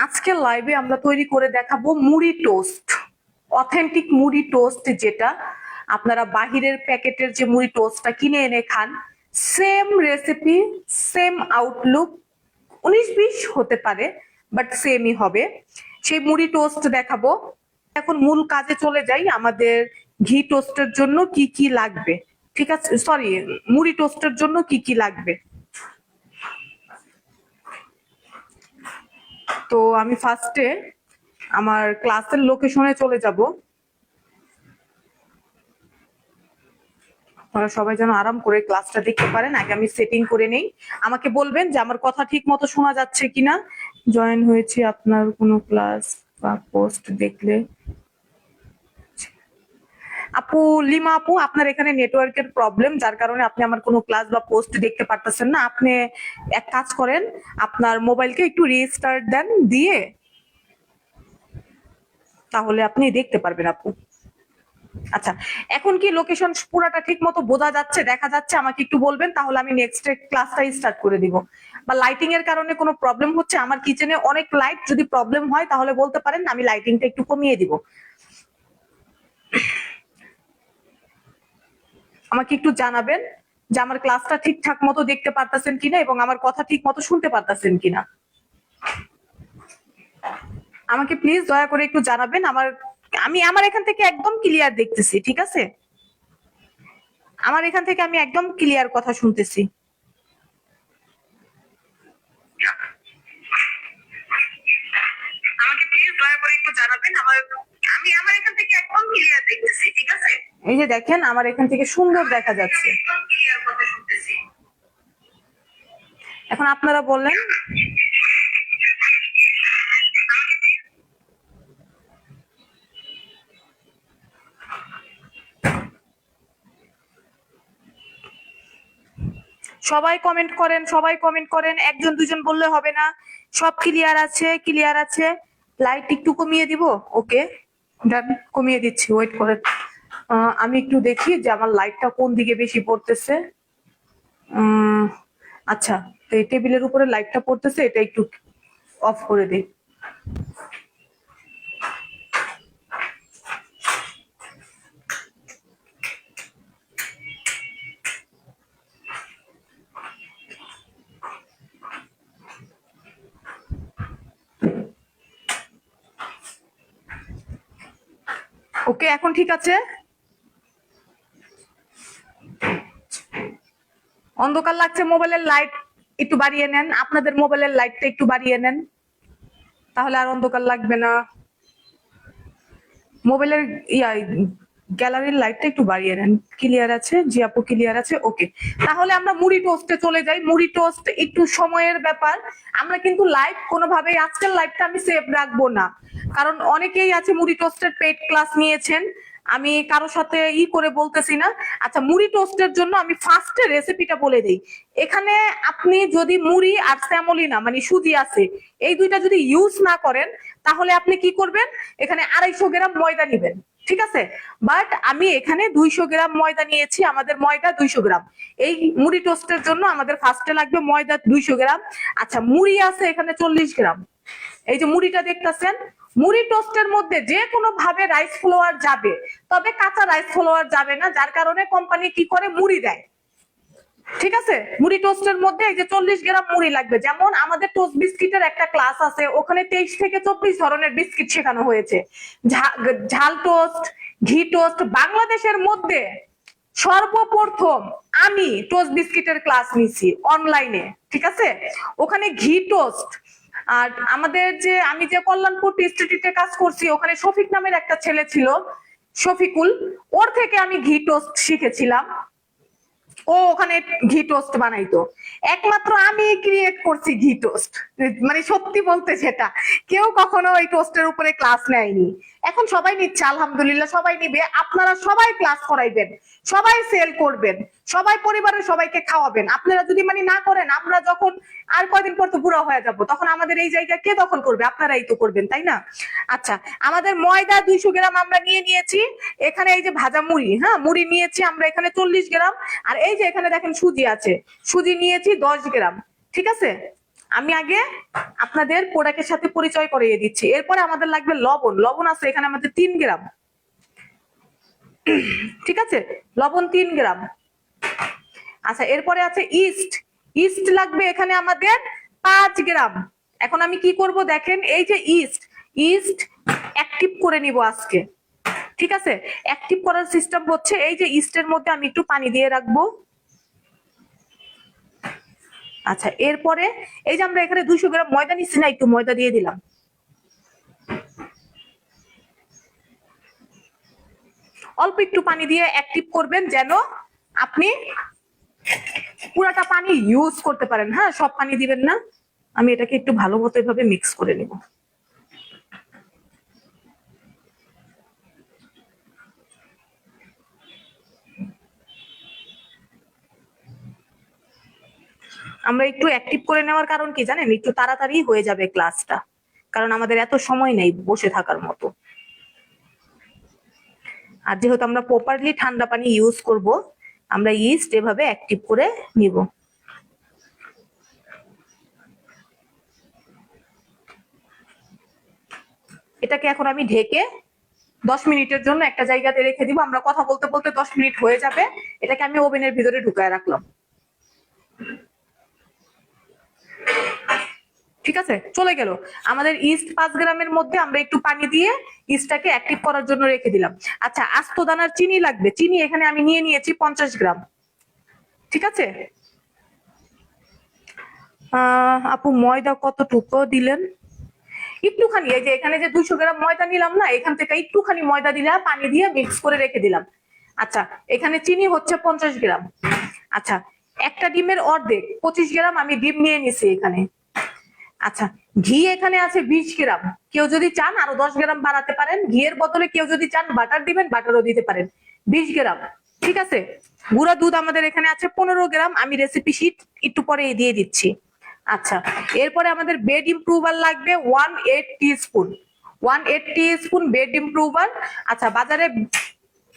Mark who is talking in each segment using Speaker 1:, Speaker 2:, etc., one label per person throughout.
Speaker 1: আজকে লাইভে আমরা তৈরি করে দেখাবো মুড়ি টোস্ট, অথেন্টিক মুড়ি টোস্ট, যেটা আপনারা বাহিরের প্যাকেটের যে মুড়ি টোস্টটা কিনে এনে খান, সেম রেসিপি, সেম আউটলুক, 19-20 হতে পারে বাট সেমই হবে। সেই মুড়ি টোস্ট দেখাবো। এখন মূল কাজে চলে যাই। আমাদের ঘি টোস্টের জন্য কি কি লাগবে, ঠিক আছে, সরি, মুড়ি টোস্টের জন্য কি কি লাগবে। তো আমি ফার্স্টে আমার ক্লাসের লোকেশনে চলে যাব। আপনারা সবাই যেন আরাম করে ক্লাসটা দেখতে পারেন, আগে আমি সেটিং করে নেই। আমাকে বলবেন যে আমার কথা ঠিক মতো শোনা যাচ্ছে কিনা। জয়েন হয়েছি আপনার কোনো ক্লাস বা পোস্ট দেখলে। আপু, লিমা আপু, আপনার এখানে নেটওয়ার্কের প্রবলেম, যার কারণে আপনি আমার কোনো ক্লাস বা পোস্ট দেখতে পারতেছেন না। আপনি এক কাজ করেন, আপনার মোবাইলকে একটু রিস্টার্ট দেন, দিয়ে তাহলে আপনি দেখতে পারবেন আপু। আচ্ছা, এখন কি লোকেশন পুরাটা ঠিক মতো বোঝা যাচ্ছে, দেখা যাচ্ছে? আমাকে একটু বলবেন, তাহলে আমি নেক্সট ক্লাসটা স্টার্ট করে দিব। বা লাইটিং এর কারণে কোনো প্রবলেম হচ্ছে, আমার কিচেনে অনেক লাইট, যদি প্রবলেম হয় তাহলে বলতে পারেন, আমি লাইটিংটা একটু কমিয়ে দিব। আমাকে একটু জানাবেন যে আমার ক্লাসটা ঠিকঠাক মতো দেখতে পারতেছেন কিনা এবং আমার কথা ঠিক মতো শুনতে পারতেছেন কিনা। আমাকে প্লিজ দয়া করে একটু জানাবেন। আমার এখান থেকে একদম ক্লিয়ার দেখতেছি, ঠিক আছে? আমার এখান থেকে আমি একদম ক্লিয়ার কথা শুনতেছি। আমাকে প্লিজ দয়া করে একটু জানাবেন। আমার এখান থেকে একদম ক্লিয়ার দেখতেছি, ঠিক আছে? এই যে দেখেন, আমার এখান থেকে সুন্দর দেখা যাচ্ছে। এখন আপনারা বললেন। সবাই কমেন্ট করেন, সবাই কমেন্ট করেন, একজন দুজন বললে হবে না। সব ক্লিয়ার আছে, ক্লিয়ার আছে। লাইট একটু কমিয়ে দিব। ওকে, ডান, কমিয়ে দিচ্ছি, ওয়েট করেন। আমি একটু দেখি যে আমার লাইটটা কোন দিকে বেশি পড়তেছে। আচ্ছা, এই টেবিলের উপরে লাইটটা পড়তেছে, এটা একটু অফ করে দিই। ওকে, এখন ঠিক আছে? অন্ধকার লাগছে, মোবাইলের লাইট একটু বাড়িয়ে নেন, আপনাদের মোবাইলের লাইটটা একটু বাড়িয়ে নেন, তাহলে আর অন্ধকার লাগবে না। মোবাইলের গ্যালারির লাইটটা একটু বাড়িয়ে নেন। ক্লিয়ার আছে? জি আপু, ক্লিয়ার আছে। ওকে, তাহলে আমরা মুড়ি টোস্টে চলে যাই। মুড়ি টোস্ট একটু সময়ের ব্যাপার। আমরা কিন্তু লাইভ কোনোভাবেই আজকের লাইভটা আমি সেভ রাখবো না, কারণ অনেকেই আছে মুড়ি টোস্টের পেইড ক্লাস নিয়েছেন। আমি কারোর সাথে করে বলতেছি না। আচ্ছা, মুড়ি টোস্টের জন্য আমি ফার্স্টে রেসিপিটা বলে দিই। এখানে আপনি যদি মুড়ি আর স্যামোলিনা মানে সুজি আছে, এই দুইটা যদি ইউজ না করেন, তাহলে আপনি কি করবেন? এখানে 250 গ্রাম ময়দা নিবেন, ঠিক আছে? বাট আমি এখানে 200 গ্রাম ময়দা নিয়েছি। আমাদের ময়দা 200 গ্রাম। এই মুড়ি টোস্টের জন্য আমাদের ফার্স্টে লাগবে ময়দা 200 গ্রাম। আচ্ছা, মুড়ি আছে এখানে 40 গ্রাম। এই যে মুড়িটা দেখতেছেন, মুড়ি টোস্টের মধ্যে যে কোনো ভাবে রাইস ফ্লোয়ার যাবে, তবে কাঁচা রাইস ফ্লোয়ার যাবে না, যার কারণে কোম্পানি কি করে মুড়ি দেয়, ঠিক আছে? মুড়ি টোস্টের মধ্যে এই যে 40 গ্রাম মুড়ি লাগবে। যেমন আমাদের টোস্ট বিস্কিটের একটা ক্লাস আছে, ওখানে 23 থেকে 24 ধরনের বিস্কিট শেখানো হয়েছে। ঝাল টোস্ট, ঘি টোস্ট, বাংলাদেশের মধ্যে সর্বপ্রথম আমি টোস্ট বিস্কিটের ক্লাস নিছি অনলাইনে, ঠিক আছে? ওখানে ঘি টোস্ট। আর আমাদের যে আমি যে কল্যাণপুর ইনস্টিটিউটে কাজ করছি, ওখানে শফিক নামের একটা ছেলে ছিল, শফিকুল, ওর থেকে আমি ঘি টোস্ট শিখেছিলাম। ও ওখানে ঘি টোস্ট বানাইতো। একমাত্র আমি ক্রিয়েট করছি ঘি টোস্ট, মানে সত্যি বলতে সেটা কেউ কখনো ওই টোস্টের উপরে ক্লাস নেয়নি। এখন সবাই নিচ্ছে, আলহামদুলিল্লাহ, সবাই নিবে। আপনারা সবাই ক্লাস করাইবেন, সবাই সেল করবেন, সবাই পরিবারের সবাইকে খাওয়াবেন। আপনারা যদি মানে না করেন, আমরা যখন আর কয়দিন পর তো বুড়া হয়ে যাব, তখন আমাদের এই জায়গা কে দখল করবে? আপনারাই তো করবেন, তাই না? আচ্ছা, আমাদের ময়দা 200 গ্রাম আমরা নিয়েছি। এখানে এই যে ভাজা মুড়ি, হ্যাঁ, মুড়ি নিয়েছি আমরা এখানে 40 গ্রাম। আর এই যে এখানে দেখেন সুজি আছে, সুজি নিয়েছি 10 গ্রাম, ঠিক আছে? আমি আগে আপনাদের প্রোডাক্টের সাথে পরিচয় করিয়ে দিচ্ছি। এরপরে আমাদের লাগবে লবণ। লবণ আছে এখানে আমাদের 3 গ্রাম। ঠিক আছে, লবণ 3 গ্রাম। আচ্ছা, এরপরে আছে ইস্ট। ইস্ট লাগবে এখানে আমাদের 5 গ্রাম। এখন আমি কি করব দেখেন, এই যে ইস্ট, ইস্ট অ্যাক্টিভ করে নিব আজকে। ঠিক আছে, অ্যাক্টিভ করার সিস্টেম হচ্ছে এই যে ইস্টের মধ্যে আমি একটু পানি দিয়ে রাখবো। আচ্ছা, এরপরে এই যে আমরা এখানে 200 গ্রাম ময়দা নিচ্ছি না, একটু ময়দা দিয়ে দিলাম। অল্প একটু পানি দিয়ে অ্যাক্টিভ করবেন যেন আপনি পুরাটা পানি ইউজ করতে পারেন। হ্যাঁ, সব পানি দিবেন না। আমি এটাকে একটু ভালো মতো এভাবে মিক্স করে নেব। আমরা একটু অ্যাক্টিভ করে নেওয়ার কারণ কি জানেন, একটু তাড়াতাড়ি হয়ে যাবে ক্লাসটা, কারণ আমাদের এত সময় নেই বসে থাকার মতো। আর যেহেতু আমরা প্রপারলি ঠান্ডা পানি ইউজ করব, আমরা ইস্ট এভাবে অ্যাক্টিভ করে নিব। এটাকে এখন আমি ঢেকে 10 মিনিটের জন্য একটা জায়গাতে রেখে দিব। আমরা কথা বলতে বলতে 10 মিনিট হয়ে যাবে। এটাকে আমি ওভেনের ভিতরে ঢুকায় রাখলাম। ঠিক আছে, চলে গেল আমাদের ইস্ট। 5 গ্রামের মধ্যে আমরা একটু পানি দিয়ে ইস্টটাকে অ্যাক্টিভ করার জন্য রেখে দিলাম। আচ্ছা, আস্ত দানার চিনি লাগবে। চিনি এখানে আমি নিয়ে নিয়েছি 50 গ্রাম। ঠিক আছে, আপু ময়দা কতটুকু দিলেন? একটুখানি, এই যে এখানে যে 200 গ্রাম ময়দা নিলাম না, এখান থেকে একটুখানি ময়দা দিলে পানি দিয়ে মিক্স করে রেখে দিলাম। আচ্ছা, এখানে চিনি হচ্ছে 50 গ্রাম। আচ্ছা, একটা ডিমের অর্ধেক 25 গ্রাম আমি ডিম নিয়ে নিছি এখানে। আচ্ছা, ঘি এখানে আছে 20 গ্রাম। কেউ যদি চান আরো 10 গ্রাম বাড়াতে পারেন। ঘিয়ের বদলে কেউ যদি চান বাটার দিবেন, বাটারও দিতে পারেন। 20 গ্রাম। ঠিক আছে, গুঁড়া দুধ আমাদের এখানে আছে 15 গ্রাম। আমি রেসিপি শিট একটু পরে দিয়ে দিচ্ছি। আচ্ছা, এরপরে আমাদের বেড ইমপ্রুভার লাগবে 1/8 টিস্পুন। 1/8 teaspoon bread ইমপ্রুভার। আচ্ছা, বাজারে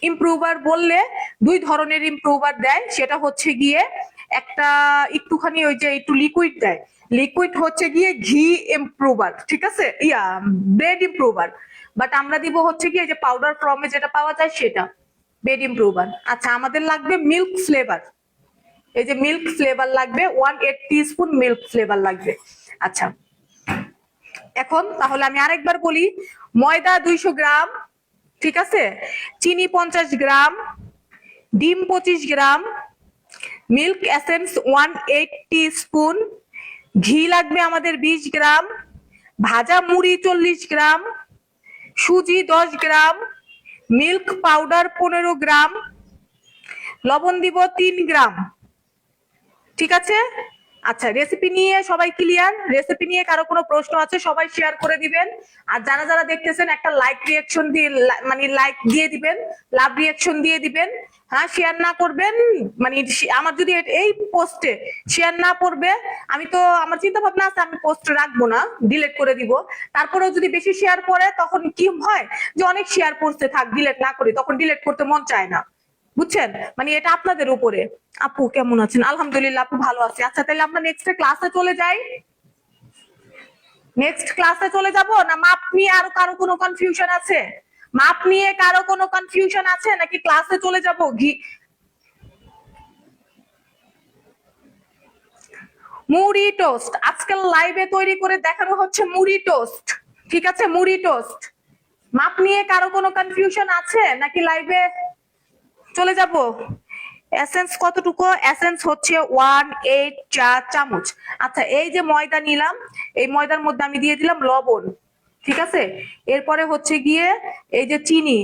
Speaker 1: ইমপ্রুভার বললে 2 ধরনের ইমপ্রুভার দেয়। সেটা হচ্ছে গিয়ে একটা একটুখানি ওই যে একটু লিকুইড দেয়, লিকুইড হচ্ছে গিয়ে ঘি ইমপ্রুভার। ঠিক আছে, ব্রেড ইমপ্রুভার। বাট আমরা দিব হচ্ছে গিয়ে যে পাউডার ফর্মে যেটা পাওয়া যায় সেটা, বেড ইমপ্রুভার। আচ্ছা, আমাদের লাগবে মিল্ক ফ্লেভার। এই যে মিল্ক ফ্লেভার লাগবে 1/8 টিস্পুন মিল্ক ফ্লেভার লাগবে। আচ্ছা, এখন তাহলে আমি আরেকবার বলি। ময়দা 200 গ্রাম। ঠিক আছে, চিনি 50 গ্রাম, ডিম 25 গ্রাম, মিল্ক এসেন্স 1/8 টিস্পুন, ঘি লাগবে আমাদের 20 গ্রাম, ভাজা মুড়ি 40 গ্রাম, সুজি 10 গ্রাম, মিল্ক পাউডার 15 গ্রাম, লবণ দিব 3 গ্রাম। ঠিক আছে, আচ্ছা, রেসিপি নিয়ে সবাই ক্লিয়ার? রেসিপি নিয়ে কারো কোনো প্রশ্ন আছে সবাই শেয়ার করে দিবেন। আর যারা যারা দেখতেছেন একটা লাইক রিয়াকশন দিয়ে, মানে লাইক দিয়ে দিবেন, লাভ রিয়াকশন দিয়ে দিবেন। হ্যাঁ, শেয়ার না করবেন মানে আমার যদি এই পোস্টে শেয়ার না পড়বে, আমি তো আমার চিন্তা ভাবনা আছে আমি পোস্ট রাখবো না, ডিলিট করে দিব। তারপরেও যদি বেশি শেয়ার পড়ে তখন কি হয় যে অনেক শেয়ার পড়তে থাক, ডিলিট না করি, তখন ডিলিট করতে মন চায় না। বুঝছেন, মানে এটা আপনাদের উপরে। আপু কেমন আছেন? আলহামদুলিল্লাহ আপু ভালো আছি। আচ্ছা, তাহলে আমরা নেক্সট ক্লাসে চলে যাই। নেক্সট ক্লাসে চলে যাব না? মাপ নিয়ে আরো কারো কোনো কনফিউশন আছে? মাপ নিয়ে কারো কোনো কনফিউশন আছে নাকি ক্লাসে চলে যাব? মুড়ি টোস্ট আজকাল লাইভে তৈরি করে দেখানো হচ্ছে মুড়ি টোস্ট। ঠিক আছে, মুড়ি টোস্ট। মাপ নিয়ে কারো কোনো কনফিউশন আছে নাকি লাইভে চলে যাব? এসেন্স কতটুকু? এসেন্স হচ্ছে 1/8 চা চামচ। আচ্ছা, এই যে ময়দা নিলাম, এই ময়দার মধ্যে আমি দিয়ে দিলাম লবণ। ঠিক আছে, এরপরে হচ্ছে গিয়ে এই যে চিনি।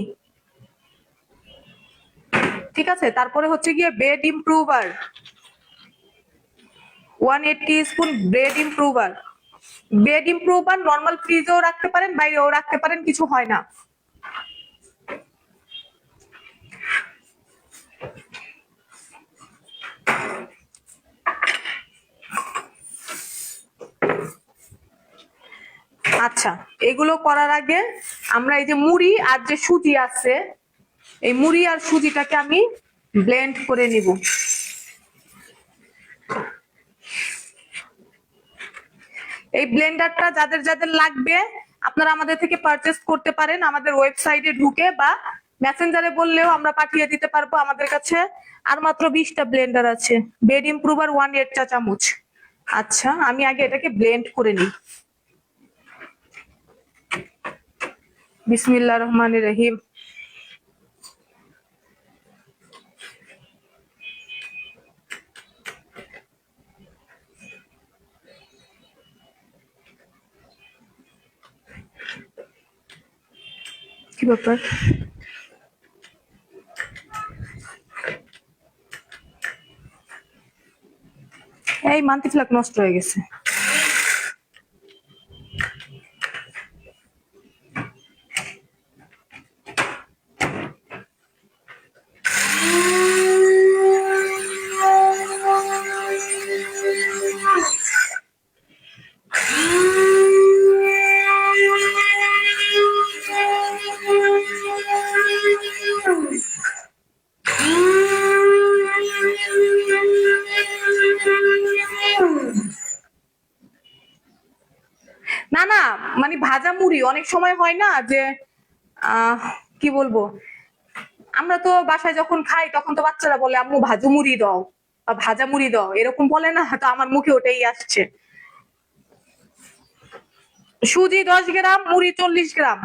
Speaker 1: ঠিক আছে, তারপরে হচ্ছে গিয়ে bread improver 1/8 teaspoon bread improver. Bread improver normal ফ্রিজেও রাখতে পারেন, বাইরেও রাখতে পারেন, কিছু হয় না। আচ্ছা, এগুলো করার আগে আমরা এই যে মুড়ি আর যে সুজি আছে, এই মুড়ি আর সুজিটাকে আমি ব্লেন্ড করে নিব। এই ব্লেন্ডারটা যাদের যাদের লাগবে আপনারা আমাদের থেকে পারচেজ করতে পারেন, আমাদের ওয়েবসাইটে ঢুকে বা মেসেঞ্জারে বললেও আমরা পাঠিয়ে দিতে পারবো। আমাদের কাছে আর মাত্র 20টা ব্লেন্ডার আছে। বেড ইমপ্রুভার 1/8 চা চামচ। আচ্ছা, আমি আগে এটাকে ব্লেন্ড করে নিই। বিসমিল্লাহির রহমানির রহিম। কি ব্যাপার? এই মান্তি ফ্লাক নষ্ট হয়ে গেছে। না না, মানে ভাজা মুড়ি অনেক সময় হয় না যে কি বলবো, আমরা তো বাসায় যখন খাই তখন তো বাচ্চারা বলে আম্মু ভাজু মুড়ি দাও বা ভাজা মুড়ি দাও, এরকম বলে না, তো আমার মুখে ওটাই আসছে। সুজি 10 গ্রাম, মুড়ি 40 গ্রাম।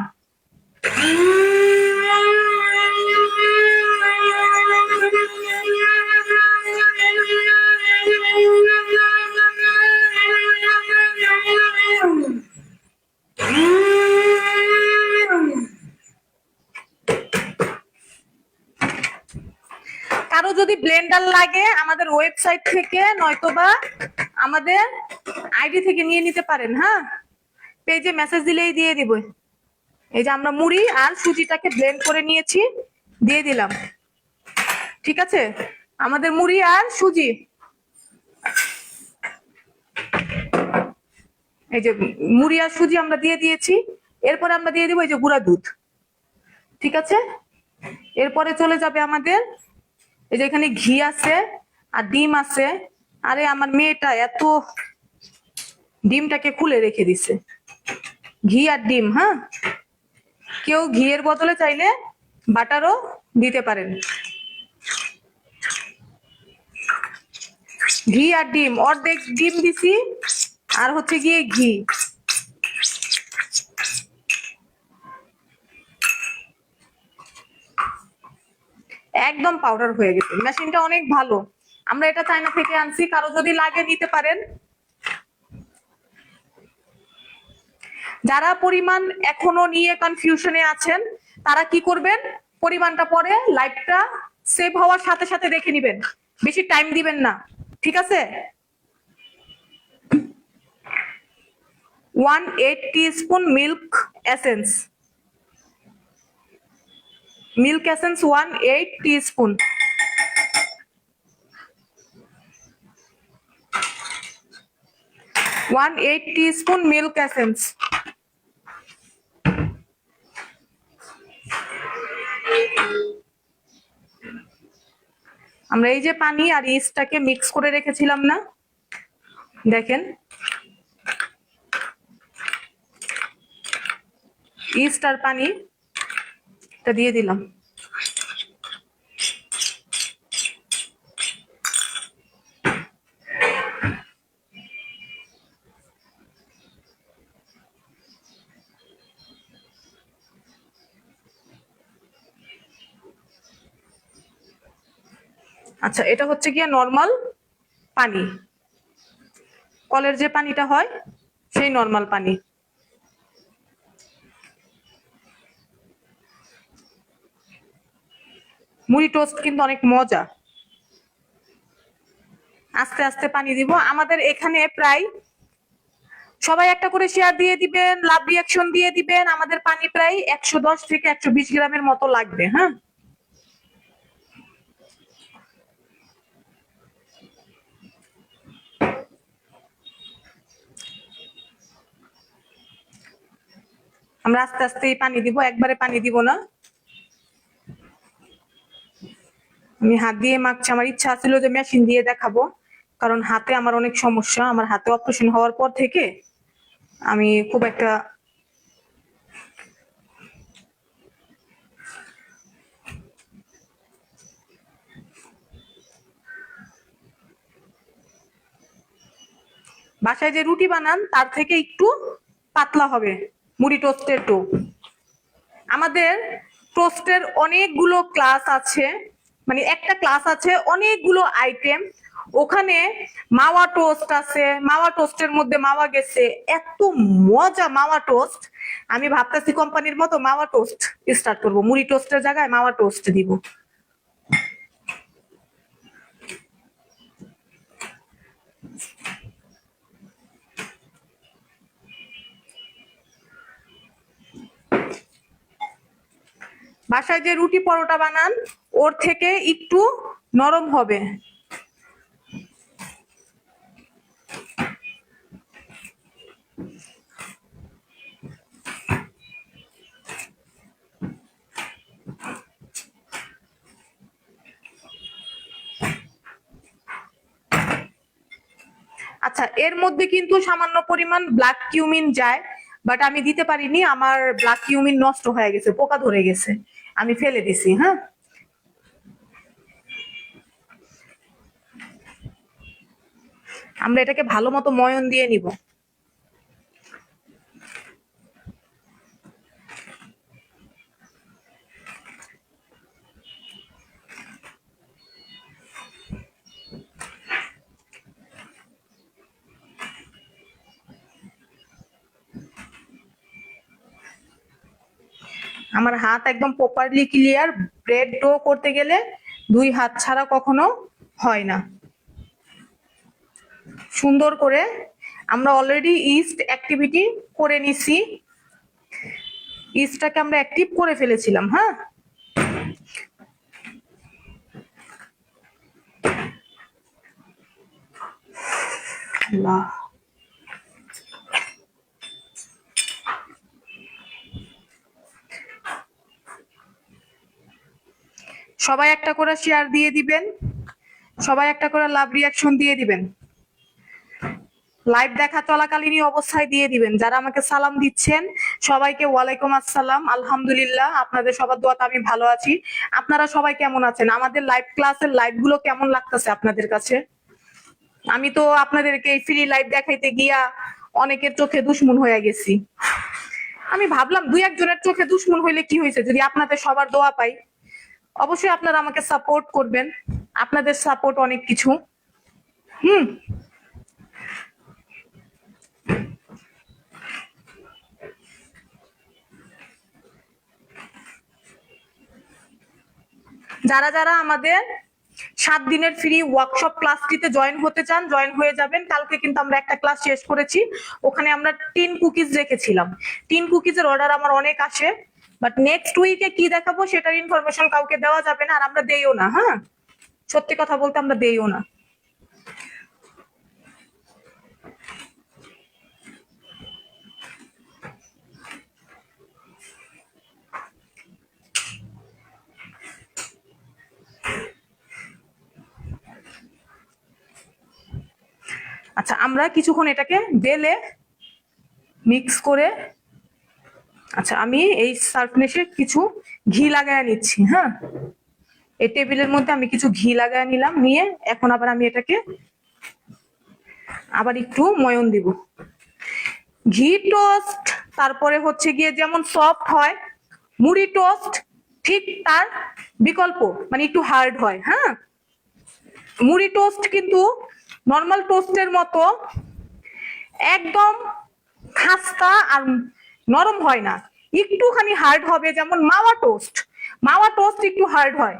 Speaker 1: কারো যদি ব্লেন্ডার লাগে আমাদের ওয়েবসাইট থেকে নয়তোবা আমাদের আইডি থেকে নিয়ে নিতে পারেন। হ্যাঁ, পেজে মেসেজ দিলেই দিয়ে দিব। এই যে আমরা মুড়ি আর সুজিটাকে ব্লেন্ড করে নিয়েছি, দিয়ে দিলাম। ঠিক আছে, আমাদের মুড়ি আর সুজি, এই যে মুড়ি আর সুজি আমরা দিয়ে দিয়েছি। এরপরে আমরা দিয়ে দিব এই যে গুঁড়া দুধ। ঠিক আছে, এরপরে চলে যাবে আমাদের এই যে এখানে ঘি আছে আর ডিম আছে। আরে আমার মেয়েটা এত ডিমটাকে খুলে রেখে দিছে। ঘি আর ডিম, হ্যাঁ, কেউ ঘিয়ের বদলে চাইলে বাটারও দিতে পারেন। ঘি আর ডিম, অর্ধেক ডিম দিছি আর হচ্ছে গিয়ে ঘি। একদম পাউডার হয়ে গেছে। মেশিনটা অনেক ভালো, আমরা এটা চায়না থেকে আনছি, কারো যদি লাগে নিতে পারেন। যারা পরিমাণ এখনো নিয়ে কনফিউশনে আছেন তারা কি করবেন, পরিমাণটা পরে লাইভটা সেভ হওয়ার সাথে সাথে দেখে নিবেন, বেশি টাইম দিবেন না। ঠিক আছে, 1/8 teaspoon milk essence. Milk essence 1/8 teaspoon. One eight teaspoon milk essence. আমরা এই যে পানি আর ইস্টটাকে মিক্স করে রেখেছিলাম না, দেখেন ইস্ট আর পানি এটা দিয়ে দিলাম। আচ্ছা, এটা হচ্ছে গিয়ে নর্মাল পানি, কলের যে পানিটা হয় সেই নর্মাল পানি। মুড়ি টোস্ট কিন্তু অনেক মজা। আস্তে আস্তে পানি দিব। আমাদের এখানে প্রায় সবাই একটা করে শেয়ার দিয়ে দিবেন, লাভ রিয়াকশন দিয়ে দিবেন। আমাদের পানি প্রায় 110 থেকে 120 গ্রামের মতো লাগবে। হ্যাঁ, আমরা আস্তে আস্তে পানি দিব, একবারে পানি দিব না। আমি হাত দিয়ে মাখছি, আমার ইচ্ছা ছিল যে মেশিন দিয়ে দেখাবো, কারণ হাতে আমার অনেক সমস্যা। আমার হাতে অপারেশন হওয়ার পর থেকে আমি খুব একটা বাসায় যে রুটি বানান তার থেকে একটু পাতলা হবে মুড়ি টোস্টের ডো। আমাদের টোস্টের অনেকগুলো ক্লাস আছে, মানে একটা ক্লাস আছে অনেকগুলো আইটেম। ওখানে মাওয়া টোস্ট আছে, মাওয়া টোস্টের মধ্যে মাওয়া গেছে, এত মজা মাওয়া টোস্ট। আমি ভাবতেছি কোম্পানির মতো মাওয়া টোস্ট স্টার্ট করব, মুড়ি টোস্টের জায়গায় মাওয়া টোস্ট দিব। বাসায় যে রুটি পরোটা বানান ওর থেকে একটু নরম হবে। আচ্ছা, এর মধ্যে কিন্তু সামান্য পরিমাণ ব্ল্যাক কিউমিন যায়, বাট আমি দিতে পারিনি, আমার ব্ল্যাক কিউমিন নষ্ট হয়ে গেছে, পোকা ধরে গেছে, আমি ফেলে দিছি। হ্যাঁ, আমরা এটাকে ভালো মতো ময়ন দিয়ে নিব। আমার হাত একদম প্রপারলি ক্লিয়ার, ব্রেড ডো করতে গেলে দুই হাত ছাড়া কখনো হয় না। সুন্দর করে আমরা অলরেডি ইস্ট অ্যাক্টিভিটি করে নিছি, ইস্টটাকে আমরা অ্যাক্টিভ করে ফেলেছিলাম। হ্যাঁ, আল্লাহ, সবাই একটা করে শেয়ার দিয়ে দিবেন, সবাই একটা করে লাভ রিয়াকশন দিয়ে দিবেন, লাইভ দেখা চলাকালীনই অবস্থায় দিয়ে দিবেন। যারা আমাকে সালাম দিচ্ছেন সবাইকে ওয়ালাইকুম আসসালাম, আলহামদুলিল্লাহ, আপনাদের সবার দোয়াতে আমি ভালো আছি। আপনারা সবাই কেমন আছেন? আমাদের লাইভ ক্লাসের লাইভ গুলো কেমন লাগতেছে আপনাদের কাছে? আমি তো আপনাদেরকে এই ফ্রি লাইভ দেখাইতে গিয়া অনেকের চোখে দুশ্মন হয়ে গেছি। আমি ভাবলাম দুই একজনের চোখে দুশ্মন হইলে কি হয়েছে, যদি আপনাদের সবার দোয়া পাই। অবশ্যই আপনারা আমাকে সাপোর্ট করবেন, আপনাদের সাপোর্ট অনেক কিছু। হুম, যারা যারা আমাদের 7 দিনের ফ্রি ওয়ার্কশপ ক্লাসটিতে জয়েন হতে চান জয়েন হয়ে যাবেন। কালকে কিন্তু আমরা একটা ক্লাস শেষ করেছি, ওখানে আমরা টিন কুকিজ রেখেছিলাম। টিন কুকিজের অর্ডার আমার অনেক আসে, বাট নেক্সট উইকে কি দেখাবো সেটার ইনফরমেশন কাউকে দেওয়া যাবে না, আর আমরা দেইও না। হ্যাঁ, সত্যি কথা বলতে আমরা দেইও না। আচ্ছা, আমরা কিছুক্ষণ এটাকে বেলে মিক্স করে, আচ্ছা আমি এই সার্ফনেসে কিছু ঘি লাগায় নিচ্ছি। হ্যাঁ, এই টেবিলের মধ্যে আমি কিছু ঘি লাগায় নিলাম, নিয়ে এখন আবার আমি এটাকে আবার একটু ময়ন দিব। ঘি টোস্ট তারপরে হচ্ছে গিয়ে যেমন সফট হয়, মুড়ি টোস্ট ঠিক তার বিকল্প, মানে একটু হার্ড হয়। হ্যাঁ, মুড়ি টোস্ট কিন্তু নর্মাল টোস্টের মতো একদম খাস্তা আর নরম হয় না, একটুখানি হার্ড হবে। যেমন মাওয়া টোস্ট, মাওয়া টোস্ট একটু হার্ড হয়,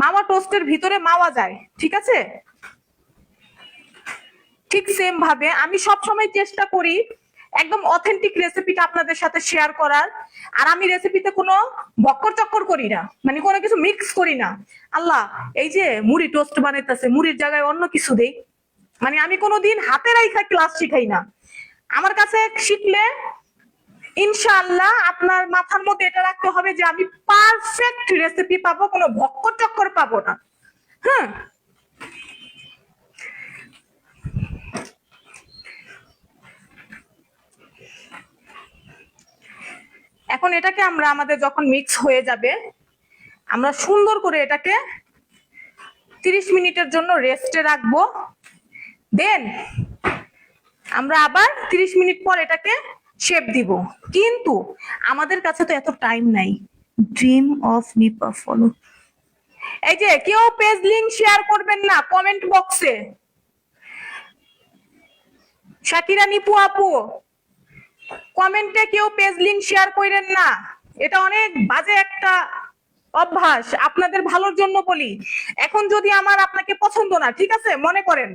Speaker 1: মাওয়া টোস্টের ভিতরে মাওয়া যায়, ঠিক আছে? ঠিক সেম ভাবে আমি সব সময় চেষ্টা করি একদম অথেন্টিক রেসিপিটা আপনাদের সাথে শেয়ার করার। আর আমি রেসিপিতে কোনো বক্কর চক্কর করি না, মানে কোনো কিছু মিক্স করি না। আল্লাহ, এই যে মুড়ি টোস্ট বানাইতেছে, মুড়ির জায়গায় অন্য কিছু দেই, মানে আমি কোনোদিন হাতে রাইখা ক্লাস শিখাই না। আমার কাছে শিখলে ইনশাআল্লাহ আপনার মাথার মধ্যে এটা রাখতে হবে যে আমি পারফেক্ট রেসিপি পাবো, কোনো ভক্কর চক্কর পাবো না। হ্যাঁ, এখন এটাকে আমরা আমাদের যখন মিক্স হয়ে যাবে আমরা সুন্দর করে এটাকে 30 মিনিটের জন্য রেস্টে রাখবো। দেন আমরা আবার 30 মিনিট পর এটাকে শেপ দিব। কিন্তু আমাদের কাছে তো এত টাইম নাই। Dream of Nipa follow. এই যে কেউ পেজ লিংক শেয়ার করবেন না কমেন্ট বক্সে। শাকিরা নিপু আপু কমেন্টে কেউ পেজ লিংক শেয়ার করেন না, এটা অনেক বাজে একটা অভ্যাস। আপনাদের ভালোর জন্য বলি। এখন যদি আমার আপনাকে পছন্দ না, ঠিক আছে, মনে করেন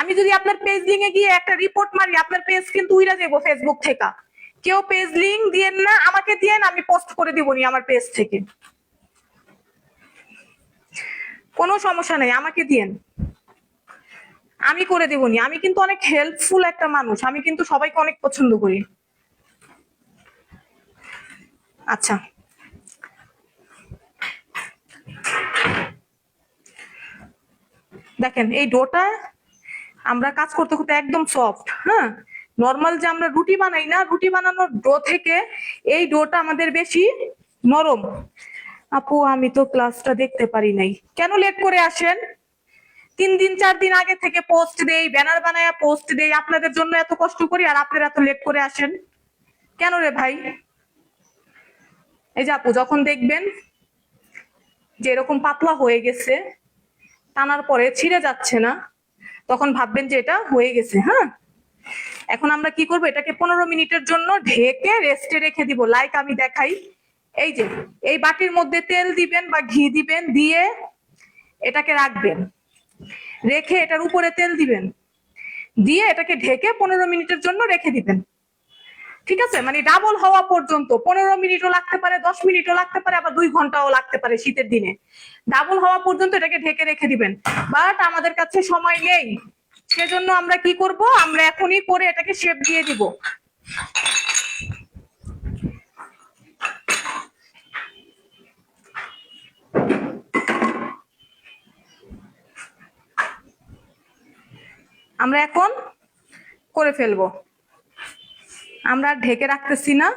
Speaker 1: আমি যদি আপনার পেজ লিংকে গিয়ে একটা রিপোর্ট মারি, আপনার পেজ কিন্তু উইরা যাবো ফেসবুক থেকে। কেউ পেজ লিংক দিয়েন না, আমাকে দিয়েন, আমি পোস্ট করে দিবনি আমার পেজ থেকে, কোনো সমস্যা নেই, আমাকে দিয়েন, আমি করে দেবনি। আমি কিন্তু অনেক হেল্পফুল একটা মানুষ, আমি কিন্তু সবাইকে অনেক পছন্দ করি। আচ্ছা, দেখেন এই ডোটা আমরা কাজ করতে করতে একদম সফট। হ্যাঁ, নর্মাল যে আমরা রুটি বানাই না, রুটি বানানোর ডো থেকে এই ডোটা আমাদের বেশি নরম। আপু আমি তো ক্লাসটা দেখতে পারি নাই। কেন লেট করে আসেন? 3 দিন 4 দিন আগে থেকে পোস্ট দেই, ব্যানার বানায়া পোস্ট দেই, আপনাদের জন্য এত কষ্ট করি, আর আপনারা এত লেট করে আসেন কেন রে ভাই? এই যে আপু যখন দেখবেন যে এরকম পাতলা হয়ে গেছে, টানার পরে ছিঁড়ে যাচ্ছে না, তখন ভাববেন যে এটা হয়ে গেছে। হ্যাঁ, এখন আমরা কি করব, এটাকে 15 মিনিটের জন্য ঢেকে রেস্টে রেখে দিব। লাইক আমি দেখাই, এই যে এই বাটির মধ্যে তেল দিবেন বা ঘি দিবেন, দিয়ে এটাকে রাখবেন, রেখে এটার উপরে তেল দিবেন, দিয়ে এটাকে ঢেকে 15 মিনিটের জন্য রেখে দিবেন। ঠিক আছে, মানে ডাবল হওয়া পর্যন্ত। 15 মিনিটও লাগতে পারে, 10 মিনিটও লাগতে পারে, আবার 2 ঘন্টাও লাগতে পারে শীতের দিনে। ডাবল হওয়া পর্যন্ত এটাকে ঢেকে রেখে দিবেন। বাট আমাদের কাছে সময় নেই, সেজন্য আমরা কি করব, আমরা এখনই করে এটাকে শেপ দিয়ে দিব। আমরা এখন করে ফেলবো, আমরা ঢেকে রাখতেছি না।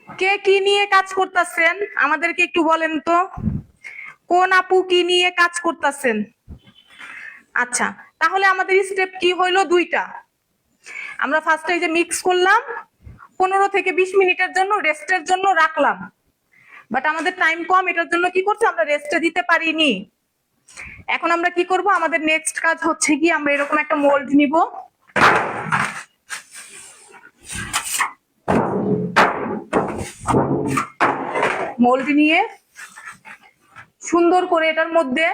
Speaker 1: কে কি নিয়ে কাজ করতেছেন আমাদেরকে একটু বলেন তো, কোন আপু কি নিয়ে কাজ করতেছেন? আচ্ছা, তাহলে আমাদের স্টেপ কি হইলো? 2টা। আমরা ফার্স্টে এই যে মিক্স করলাম, 15 থেকে 20 মিনিটের জন্য রেস্টের জন্য রাখলাম। বাট আমাদের টাইম কম, এটার জন্য কি করছে, আমরা রেস্টে দিতে পারিনি। এখন আমরা কি করব, আমাদের নেক্সট কাজ হচ্ছে কি, আমরা এরকম একটা মোল্ড নিব, মোল্ড নিয়ে সুন্দর করে এটার মধ্যে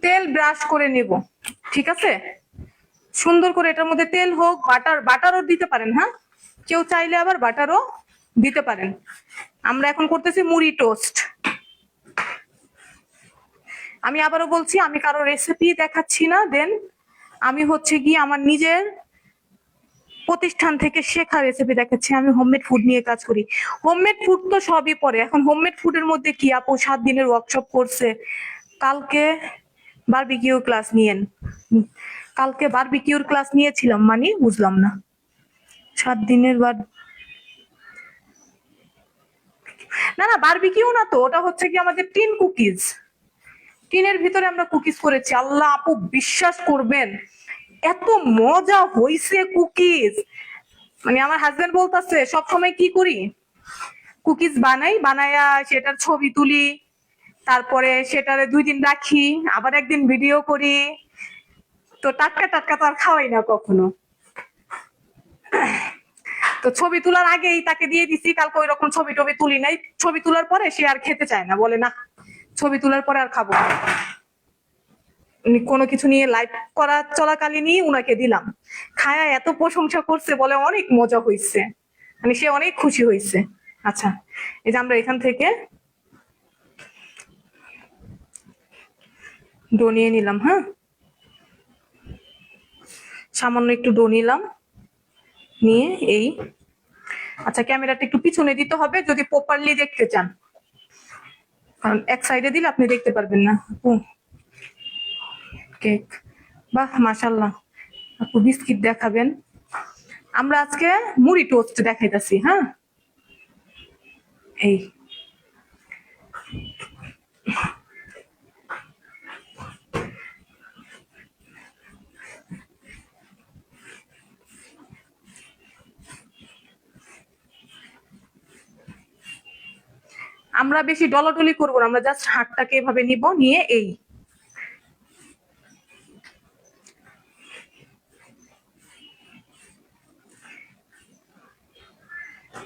Speaker 1: তেল ব্রাশ করে নেব। ঠিক আছে, সুন্দর করে এটার মধ্যে তেল হোক, বাটারও দিতে পারেন। হ্যাঁ, কেউ চাইলে আবার বাটারও দিতে পারেন। আমরা এখন করতেছি মুড়ি টোস্ট। আমি আবারও বলছি, আমি কারো রেসিপি দেখাচ্ছি না। দেন আমি হচ্ছে কি আমার নিজের প্রতিষ্ঠান থেকে শেখা রেসিপি দেখাচ্ছি। আমি হোমমেড ফুড নিয়ে কাজ করি। হোমমেড ফুড তো সবই পরে, এখন হোমমেড ফুডের মধ্যে কি আপু 7 দিনের ওয়ার্কশপ করছে, কালকে বারবিকিউ ক্লাস নিয়েন। কালকে বারবিকিউর ক্লাস নিয়েছিলাম, মানে বুঝলাম না। 7 দিনের না না, বারবিকিউ না তো, ওটা হচ্ছে কি আমাদের টিন কুকিজ। টিনের ভিতরে আমরা কুকিজ করেছি। আল্লাহ আপু বিশ্বাস করবেন, এত মজা হইছে কুকিজ। মানে আমার হাজবেন্ড বলতেছে সবসময় কি করি, কুকিজ বানাই, বানায়া সেটার ছবি তুলি, তারপরে সেটারে 2 দিন রাখি, আবার একদিন ভিডিও করি। তো টাটকা টাটকা তো আর খাওয়াই না কখনো। তো ছবি তোলার আগেই তাকে দিয়ে দিছি, কালকে ওই রকম ছবি টবি তুলি নাই। ছবি তোলার পরে সে আর খেতে চায় না, বলে না ছবি তোলার পরে আর খাবো না। কোনো কিছু নিয়ে লাইভ করা চলাকালীনই উনাকে দিলাম, খায়া এত প্রশংসা করছে, বলে অনেক মজা হয়েছে, মানে সে অনেক খুশি হয়েছে। আচ্ছা, এই যে আমরা এখান থেকে ডো নিয়ে নিলাম। হ্যাঁ, সামান্য একটু ডো নিলাম, নিয়ে এই, আচ্ছা ক্যামেরাটা একটু পিছনে দিতে হবে যদি প্রপারলি দেখতে চান, কারণ এক সাইডে দিলে আপনি দেখতে পারবেন না। আপু কেক, বাহ মাশাল্লাহ। আপু বিস্কিট দেখাবেন, আমরা আজকে মুড়ি টোস্ট দেখাইতেছি। হ্যাঁ, এই আমরা বেশি ডলাডলি করবো না, আমরা জাস্ট হাতটাকে এভাবে নিব, নিয়ে এই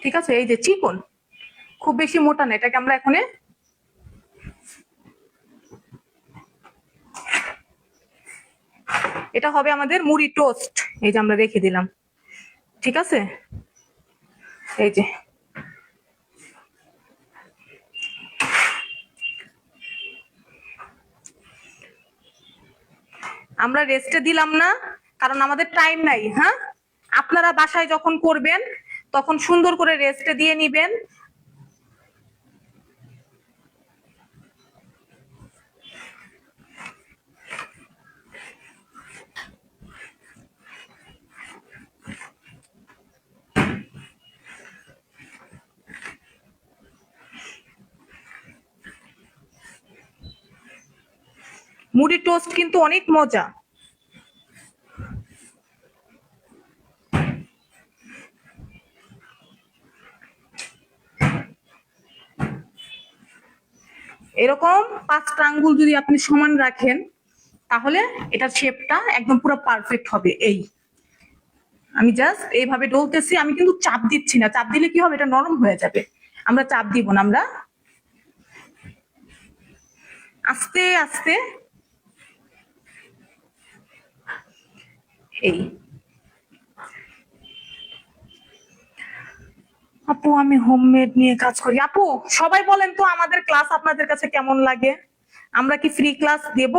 Speaker 1: ঠিক আছে, এই যে চিকন, খুব বেশি মোটা না, এটাকে আমরা এখন এটা হবে আমাদের মুড়ি টোস্ট। এই যে আমরা রেখে দিলাম, ঠিক আছে। এই যে আমরা রেস্টে দিলাম না, কারণ আমাদের টাইম নাই। হ্যাঁ, আপনারা বাসায় যখন করবেন তখন সুন্দর করে রেস্টে দিয়ে নিবেন। মুড়ি টোস্ট কিন্তু অনেক মজা। এরকম 5টা আঙ্গুল যদি আপনি সমান রাখেন তাহলে এটার শেপটা একদম পুরো পারফেক্ট হবে। এই আমি জাস্ট এইভাবে ডলতেছি, আমি কিন্তু চাপ দিচ্ছি না, চাপ দিলে কি হবে, এটা নরম হয়ে যাবে। আমরা চাপ দিব না, আমরা আস্তে আস্তে এই। আপু আমি হোমমেড নিয়ে কাজ করি। আপু সবাই বলেন তো আমাদের ক্লাস আপনাদের কাছে কেমন লাগে, আমরা কি ফ্রি ক্লাস দেব?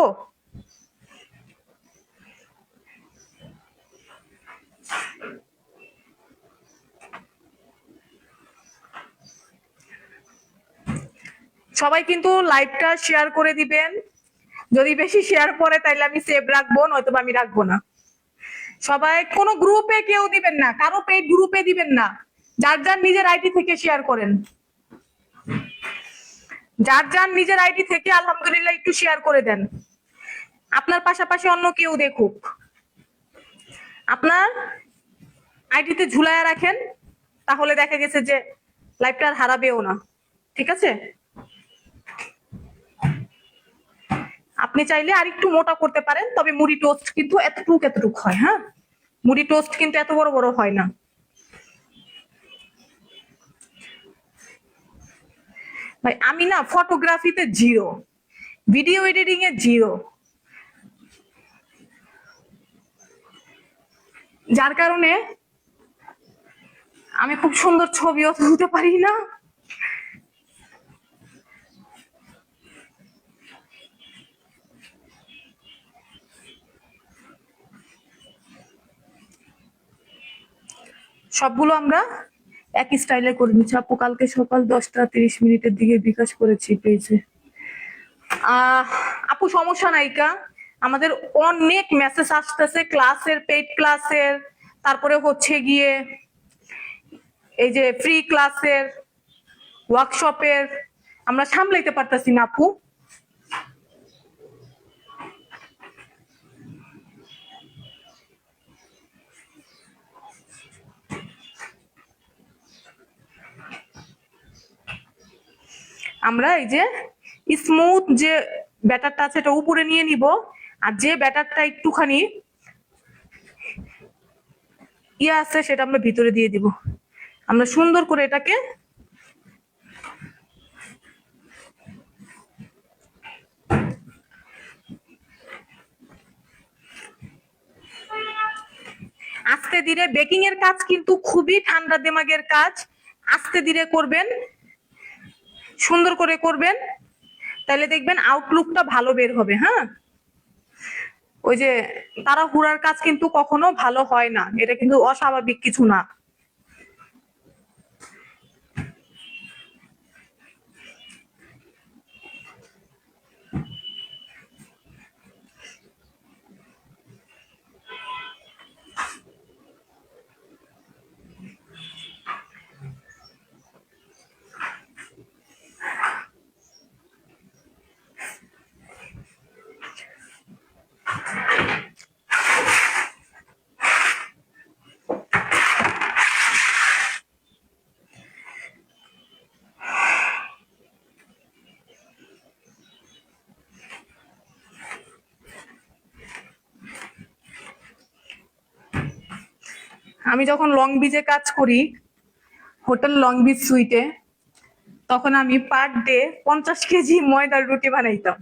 Speaker 1: সবাই কিন্তু লাইভটা শেয়ার করে দিবেন, যদি বেশি শেয়ার করে তাইলে আমি সেভ রাখবো, নয়তো আমি রাখবো না। সবাই কোনো গ্রুপে কেউ দিবেন না, কারো পেইড গ্রুপে দিবেন না, যার যার নিজের আইডি থেকে শেয়ার করেন, যার যার নিজের আইডি থেকে আলহামদুলিল্লাহ একটু শেয়ার করে দেন, আপনার পাশাপাশি অন্য কেউ দেখুক। আপনার আইডিতে ঝুলায়া রাখেন, তাহলে দেখা গেছে যে লাইভটা আর হারাবেও না, ঠিক আছে। আপনি চাইলে আর একটু মোটা করতে পারেন, তবে মুড়ি টোস্ট কিন্তু এতটুক এতটুক হয়। হ্যাঁ, মুড়ি টোস্ট কিন্তু এত বড় বড় হয় না। ভাই আমি না ফটোগ্রাফিতে জিরো, ভিডিও এডিটিং এ জিরো, যার কারণে আমি খুব সুন্দর ছবিও তুলতে পারি না। সবগুলো আমরা একই স্টাইলে করে নিচ্ছি। আপু কালকে সকাল 10টা 30 মিনিটের দিকে বিকাশ করেছি পেয়েছে। আপু সমস্যা নাই কা, আমাদের অনেক মেসেজ আসতেছে ক্লাসের, পেইড ক্লাসের, তারপরে হচ্ছে গিয়ে এই যে ফ্রি ক্লাসের, ওয়ার্কশপের, আমরা সামলাইতে পারতাছি না আপু। আমরা এই যে স্মুথ যে ব্যাটারটা আছে এটা উপরে নিয়ে নিব, আর যে ব্যাটারটা একটুখানি ইয়ে আছে সেটা আমরা ভিতরে দিয়ে দিব। আমরা সুন্দর করে এটাকে আস্তে ধীরে, বেকিং এর কাজ কিন্তু খুবই ঠান্ডা দিমাগের কাজ, আস্তে ধীরে করবেন, সুন্দর করে করবেন, তাহলে দেখবেন আউটলুকটা ভালো বের হবে। হ্যাঁ, ওই যে তাড়াহুড়ার কাজ কিন্তু কখনো ভালো হয় না, এটা কিন্তু অস্বাভাবিক কিছু না। আমি যখন লং বিচে কাজ করি, হোটেল লং বিচ সুইটে, তখন আমি পার ডে 50 কেজি ময়দার রুটি বানাইতাম।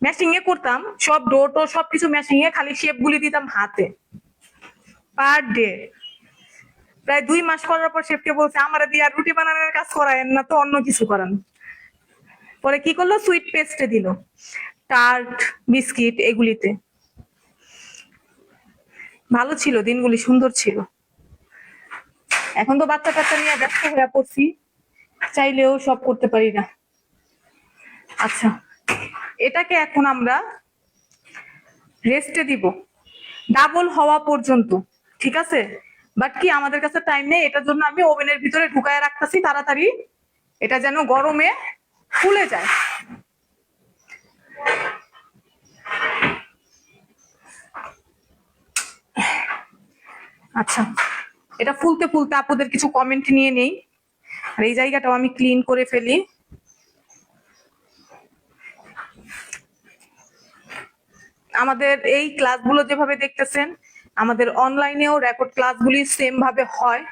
Speaker 1: ম্যাশিং এ করতাম, সব ডো টো সবকিছু ম্যাশিং এ, খালি শেপ গুলি দিতাম হাতে। পার ডে প্রায় 2 মাস করার পর শেফকে বলছে আমার দিয়ে আর রুটি বানানোর কাজ করায়েন না তো, অন্য কিছু করান। পরে কি করলো, সুইট পেস্টে দিল, টার্ট বিস্কিট এগুলিতে। ভালো ছিল, দিনগুলি সুন্দর ছিল। এখন তো বাচ্চা কাচ্চা নিয়ে ব্যস্ত হয়ে পড়ছি, চাইলেও সব করতে পারি না। আচ্ছা, এটাকে এখন আমরা রেস্টে দিব ডাবল হওয়া পর্যন্ত, ঠিক আছে? বাট কি আমাদের কাছে টাইম নেই, এটার জন্য আমি ওভেনের ভিতরে ঢুকায় রাখতেছি তাড়াতাড়ি, এটা যেন গরমে ফুলে যায়। আচ্ছা, এটা ফুলতে ফুলতে আপুদের কিছু কমেন্ট নিয়ে নেই, আর এই জায়গাটাও আমি ক্লিন করে ফেলি। আমাদের এই ক্লাসগুলো যেভাবে দেখতেছেন, আমাদের অনলাইনেও রেকর্ড ক্লাসগুলি সেম ভাবে হয়।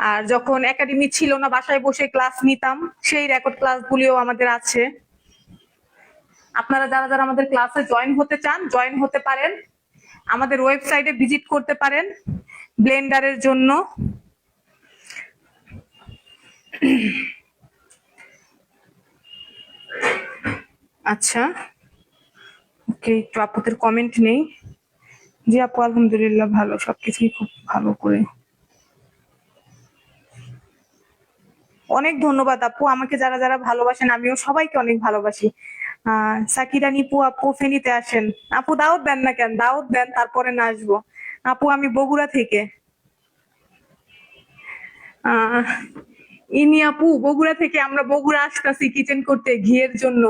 Speaker 1: আর যখন একাডেমি ছিল না, বাসায় বসে ক্লাস নিতাম, সেই রেকর্ড ক্লাসগুলিও আমাদের আছে। আপনারা যারা যারা আমাদের ক্লাসে জয়েন হতে চান, জয়েন হতে পারেন, আমাদের ওয়েবসাইটে ভিজিট করতে পারেন ব্লেন্ডারের জন্য। আচ্ছা, ওকে, একটু আপুদের কমেন্ট নেই। জি আপু, আলহামদুলিল্লাহ ভালো, সবকিছুই খুব ভালো করে। অনেক ধন্যবাদ আপু, আমাকে যারা যারা ভালোবাসেন, আমিও সবাইকে অনেক ভালোবাসি। সাকিরা নিপু আপু ফেনীতে আসেন। আপু দাওয়াত দেন না কেন, দাওয়াত দেন, তারপরে না আসবো। আপু আমি বগুড়া থেকে। ইনি আপু বগুড়া থেকে, আমরা বগুড়া আসতেছি কিচেন করতে ঘিয়ের জন্য।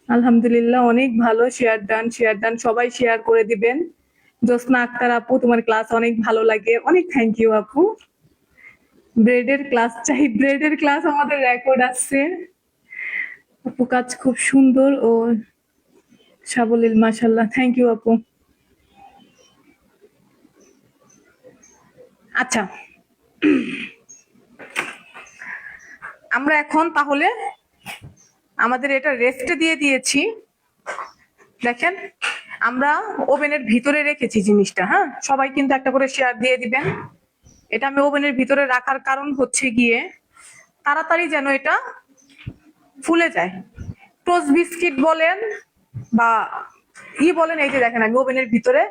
Speaker 1: আলহামদুলিল্লাহ অনেক ভালো, শেয়ার ডান, শেয়ার ডান, সবাই শেয়ার করে দিবেন। জোসনা আক্তার আপু, তোমার ক্লাস অনেক ভালো লাগে, অনেক থ্যাংক ইউ আপু। ব্রেডের ক্লাস চাই, ব্রেডের ক্লাস আমাদের রেকর্ড আছে আপু, কাজ খুব সুন্দর ও সাবলীল, মাশাল্লাহ, থ্যাংক ইউ আপু। আচ্ছা, আমরা এখন তাহলে আমাদের এটা রেস্টে দিয়ে দিয়েছি। দেখেন, আমরা ওভেনের ভিতরে রেখেছি জিনিসটা, হ্যাঁ সবাই কিন্তু একটা করে শেয়ার দিয়ে দিবেন। এটা আমি ওভেনের ভিতরে রাখার কারণ হচ্ছে গিয়ে তাড়াতাড়ি যেন এটা ফুলে যায়। টোস্ট বিস্কিট বলেন বা বলেন, এই যে দেখেন আমি ওভেনের ভিতরে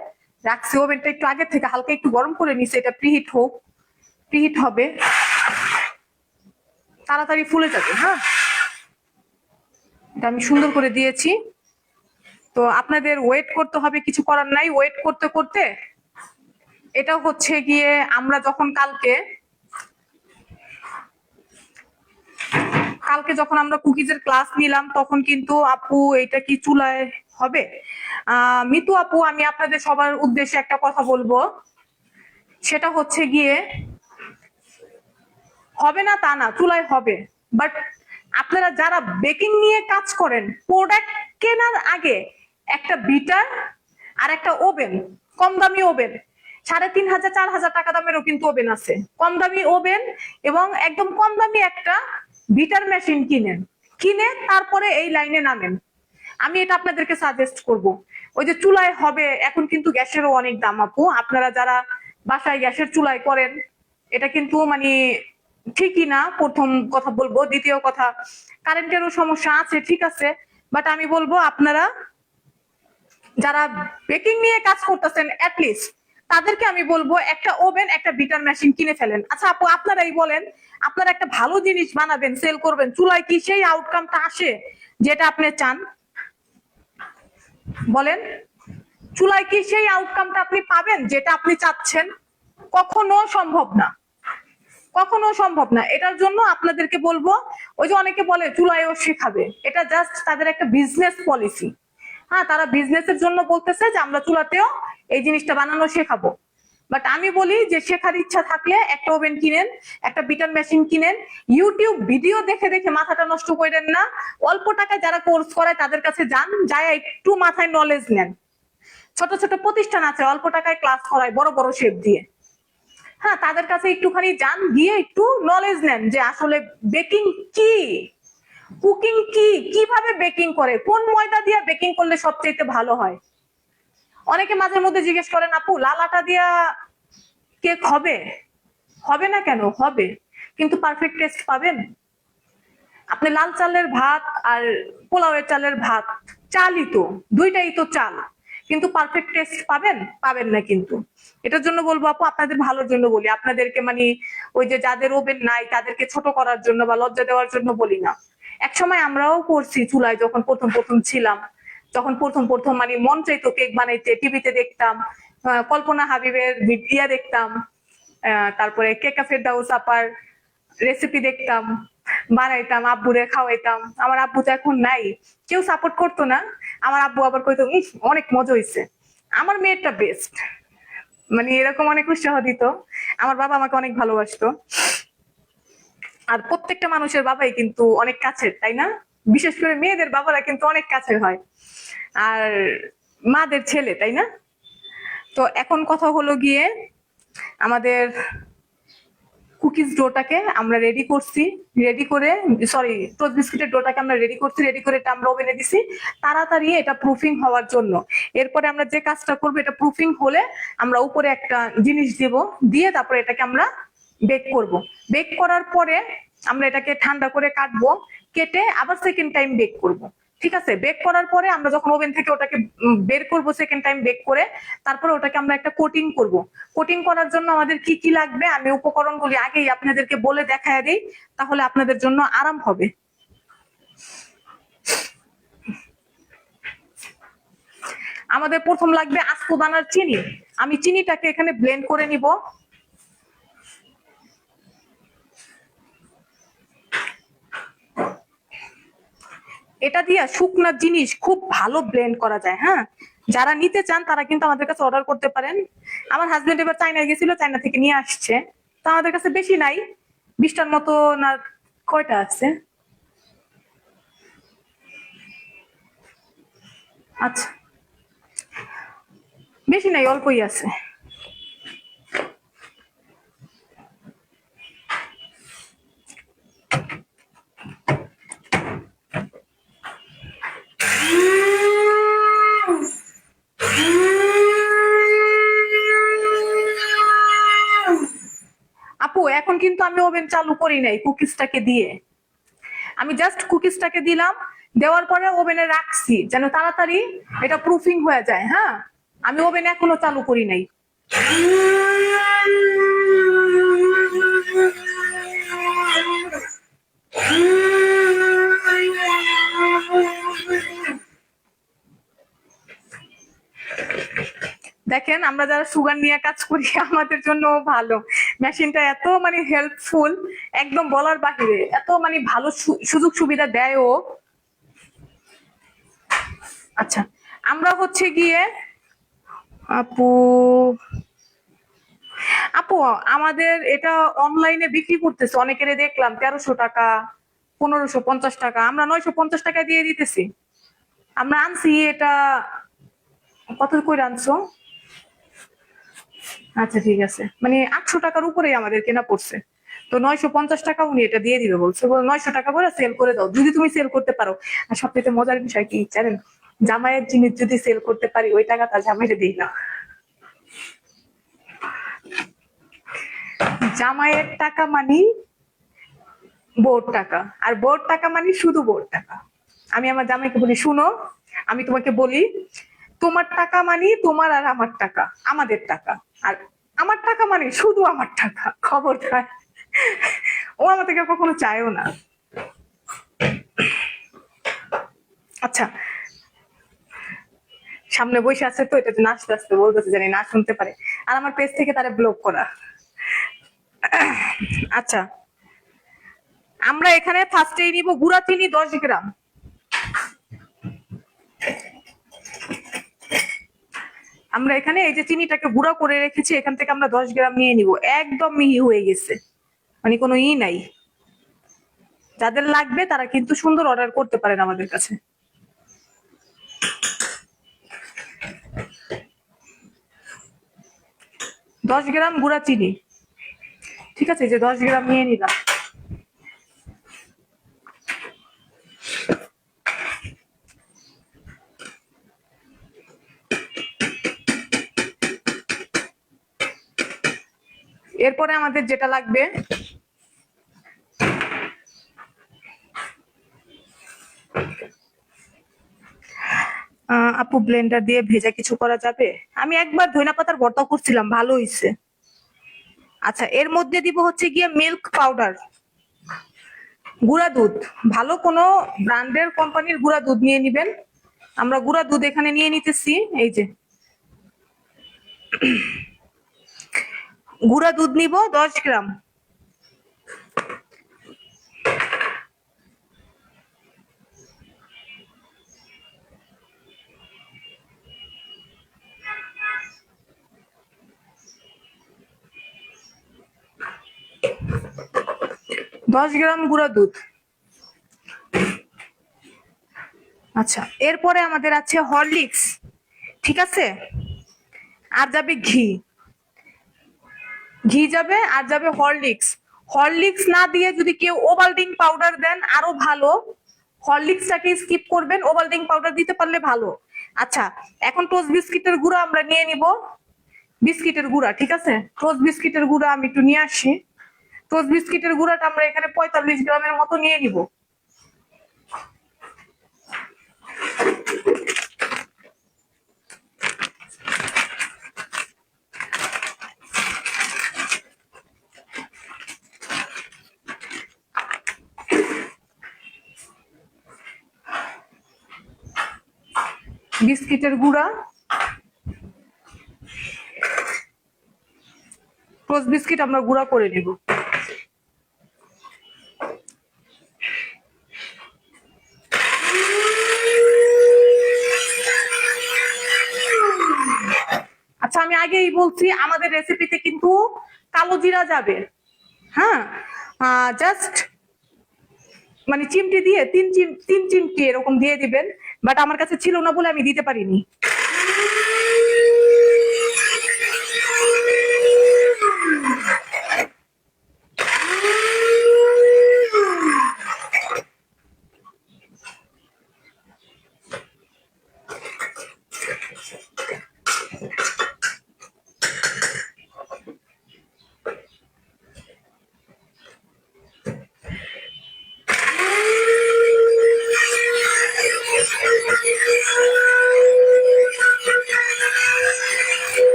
Speaker 1: রাখছি, ওভেনটা একটু আগে থেকে হালকা একটু গরম করে নিছি, এটা প্রিহিট হোক, প্রিহিট হবে, তাড়াতাড়ি ফুলে যাবে। হ্যাঁ, এটা আমি সুন্দর করে দিয়েছি। তো আপনাদের ওয়েট করতে হবে, কিছু করার নাই, ওয়েট করতে করতে এটা হচ্ছে গিয়ে আমরা যখন কালকে যখন আমরা কুকিজের ক্লাস নিলাম, তখন কিন্তু আপু এটা কি চুলায় হবে? মিতু আপু, আমি আপনাদের সবার উদ্দেশ্যে একটা কথা বলবো, সেটা হচ্ছে গিয়ে হবে না তা না, চুলায় হবে। বাট আপনারা যারা বেকিং নিয়ে কাজ করেন, প্রোডাক্ট কেনার আগে একটা বিটার আর একটা ওভেন, কম দামি ওভেন, 3500 4000 টাকা দামেরও কিন্তু ওভেন আছে, কম দামি ওভেন এবং একদম কম দামি একটা বিটার মেশিন কিনেন, কিনে তারপরে এই লাইনে নামেন। আমি এটা আপনাদেরকে সাজেস্ট করব। ওই যে চুলায় হবে, এখন কিন্তু গ্যাসেরও অনেক দাম আপু, আপনারা যারা বাসায় গ্যাসের চুলায় করেন, এটা কিন্তু মানে ঠিকই না, প্রথম কথা বলবো। দ্বিতীয় কথা, কারেন্টেরও সমস্যা আছে, ঠিক আছে, বাট আমি বলবো আপনারা যারা বেকিং নিয়ে কাজ করতেছেন অ্যাটলিস্ট তাদেরকে আমি বলবো একটা ওভেন একটা বিটার মেশিন কিনে ফেলেন। আচ্ছা আপু আপনারাই বলেন, আপনারা একটা ভালো জিনিস বানাবেন সেল করবেন, চুলায় কি সেই আউটকামটা আসে যেটা আপনি চান? বলেন, চুলায় কি সেই আউটকামটা আপনি পাবেন যেটা আপনি চাচ্ছেন? কখনো সম্ভব না, কখনো সম্ভব না। এটার জন্য আপনাদেরকে বলবো, ওই যে অনেকে বলে চুলায়ও শেখাবে, এটা জাস্ট তাদের একটা বিজনেস পলিসি। হ্যাঁ, তারা বিজনেসের জন্য বলতেছে যে আমরা চুলাতেও এই জিনিসটা বানানো শেখাবো। বাট আমি বলি যে শেখার ইচ্ছা থাকলে একটা ওভেন কিনেন, একটা বিটার মেশিন কিনেন। ইউটিউব ভিডিও দেখে দেখে মাথাটা নষ্ট করেন না। অল্প টাকায় যারা কোর্স করায় তাদের কাছে যান, যায় একটু মাথায় নলেজ নেন। ছোট ছোট প্রতিষ্ঠান আছে অল্প টাকায় ক্লাস করায় বড় বড় শেপ দিয়ে। হ্যাঁ, তাদের কাছে একটুখানি যান, গিয়ে একটু নলেজ নেন যে আসলে বেকিং কি, কুকিং কি, কিভাবে বেকিং করে, কোন ময়দা দিয়ে বেকিং করলে সবচেয়ে ভালো হয়। অনেকে মাঝে মধ্যে জিজ্ঞেস করেন আপু লাল আটা দিয়া কেক হবে? হবে না কেন, হবে, কিন্তু পারফেক্ট টেস্ট পাবেন? আপনি লাল চালের ভাত আর পোলাওয়ের চালের ভাত, চালই তো, দুইটাই তো চাল, কিন্তু পারফেক্ট টেস্ট পাবেন? পাবেন না। কিন্তু এটার জন্য বলবো আপু, আপনাদের ভালোর জন্য বলি, আপনাদেরকে মানে ওই যে যাদের ওভেন নাই তাদেরকে ছোট করার জন্য বা লজ্জা দেওয়ার জন্য বলি না। এক সময় আমরাও করছি চুলায়, যখন প্রথম প্রথম ছিলাম, তখন প্রথম প্রথম মানে মন চাইতো কেক বানাইতে, টিভিতে দেখতাম, কল্পনা হাবিবের ইয়া দেখতাম, তারপরে কেকা ফেরদাউস আপার রেসিপি দেখতাম, বানাইতাম, আব্বুরে খাওয়াইতাম। আমার আব্বু তো এখন নাই, কেউ সাপোর্ট করতো না। আমার আব্বু আবার কইতো অনেক মজা হইছে, আমার মেয়েটা বেস্ট, মানে এরকম অনেক উৎসাহ দিত। আমার বাবা আমাকে অনেক ভালোবাসতো। আর প্রত্যেকটা মানুষের বাবাই কিন্তু অনেক কাছের, তাই না? বিশেষ করে মেয়েদের বাবারা কিন্তু অনেক কাছের হয়, আর মাদের ছেলে, তাই না? তো এখন কথা হলো গিয়ে, আমাদের কুকিজ ডোটাকে আমরা রেডি করছি, রেডি করে, সরি, টোস্ট বিস্কিটের ডোটাকে আমরা রেডি করছি, রেডি করে এটা আমরা ওভেনে দিছি তাড়াতাড়ি এটা প্রুফিং হওয়ার জন্য। এরপরে আমরা যে কাজটা করবো, এটা প্রুফিং হলে আমরা উপরে একটা জিনিস দিব, দিয়ে তারপরে এটাকে আমরা বেক করব। বেক করার পরে আমরা এটাকে ঠান্ডা করে কাটবো, কেটে আবার সেকেন্ড টাইম বেক করব। ঠিক আছে, বেক করার পরে আমরা যখন ওভেন থেকে ওটাকে বের করব সেকেন্ড টাইম বেক করে, তারপরে ওটাকে আমরা একটা কোটিং করব। কোটিং করার জন্য আমাদের কি কি লাগবে আমি উপকরণগুলি আগেই আপনাদেরকে বলে দেখায় দিই, তাহলে আপনাদের জন্য আরাম হবে। আমাদের প্রথম লাগবে আস্ত দানার চিনি। আমি চিনিটাকে এখানে ব্লেন্ড করে নিব। এটা দিয়ে শুকনা জিনিস খুব ভালো ব্লেন্ড করা যায়। হ্যাঁ, যারা নিতে চান তারা কিন্তু আমাদের কাছে অর্ডার করতে পারেন। আমার হাজবেন্ড এবার চায়নায় গেছিল, চায়না থেকে নিয়ে আসছে। তো আমাদের কাছে বেশি নাই, 20টার মতো না কয়টা আছে। আচ্ছা, বেশি নাই, অল্পই আছে। আপু এখন কিন্তু আমি ওভেন চালু করি নাই কুকিজটাকে দিয়ে, আমি জাস্ট কুকিজটাকে দিলাম, দেওয়ার পরে ওভেনে রাখছি যেন তাড়াতাড়ি এটা প্রুফিং হয়ে যায়। হ্যাঁ, আমি ওভেন এখনো চালু করি নাই। দেখেন, আমরা যারা সুগার নিয়ে কাজ করি আমাদের জন্য ভালো, মেশিনটা এত মানে হেল্পফুল, একদম বলার বাহিরে, এত মানে ভালো সুযোগ সুবিধা দেয় ও। আচ্ছা, আমরা হচ্ছে গিয়ে আপু, আপু আমাদের এটা অনলাইনে বিক্রি করতেছে অনেকের, দেখলাম 1300 টাকা, 1550 টাকা, আমরা 950 টাকা দিয়ে দিতেছি। আমরা আনছি এটা, কত করে আনছো? আচ্ছা ঠিক আছে, মানে 800 টাকার উপরেই আমাদের কেনা পড়ছে। তো 950 টাকা উনি এটা দিয়ে দিবে বলছে, 900 টাকা করে সেল করে দাও যদি তুমি সেল করতে পারো। আর সবথেকে মজার বিষয় কি জানেন, জামাইয়ের জিনিস যদি সেল করতে পারি ওই টাকাটা জামাইরে দিই না। জামাইয়ের টাকা মানি বউর টাকা, আর বউর টাকা মানি শুধু বউর টাকা। আমি আমার জামাইকে বলি, শুনো আমি তোমাকে বলি, তোমার টাকা মানে তোমার আর আমার টাকা, আমাদের টাকা। আর আমার টাকা মানে শুধু আমার টাকা, খবরদার। ও আমার থেকে কখনো চায়ও না। আচ্ছা, সামনে বসে আছে তো, এটা নাচতে আসতে বলতেছে জানি না শুনতে পারে, আর আমার পেজ থেকে তারা ব্লক করা। আচ্ছা, আমরা এখানে ফার্স্টেই নিব গুঁড়া চিনি 10 গ্রাম। আমরা এখানে এই যে চিনিটাকে গুঁড়া করে রেখেছি, এখান থেকে আমরা 10 গ্রাম নিয়ে নিব। একদম মিহি হয়ে গেছে, মানে কোনো নাই। যাদের লাগবে তারা কিন্তু সুন্দর অর্ডার করতে পারেন আমাদের কাছে। দশ গ্রাম গুঁড়া চিনি, ঠিক আছে, যে 10 গ্রাম নিয়ে নিলাম। এরপরে আমাদের যেটা লাগবে, আপু ব্লেন্ডার দিয়ে ভেজা কিছু করা যাবে? আমি একবার ধনিয়া পাতার ভর্তা করছিলাম, ভালো হয়েছে। আচ্ছা, এর মধ্যে দিব হচ্ছে গিয়ে মিল্ক পাউডার, গুঁড়া দুধ, ভালো কোনো ব্র্যান্ডের কোম্পানির গুঁড়া দুধ নিয়ে নিবেন। আমরা গুঁড়া দুধ এখানে নিয়ে নিতেছি, এই যে গুঁড়া দুধ নিব 10 গ্রাম। দশ গ্রাম গুঁড়া দুধ। আচ্ছা, এরপরে আমাদের আছে হরলিক্স, ঠিক আছে, আর যাবে ঘি, ঘি যাবে, আর যাবে হরলিক্স। হরলিক্স না দিয়ে যদি কেউ ওভালটিং পাউডার দেন আরো ভালো, হরলিক্সটাকে স্কিপ করবেন, ওভালটিং পাউডার দিতে পারলে ভালো। আচ্ছা, এখন টোস্ট বিস্কিটের গুঁড়া আমরা নিয়ে নিব, বিস্কিটের গুঁড়া, ঠিক আছে, টোস্ট বিস্কিটের গুঁড়া আমি একটু নিয়ে আসি। টোস্ট বিস্কিটের গুঁড়াটা আমরা এখানে 45 গ্রামের মতো নিয়ে নিব। বিস্কিটের গুঁড়া, টোস্ট বিস্কিট আমরা গুঁড়া করে নিব। আচ্ছা, আমি আগেই বলছি আমাদের রেসিপিতে কিন্তু কালো জিরা যাবে, হ্যাঁ, জাস্ট মানে চিমটি দিয়ে তিন চিমটি এরকম দিয়ে দিবেন, বাট আমার কাছে ছিল না বলে আমি দিতে পারিনি।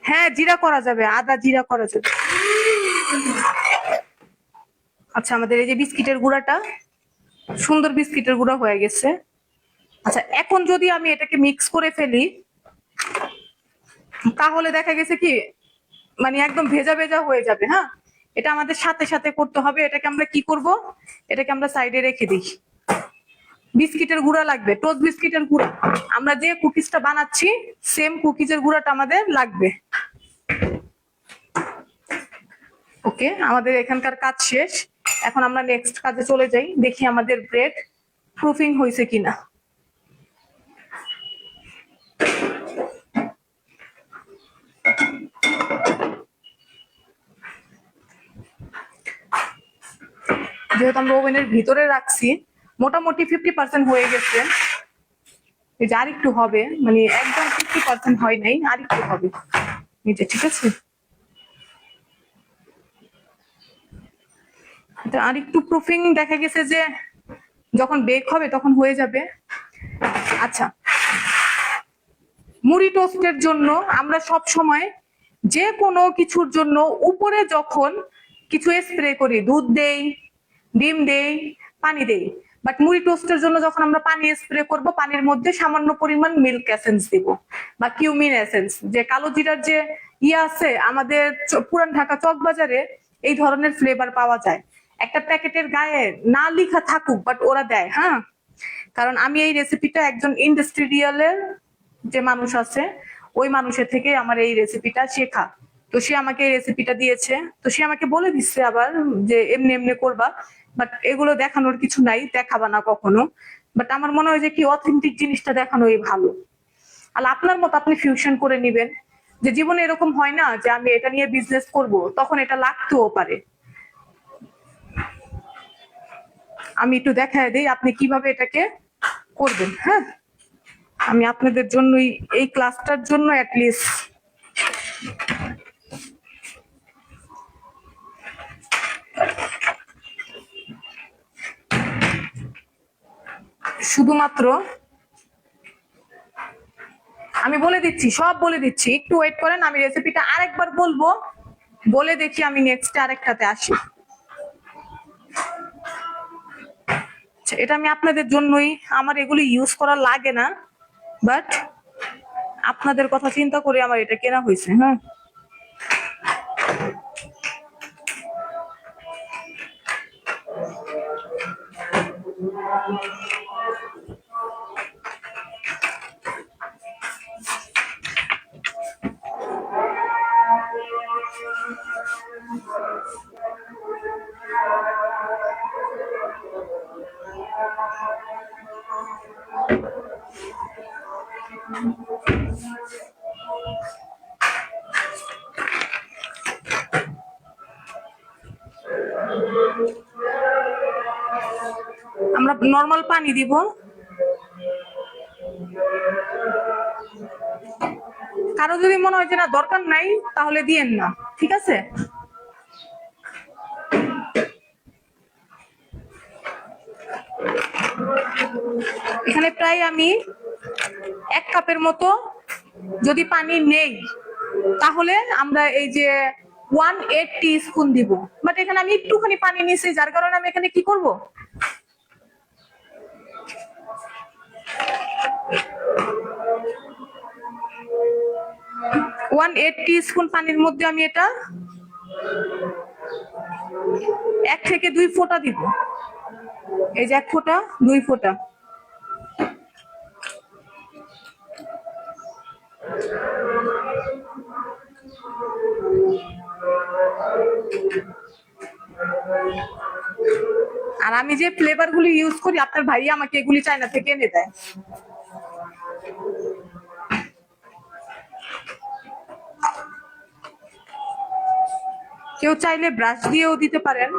Speaker 1: হ্যাঁ, জিরা করা যাবে, আদা জিরা করা যাবে। আচ্ছা, আমাদের এই যে বিস্কিটের গুঁড়াটা, সুন্দর বিস্কিটের গুঁড়া হয়ে গেছে। আচ্ছা, এখন যদি আমি এটাকে মিক্স করে ফেলি, তাহলে দেখা গেছে কি মানে একদম ভেজা ভেজা হয়ে যাবে। হ্যাঁ, এটা আমাদের সাথে সাথে করতে হবে। এটাকে আমরা কি করব, এটাকে আমরা সাইডে রেখে দিই। বিস্কিটের গুঁড়া লাগবে, টোস্ট বিস্কিটের গুঁড়া, আমরা যে কুকিজটা বানাচ্ছি সেম কুকিজের গুঁড়াটা আমাদের লাগবে। ওকে, আমাদের এখানকার কাজ শেষ। এখন আমরা নেক্সট কাজে চলে যাই, দেখি আমাদের ব্রেড প্রুফিং হয়েছে কিনা। যেহেতু আমরা ওভেনের ভিতরে রাখছি, মোটামুটি 50% হয়ে গেছে। এই যে আরেকটু হবে, মানে একদম 50% হয় নাই, আরেকটু হবে নিচে, ঠিক আছে? আরেকটু প্রুফিং দেখা গেছে যে যখন বেক হবে তখন হয়ে যাবে। আচ্ছা, মুড়ি টোস্টের জন্য আমরা সব সময় যে কোনো কিছুর জন্য উপরে যখন কিছু স্প্রে করি, দুধ দেই, ডিম দেই, পানি দেই, বাট মুড়ি টোস্টের জন্য যখন আমরা পানি স্প্রে করব, পানির মধ্যে সামান্য পরিমাণ মিল্ক এসেন্স দিব বা কিউমিন এসেন্স। যে কালো জিরার যে আছে আমাদের পুরান ঢাকা চক বাজারে এই ধরনের ফ্লেভার পাওয়া যায়। একটা প্যাকেটের গায়ে না লেখা থাকুক, বাট ওরা দেয়। হ্যাঁ, কারণ আমি এই রেসিপিটা একজন ইন্ডাস্ট্রিয়ালের যে মানুষ আছে ওই মানুষের থেকে আমার এই রেসিপিটা শেখা। তো সে আমাকে এই রেসিপিটা দিয়েছে, তো সে আমাকে বলে দিচ্ছে আবার যে এমনি এমনি করবা, বাট এগুলো দেখানোর কিছু নাই, দেখাবা না কখনো। বাট আমার মনে হয় যে কি অথেন্টিক জিনিসটা দেখানোই ভালো। আর আপনার মতো আপনি ফিউশন করে নিবেন। যে জীবনে এরকম হয় না যে আমি এটা নিয়ে বিজনেস করব, তখন এটা লাগতেও পারে। আমি একটু দেখায় দিই আপনি কিভাবে এটাকে করবেন। হ্যাঁ, আমি আপনাদের জন্যই এই ক্লাসটার জন্য অ্যাটলিস্ট শুধুমাত্র আমি বলে দিচ্ছি, সব বলে দিচ্ছি, একটু ওয়েট করেন। আমি রেসিপিটা আরেকবার বলবো, বলে দেখি আমি নেক্সট আরেকটাতে আসি। এটা আমি আপনাদের জন্যই, আমার এগুলি ইউজ করা লাগে না, বাট আপনাদের কথা চিন্তা করে আমার এটা কেনা হয়েছে। হ্যাঁ, আমরা নর্মাল পানি দিব। কারো যদি মনে হয় যে না দরকার নাই, তাহলে দিয়েন না, ঠিক আছে? এখানে প্রায় আমি 1 কাপের মতো যদি পানি নেই, তাহলে আমরা এই যে 1/8 টিস্পুন দিব। বাট এখানে আমি একটুখানি পানি নিয়েছি, যার কারণে আমি এখানে কি করব, ওয়ান এইট টিস্পুন পানির মধ্যে আমি এটা 1 থেকে 2 ফোঁটা দিব। এই যে 1 ফোঁটা, 2 ফোঁটা। আর আমি যে ফ্লেভার গুলি ইউজ করি, আপনার ভাইয়া আমাকে এগুলি চায়না থেকে এনে দেয়। কেউ চাইলে ব্রাশ দিয়েও দিতে পারেন।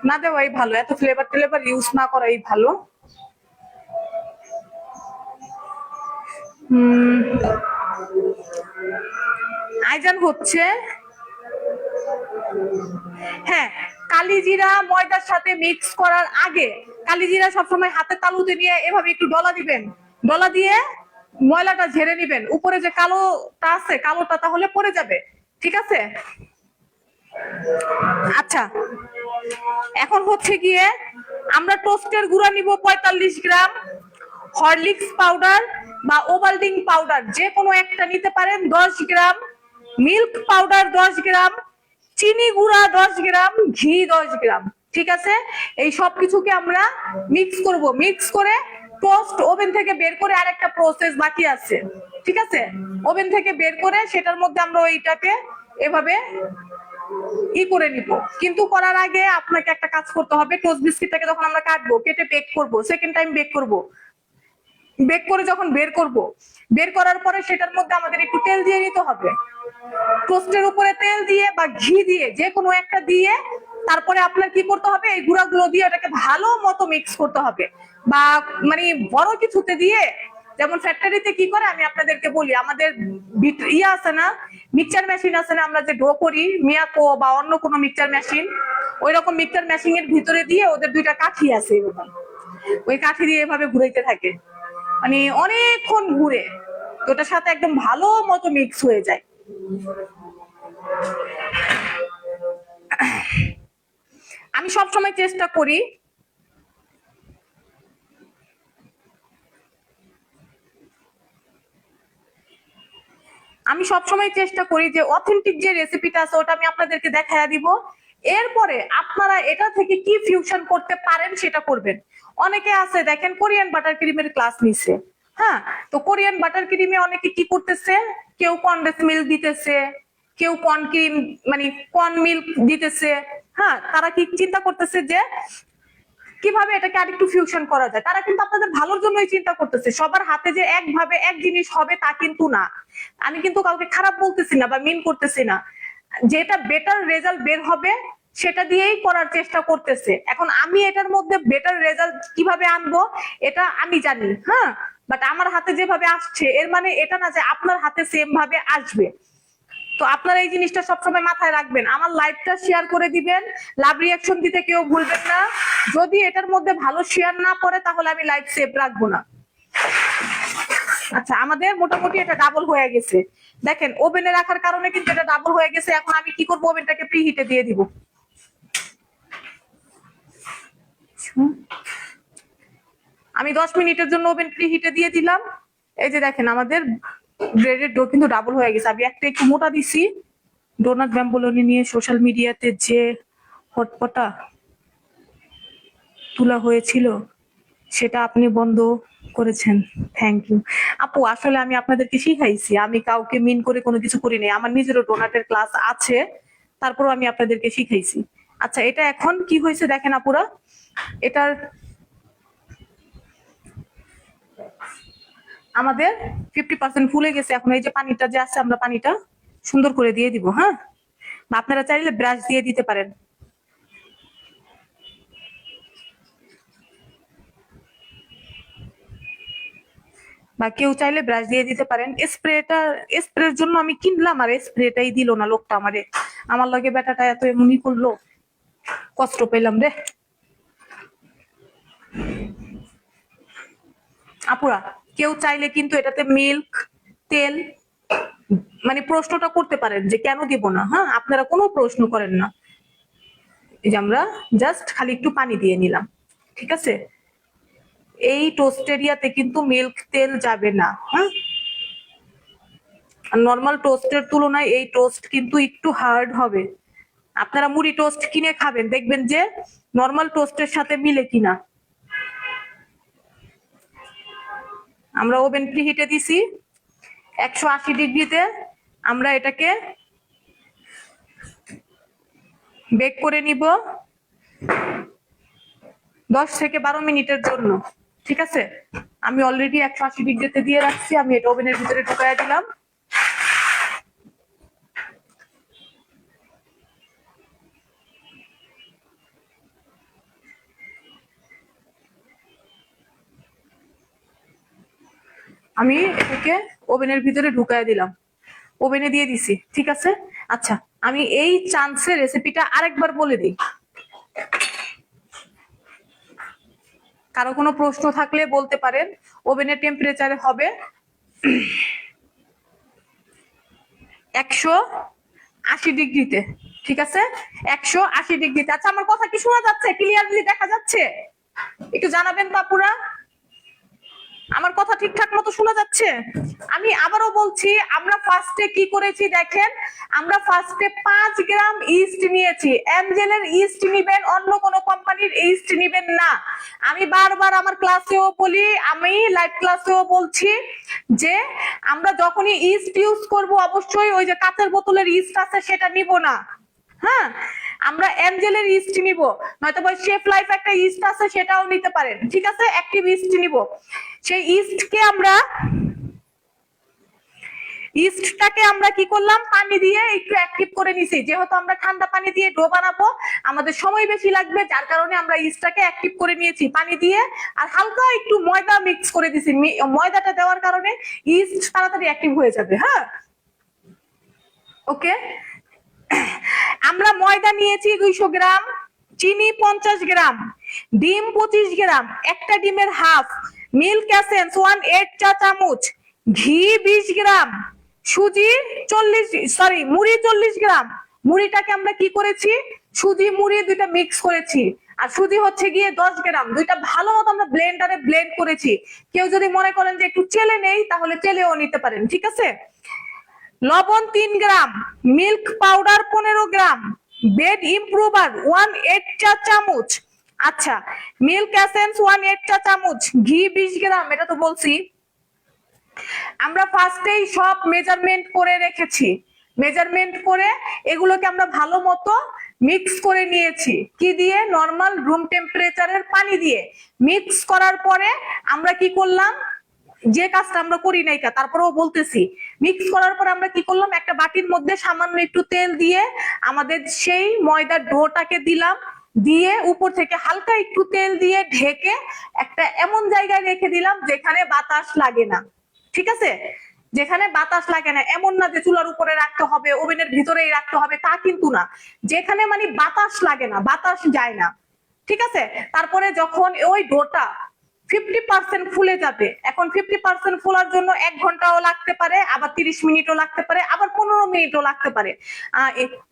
Speaker 1: না দেওয়াই ভালো, এত ফ্লেভার টেলেভার ইউজ না করাই ভালো। আইজান হচ্ছে, হ্যাঁ, কালিজিরা ময়দার সাথে মিক্স করার আগে কালিজিরা সবসময় হাতে তালুতে নিয়ে এভাবে একটু ডলা দিবেন, ডলা দিয়ে ময়লাটা ঝেড়ে নিবেন। উপরে যে কালোটা আছে, কালোটা তাহলে পড়ে যাবে, ঠিক আছে? আচ্ছা, এখন হচ্ছে গিয়ে আমরা টোস্টের গুঁড়া নিব 45 গ্রাম, হরলিক্স পাউডার বা ওভালটিং পাউডার যে কোনো একটা নিতে পারেন 10 গ্রাম, মিল্ক পাউডার 10 গ্রাম, চিনি গুঁড়া 10 গ্রাম, ঘি 10 গ্রাম, ঠিক আছে? এই সব কিছুকে আমরা মিক্স করব। মিক্স করে টোস্ট ওভেন থেকে বের করে আরেকটা প্রসেস বাকি আছে, ঠিক আছে? ওভেন থেকে বের করে সেটার মধ্যে আমরা ওইটাকে এভাবে করে নিব। কিন্তু করার আগে আপনাকে একটা কাজ করতে হবে। টোস্ট বিস্কিটটাকে যখন আমরা কাটবো, কেটে বেক করব, সেকেন্ড টাইম বেক করব, বেক করে যখন বের করব, বের করার পরে সেটার মধ্যে আমাদের একটু তেল দিয়ে নিতে হবে। টোস্টের উপরে তেল দিয়ে বা ঘি দিয়ে, যে কোনো একটা দিয়ে, তারপরে আপনার কি করতে হবে, এই গুঁড়াগুলো দিয়ে ওটাকে ভালো মতো মিক্স করতে হবে। বা মানে বড় কিছুতে দিয়ে, যেমন ফ্যাক্টরিতে কি করে আমি আপনাদেরকে বলি, আমাদের ইয়ে আছে না, মিক্সচার মেশিন আছে না, আমরা যে ডো করি মিয়াকো বা অন্য কোনো মিক্সচার মেশিন, ওই রকম মিক্সচার মেশিনের ভিতরে দিয়ে ওদের দুইটা কাঠি আছে এরকম, ওই কাঠি দিয়ে এভাবে ঘুরাইতে থাকে, মানে অনেকক্ষণ ঘুরে ওটার সাথে একদম ভালো মতো মিক্স হয়ে যায়। আমি সবসময় চেষ্টা করি যে অথেন্টিক যে রেসিপিটা আছে ওটা আমি আপনাদেরকে দেখাইয়া দিব। এরপরে আপনারা এটা থেকে কি ফিউশন করতে পারেন সেটা করবেন। অনেকে আছে দেখেন কোরিয়ান বাটার ক্রিমের ক্লাস নিছে, হ্যাঁ, তো কোরিয়ান বাটার ক্রিমে অনেকে কি করতেছে, কেউ কনডেন্স মিল্ক দিতেছে, কেউ কর্ন ক্রিম মানে কর্ন মিল্ক দিতেছে, হ্যাঁ, তারা কি চিন্তা করতেছে যে কিভাবে এটাকে আরেকটু ফিউশন করা যায়। তারা কিন্তু আপনাদের ভালোর জন্যই চিন্তা করতেছে, সবার হাতে যে একভাবে এক জিনিস হবে তা কিন্তু না। আমি কিন্তু কাউকে খারাপ বলতেছি না বা মিন করতেছি না, যেটা বেটার রেজাল্ট বের হবে সেটা দিয়েই করার চেষ্টা করতেছে। এখন আমি এটার মধ্যে বেটার রেজাল্ট কিভাবে আনবো এটা আমি জানি, হ্যাঁ, বাট আমার হাতে যেভাবে আসছে এর মানে এটা না যে আপনার হাতে সেম ভাবে আসবে। তো আপনারা এই জিনিসটা সবসময় মাথায় রাখবেন। আমার লাইভটা শেয়ার করে দিবেন, লাভ রিয়াকশন দিতে কেউ ভুলবেন না। যদি এটার মধ্যে ভালো শেয়ার না পড়ে তাহলে আমি লাইভ সেভ রাখবো না। আচ্ছা, আমাদের মোটামুটি এটা ডাবল হয়ে গেছে। দেখেন ওভেনে রাখার কারণে কিন্তু এটা ডাবল হয়ে গেছে। এখন আমি কি করবো, ওভেনটাকে প্রি হিটে দিয়ে দিব। আমি 10 মিনিটের জন্য ওভেন প্রি হিটে দিয়ে দিলাম। এই যে দেখেন আমাদের ব্রেডের ডো কিন্তু ডাবল হয়ে গেছে। আমি একটা একটু মোটা দিছি। ডোনাট ব্যাম্বোলিনি নিয়ে সোশ্যাল মিডিয়াতে যে হটপটা তোলা হয়েছিল সেটা আপনি বন্ধ করেছেন, থ্যাংক ইউ। আপু আসলে আমি আপনাদেরকে শিখাইছি, আমি কাউকে মিন করে কোনো কিছু করি নাই, আমার নিজেরও ডোনাটের ক্লাস আছে, তারপরও আমি আপনাদেরকে শিখাইছি। আচ্ছা, এটা এখন কি হয়েছে দেখেন আপুরা, এটার আমাদের 50% ফুলে গেছে। এখন এই যে পানিটা যে আছে, আমরা পানিটা সুন্দর করে দিয়ে দিব, হ্যাঁ, আপনারা চাইলে ব্রাশ দিয়ে দিতে পারেন। বা কেউ চাইলে ব্রাশ দিয়ে দিতে পারেন। স্প্রের জন্য আমি কিনলাম আর স্প্রেটাই দিল না লোকটা আমারে। আমার লগে বেটাটা এত এমনই করলো, কষ্ট পেলাম রে। আপুরা কেউ চাইলে কিন্তু এটাতে মিল্ক, তেল, মানে প্রশ্নটা করতে পারেন যে কেন দিব না, হ্যাঁ, আপনারা কোনো প্রশ্ন করেন না। এই যে আমরা জাস্ট খালি একটু পানি দিয়ে নিলাম, ঠিক আছে। এই টোস্টেরিয়াতে কিন্তু মিল্ক তেল যাবে না, হ্যাঁ। নর্মাল টোস্টের তুলনায় এই টোস্ট কিন্তু একটু হার্ড হবে। আপনারা মুড়ি টোস্ট কিনে খাবেন, দেখবেন যে নর্মাল টোস্টের সাথে মিলে কিনা। আমরা ওভেন প্রিহিটে দিছি 180 ডিগ্রিতে। আমরা এটাকে বেক করে নিব 10 থেকে 12 মিনিটের জন্য, ঠিক আছে। আমি অলরেডি 180 ডিগ্রিতে দিয়ে রাখছি, আমি এটা ওভেনের ভিতরে ঢুকাইয়া দিলাম। আমি এটাকে ওভেনের ভিতরে ঢুকাইয়া দিলাম, ওভেনে দিয়ে দিছি, ঠিক আছে। আচ্ছা, আমি এই চান্সের রেসিপিটা আরেকবার বলে দিই, কারো কোনো প্রশ্ন থাকলে বলতে পারেন। ওভেনের টেম্পারেচারে হবে 180 ডিগ্রিতে, ঠিক আছে, 180 ডিগ্রিতে। আচ্ছা, আমার কথা কি শোনা যাচ্ছে, ক্লিয়ারলি দেখা যাচ্ছে? একটু জানাবেন বাপুরা, আমার কথা ঠিকঠাক মতো শোনা যাচ্ছে? আমি আবারও বলছি, আমরা ফার্স্টে কি করেছি দেখেন, আমরা ফার্স্টে 5 গ্রাম ইস্ট নিয়েছি। এমজেলের ইস্ট নিবেন, অন্য কোনো কোম্পানির ইস্ট নিবেন না। আমি বারবার আমার ক্লাসেও বলি, আমি লাইভ ক্লাসেও বলছি যে আমরা যখনই ইস্ট ইউজ করব অবশ্যই ওই যে কাঁচের বোতলের ইস্ট আছে সেটা নিব না, হ্যাঁ। আমরা অ্যাঞ্জেলের ইস্ট নিব, নয়তো শেফ লাইফ একটা ইস্ট আছে সেটাও নিতে পারেন, ঠিক আছে, অ্যাক্টিভ ইস্ট নিব। সেই ইস্টকে আমরা ইস্টটাকে আমরা কি করলাম, পানি দিয়ে একটু অ্যাক্টিভ করে নিছি। যেহেতু আমরা ঠান্ডা পানি দিয়ে ডো বানাবো, আমাদের সময় বেশি লাগবে, যার কারণে আমরা ইস্টটাকে অ্যাক্টিভ করে নিয়েছি পানি দিয়ে, আর হালকা একটু ময়দা মিক্স করে দিছি। ময়দাটা দেওয়ার কারণে ইস্ট তাড়াতাড়ি অ্যাক্টিভ হয়ে যাবে। হ্যাঁ, ওকে। আমরা ময়দা নিয়েছি 200 গ্রাম, চিনি 50 গ্রাম, ডিম 25 গ্রাম, একটা ডিমের হাফ, মিল্ক এসেন্স 1/8 চা চামচ, ঘি 20 গ্রাম, সুজি মুড়ি 40 গ্রাম। মুড়িটাকে আমরা কি করেছি, সুজি মুড়ি দুইটা মিক্স করেছি, আর সুজি হচ্ছে গিয়ে 10 গ্রাম। দুইটা ভালো মতো আমরা ব্লেন্ডারে ব্লেন্ড করেছি। কেউ যদি মনে করেন যে একটু চেলে নেই, তাহলে চেলেও নিতে পারেন, ঠিক আছে। লবণ 3 গ্রাম, মিল্ক পাউডার 15 গ্রাম, বেড ইমপ্রুভার 1/8 চা চামচ, আচ্ছা, মিল্ক এসেন্স 1/8 চা চামচ, ঘি 20 গ্রাম। এটা তো বলছি। আমরা ফার্স্টেই সব মেজারমেন্ট করে রেখেছি। মেজারমেন্ট করে এগুলোকে আমরা ভালো মতো মিক্স করে নিয়েছি। কি দিয়ে? নর্মাল রুম টেম্পারেচারের পানি দিয়ে। মিক্স করার পরে আমরা কি করলাম, যে কাজটা আমরা করি নাই, তারপরেও বলতেছি, মিক্স করার পর আমরা কি করলাম, একটা বাটির মধ্যে সামান্য একটু তেল দিয়ে আমাদের সেই ময়দার ডোটাকে দিলাম, দিয়ে উপর থেকে হালকা একটু তেল দিয়ে ঢেকে একটা এমন জায়গায় রেখে দিলাম যেখানে বাতাস লাগে না, ঠিক আছে। যেখানে বাতাস লাগে না, এমন না যে চুলার উপরে রাখতে হবে, ওভেনের ভিতরেই রাখতে হবে, তা কিন্তু না। যেখানে মানে বাতাস লাগে না, বাতাস যায় না, ঠিক আছে। তারপরে যখন ওই ডোটা 50% ফুলে যাবে, এখন 50% ফোলার জন্য 1 ঘন্টাও লাগতে পারে, আবার 30 মিনিটও লাগতে পারে, আবার 15 মিনিটও লাগতে পারে।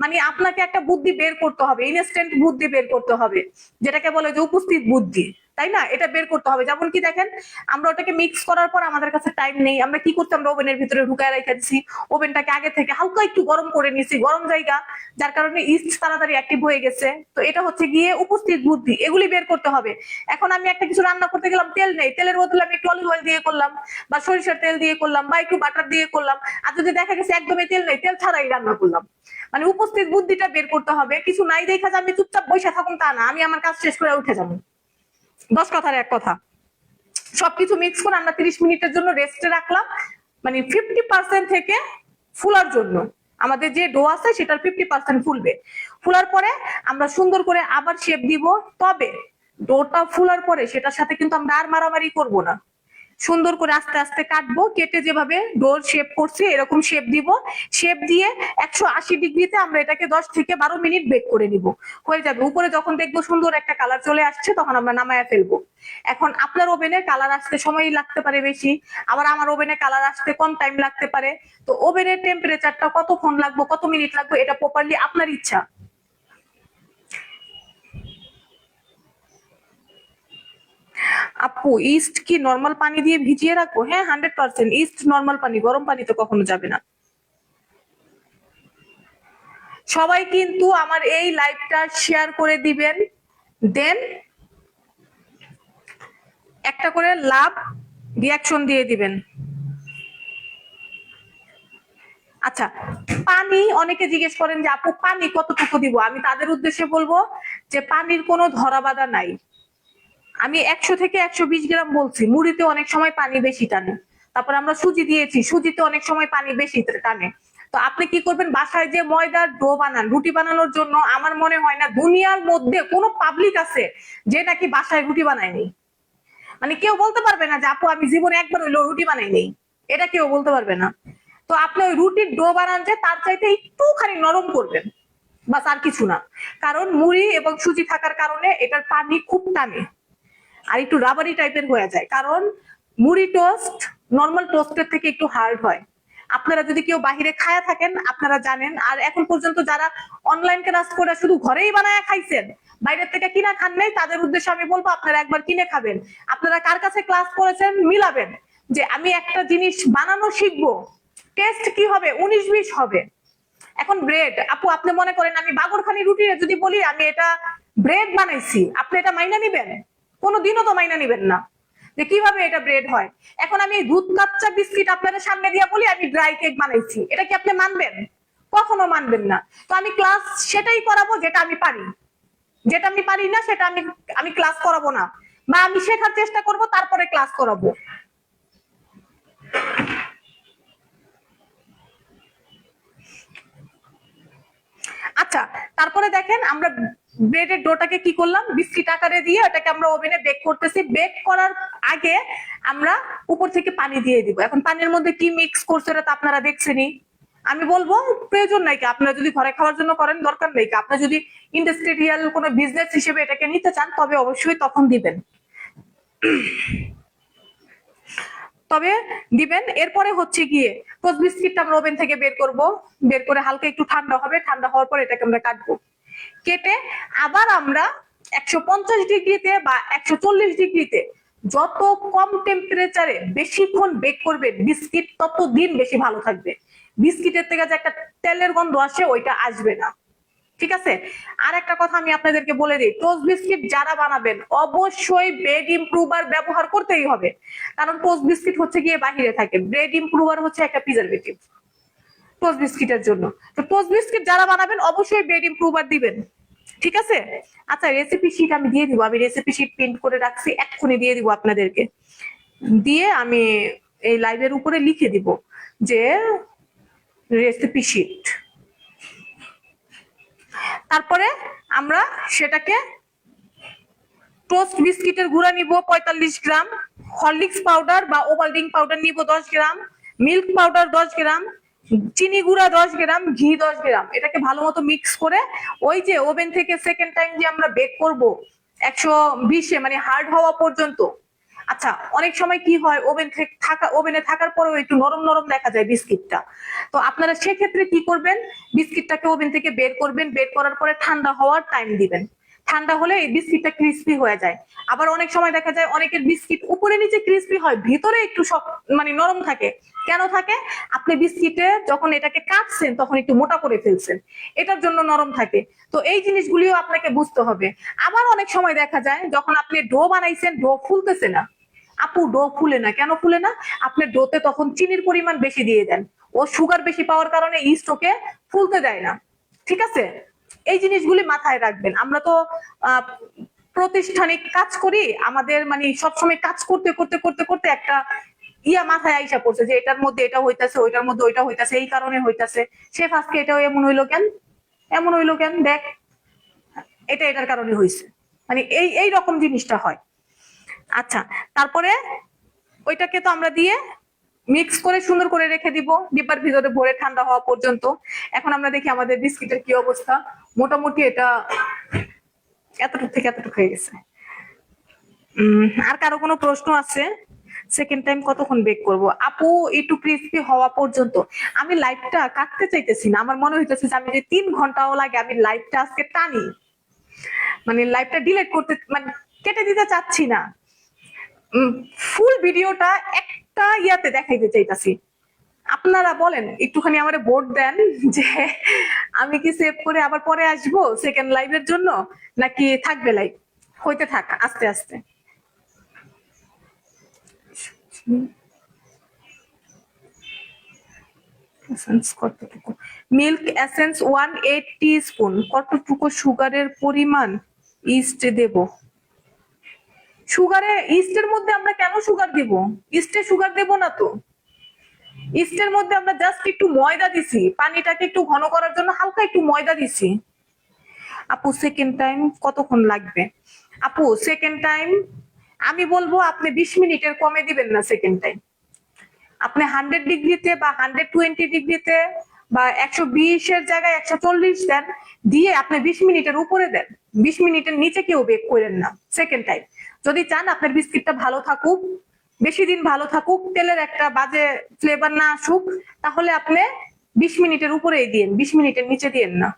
Speaker 1: মানে আপনাকে একটা বুদ্ধি বের করতে হবে, ইনস্ট্যান্ট বুদ্ধি বের করতে হবে, যেটাকে বলে যে উপস্থিত বুদ্ধি, তাই না? এটা বের করতে হবে। যেমন কি দেখেন, আমরা ওটাকে মিক্স করার পর আমাদের কাছে টাইম নেই, আমরা কি করছি, আমরা ওভেনের ভিতরে ঢুকায় রেখে দিচ্ছি। ওভেনটাকে আগে থেকে হালকা একটু গরম করে নিছি, গরম জায়গা, যার কারণে ইস্ট তাড়াতাড়ি অ্যাক্টিভ হয়ে গেছে। তো এটা হচ্ছে গিয়ে উপস্থিত বুদ্ধি, এগুলি বের করতে হবে। এখন আমি একটা কিছু রান্না করতে গেলাম, তেল নেই, তেলের বদলে আমি একটু অলিভ অয়েল দিয়ে করলাম, বা সরিষার তেল দিয়ে করলাম, বা একটু বাটার দিয়ে করলাম। আর যদি দেখা গেছে একদমই তেল নেই, তেল ছাড়াই রান্না করলাম। মানে উপস্থিত বুদ্ধিটা বের করতে হবে। কিছু নাই দেখা যে আমি চুপচাপ বসে থাকুন তা না, আমি আমার কাজ শেষ করে উঠে যাবো। 10 কথার এক কথা। সবকিছু মিক্স করে আমরা 30 মিনিটের জন্য রেস্টে রাখলাম, মানে 50% থেকে ফুলার জন্য। আমাদের যে ডো আছে সেটার 50% ফুলবে। ফুলার পরে আমরা সুন্দর করে আবার শেপ দিব। তবে ডোটা ফুলার পরে সেটার সাথে কিন্তু আমরা আর মারামারি করব না। সুন্দর করে আস্তে আস্তে কাটবো, কেটে যেভাবে ডোর শেপ করছি এরকম শেপ দিব। শেপ দিয়ে 180 ডিগ্রিতে আমরা এটাকে 10 থেকে 12 মিনিট বেক করে নিব। হয়ে যাবে। উপরে যখন দেখবো সুন্দর একটা কালার চলে আসছে, তখন আমরা নামায়া ফেলবো। এখন আপনার ওভেনে কালার আসতে সময় লাগতে পারে বেশি, আবার আমার ওভেনে কালার আসতে কম টাইম লাগতে পারে। তো ওভেনের টেম্পারেচারটা কতক্ষণ লাগবে, কত মিনিট লাগবে, এটা প্রপারলি আপনার ইচ্ছা। আপু, ইস্ট কি নর্মাল পানি দিয়ে ভিজিয়ে রাখবো? হ্যাঁ, 100%। ইস্ট নর্মাল পানি, গরম পানিতে কখনো যাবে না। সবাই কিন্তু আমার এই লাইভটা শেয়ার করে দিবেন, দেন একটা করে লাভ রিয়াকশন দিয়ে দিবেন। আচ্ছা, পানি অনেকে জিজ্ঞেস করেন যে আপু পানি কতটুকু দিব। আমি তাদের উদ্দেশ্যে বলবো যে পানির কোনো ধরাবাধা নাই। আমি 100 থেকে 120 গ্রাম বলছি। মুড়িতে অনেক সময় পানি বেশি টানে, তারপর আমরা সুজি দিয়েছি, সুজিতে অনেক সময় পানি বেশি টানে। তো আপনি কি করবেন, বাসায় যে ময়দার ডো বানান রুটি বানানোর জন্য, আমার মনে হয় না দুনিয়ার মধ্যে কোনো পাবলিক আছে যে নাকি বাসায় রুটি বানায়নি। মানে কেউ বলতে পারবে না যে আপু আমি জীবনে একবার হইলো রুটি বানাই নেই, এটা কেউ বলতে পারবে না। তো আপনি ওই রুটির ডো বানান যে তার চাইতে একটুখানি নরম করবেন, বাস, আর কিছু না। কারণ মুড়ি এবং সুজি থাকার কারণে এটার পানি খুব টানে, আর একটু রাবারি টাইপের হয়ে যায়। কারণ মুড়ি টোস্ট নর্মাল টোস্টের থেকে একটু হার্ড হয়। আপনারা যদি কেউ বাহিরে খায়া থাকেন আপনারা জানেন। আর এখন পর্যন্ত যারা অনলাইন ক্লাস করে শুধু ঘরেই বানায় খাইছেন, বাইরের থেকে কিনা খান নাই, তাদের উদ্দেশ্যে আমি বলবো আপনারা একবার কিনে খাবেন। আপনারা কার কাছে ক্লাস করেছেন মিলাবেন যে আমি একটা জিনিস বানানো শিখবো, টেস্ট কি হবে, 19-20 হবে। এখন ব্রেড, আপু আপনি মনে করেন আমি বাগরখানি রুটি যদি বলি আমি এটা ব্রেড বানাইছি, আপনি এটা মাইনা নিবেন? কোনোদিনও তো মাইনা নিবেন না যে কিভাবে এটা ব্রেড হয়। এখন আমি দুধ কাচ্চা বিস্কিট আপনাদের সামনে দিয়ে বলি আমি ড্রাই কেক বানাইছি, এটা কি আপনি মানবেন? কখনো মানবেন না। তো আমি ক্লাস সেটাই করাবো যেটা আমি পারি, যেটা আমি পারি না সেটা আমি আমি ক্লাস করাবো না, বা আমি শেখার চেষ্টা করব তারপরে ক্লাস করাবো। আচ্ছা, তারপরে দেখেন আমরা ব্রেডের ডোটাকে কি করলাম, বিস্কিট আকারে দিয়ে ওটাকে আমরা ওভেনে বেক করতেছি। বেক করার আগে আমরা উপর থেকে পানি দিয়ে দিব। এখন পানির মধ্যে কি মিক্স করছে ওটা তো আপনারা দেখছেনই। আমি বলবো প্রয়োজন নাই কি, আপনারা যদি ঘরে খাওয়ার জন্য করেন দরকার নেই কি, আপনারা যদি ইন্ডাস্ট্রিয়াল কোনো বিজনেস হিসেবে এটাকে নিতে চান তবে অবশ্যই তখন দিবেন, তবে দিবেন। এরপরে হচ্ছে গিয়ে টোস্ট বিস্কিটটা আমরা ওভেন থেকে বের করব, বের করে হালকা একটু ঠান্ডা হবে, ঠান্ডা হওয়ার পর এটাকে আমরা কাটবো। কেটে আবার আমরা 150 ডিগ্রিতে বা 140 ডিগ্রিতে যত কম টেম্পারেচারে বেশিক্ষণ বেক করবেন বিস্কিট তত দিন বেশি ভালো থাকবে। বিস্কিটের থেকে যে একটা তেলের গন্ধ আসে ওইটা আসবে না, ঠিক আছে। আর একটা কথা আমি আপনাদেরকে বলে দিই, টোস্ট বিস্কিট যারা বানাবেন অবশ্যই ব্রেড ইমপ্রুভার ব্যবহার করতেই হবে, কারণ টোস্ট বিস্কিট হচ্ছে গিয়ে বাহিরে থাকে, ব্রেড ইমপ্রুভার হচ্ছে একটা প্রিজারভেটিভ টোস্ট বিস্কিটের জন্য। তো টোস্ট বিস্কিট যারা বানাবেন অবশ্যই ব্রেড ইমপ্রুভার দিবেন, ঠিক আছে। আচ্ছা, রেসিপি শিট আমি দিয়ে দিব, আমি রেসিপি শিট প্রিন্ট করে রাখছি, এক্ষুনি দিয়ে দিব আপনাদেরকে। দিয়ে আমি এই লাইভের উপরে লিখে দিব যে রেসিপি শিট। তারপরে আমরা সেটাকে টোস্ট বিস্কিটের গুঁড়া নিব 45 গ্রাম, হরলিক্স পাউডার বা ওভালটিন পাউডার নিব 10 গ্রাম, মিল্ক পাউডার 10 গ্রাম, চিনি গুঁড়া 10 গ্রাম, ঘি 10 গ্রাম। এটাকে ভালো মতো মিক্স করে ওই যে ওভেন থেকে সেকেন্ড টাইম যে আমরা বেক করব 120-এ মানে হার্ড হওয়া পর্যন্ত। আচ্ছা, অনেক সময় কি হয় ওভেনে থাকার পরেও একটু নরম নরম দেখা যায় বিস্কিটটা। তো আপনারা সেক্ষেত্রে কি করবেন, বিস্কিটটাকে ওভেন থেকে বের করবেন, বের করার পরে ঠান্ডা হওয়ার টাইম দিবেন। ঠান্ডা হলে এই বিস্কিটটা ক্রিস্পি হয়ে যায়। আবার অনেক সময় দেখা যায় অনেকের বিস্কিট উপরে নিচে ক্রিস্পি হয়, ভিতরে একটু মানে নরম থাকে। কেন থাকে, আপনি বিস্কিটে যখন এটাকে কাটছেন তখন একটু মোটা করে ফেলছেন, এটার জন্য নরম থাকে। তো এই জিনিসগুলিও আপনাকে বুঝতে হবে। আবার অনেক সময় দেখা যায় যখন আপনি ডো বানাইছেন ডো ফুলতেছে না, আপু ডো ফুলে না, কেন ফুলে না, আপনি ডোতে তখন চিনির পরিমাণ বেশি দিয়ে দেন, ও সুগার বেশি পাওয়ার কারণে ইস্ট ওকে ফুলতে দেয় না, ঠিক আছে। এই জিনিসগুলি মাথায় রাখবেন। আমরা তো প্রতিষ্ঠানিক কাজ করি, আমাদের মানে সবসময় কাজ করতে করতে করতে করতে একটা মাথায় আইসা পড়ছে যে এটার মধ্যে এটা হইতাছে, ওইটার মধ্যে ওইটা হইতাছে, এই কারণে হইতাছে। সে আজকে এটাও এমন হইলো কেন, এমন হইলো কেন, দেখ এটা এটার কারণে হইছে, মানে এই রকম জিনিসটা হয়। আচ্ছা, তারপরে ওইটাকে তো আমরা দিয়ে মিক্স করে সুন্দর করে রেখে দিব ডিব্বার ভিতরে ভরে ঠান্ডা হওয়া পর্যন্ত। এখন আমরা দেখি আমাদের বিস্কিটের কি অবস্থা। মোটামুটি এটা এতটুকু থেকে এতটুকু হয়ে গেছে। আর কারো কোনো প্রশ্ন আছে? সেকেন্ড টাইম কতক্ষণ বেক করব আপু? একটু ক্রিস্পি হওয়া পর্যন্ত। আমি লাইভটা কাটতে চাইতেছি না, আমার মনে হইতেছে যে আমি যে 3 ঘন্টাও লাগে আমি লাইভটা আজকে টানি, মানে লাইভটা ডিলিট করতে মানে কেটে দিতে চাচ্ছি না, ফুল ভিডিওটা একটা ইয়াতে দেখাইতে চাইতাছি। আপনারা বলেন, একটুখানি আমারে ভোট দেন যে আমি কি সেভ করে আবার পরে আসবো সেকেন্ড লাইভের জন্য, নাকি থাকবে লাইভ, হইতে থাক আস্তে আস্তে। কতটুকু মিল্ক এসেন্স 1/8 টিস্পুন, কতটুকু সুগারের পরিমাণ ইস্ট দেব? ইস্টের মধ্যে আমরা কেন সুগার দিব, ইস্টে সুগার দেব না তো। ইস্টের মধ্যে আমরা জাস্ট একটু ময়দা দিছি, পানিটাকে একটু ঘন করার জন্য হালকা একটু ময়দা দিছি। আপু সেকেন্ড টাইম কতক্ষণ লাগবে? আপু সেকেন্ড টাইম আমি বলবো আপনি 20 মিনিটের কমে দিবেন না সেকেন্ড টাইম। আপনি 100 ডিগ্রিতে বা 120 ডিগ্রিতে বা 120-এর জায়গায় 140 দেন, দিয়ে আপনি 20 মিনিটের উপরে দেন, 20 মিনিটের নিচে কেউ বেক করেন না সেকেন্ড টাইম। যদি চান আপনার বিস্কিটটা ভালো থাকুক, বেশি দিন ভালো থাকুক, তেলের একটা বাজে ফ্লেভার না আসুক, তাহলে আপনি 20 মিনিটের উপরেই দিন, 20 মিনিটের নিচে দিন না।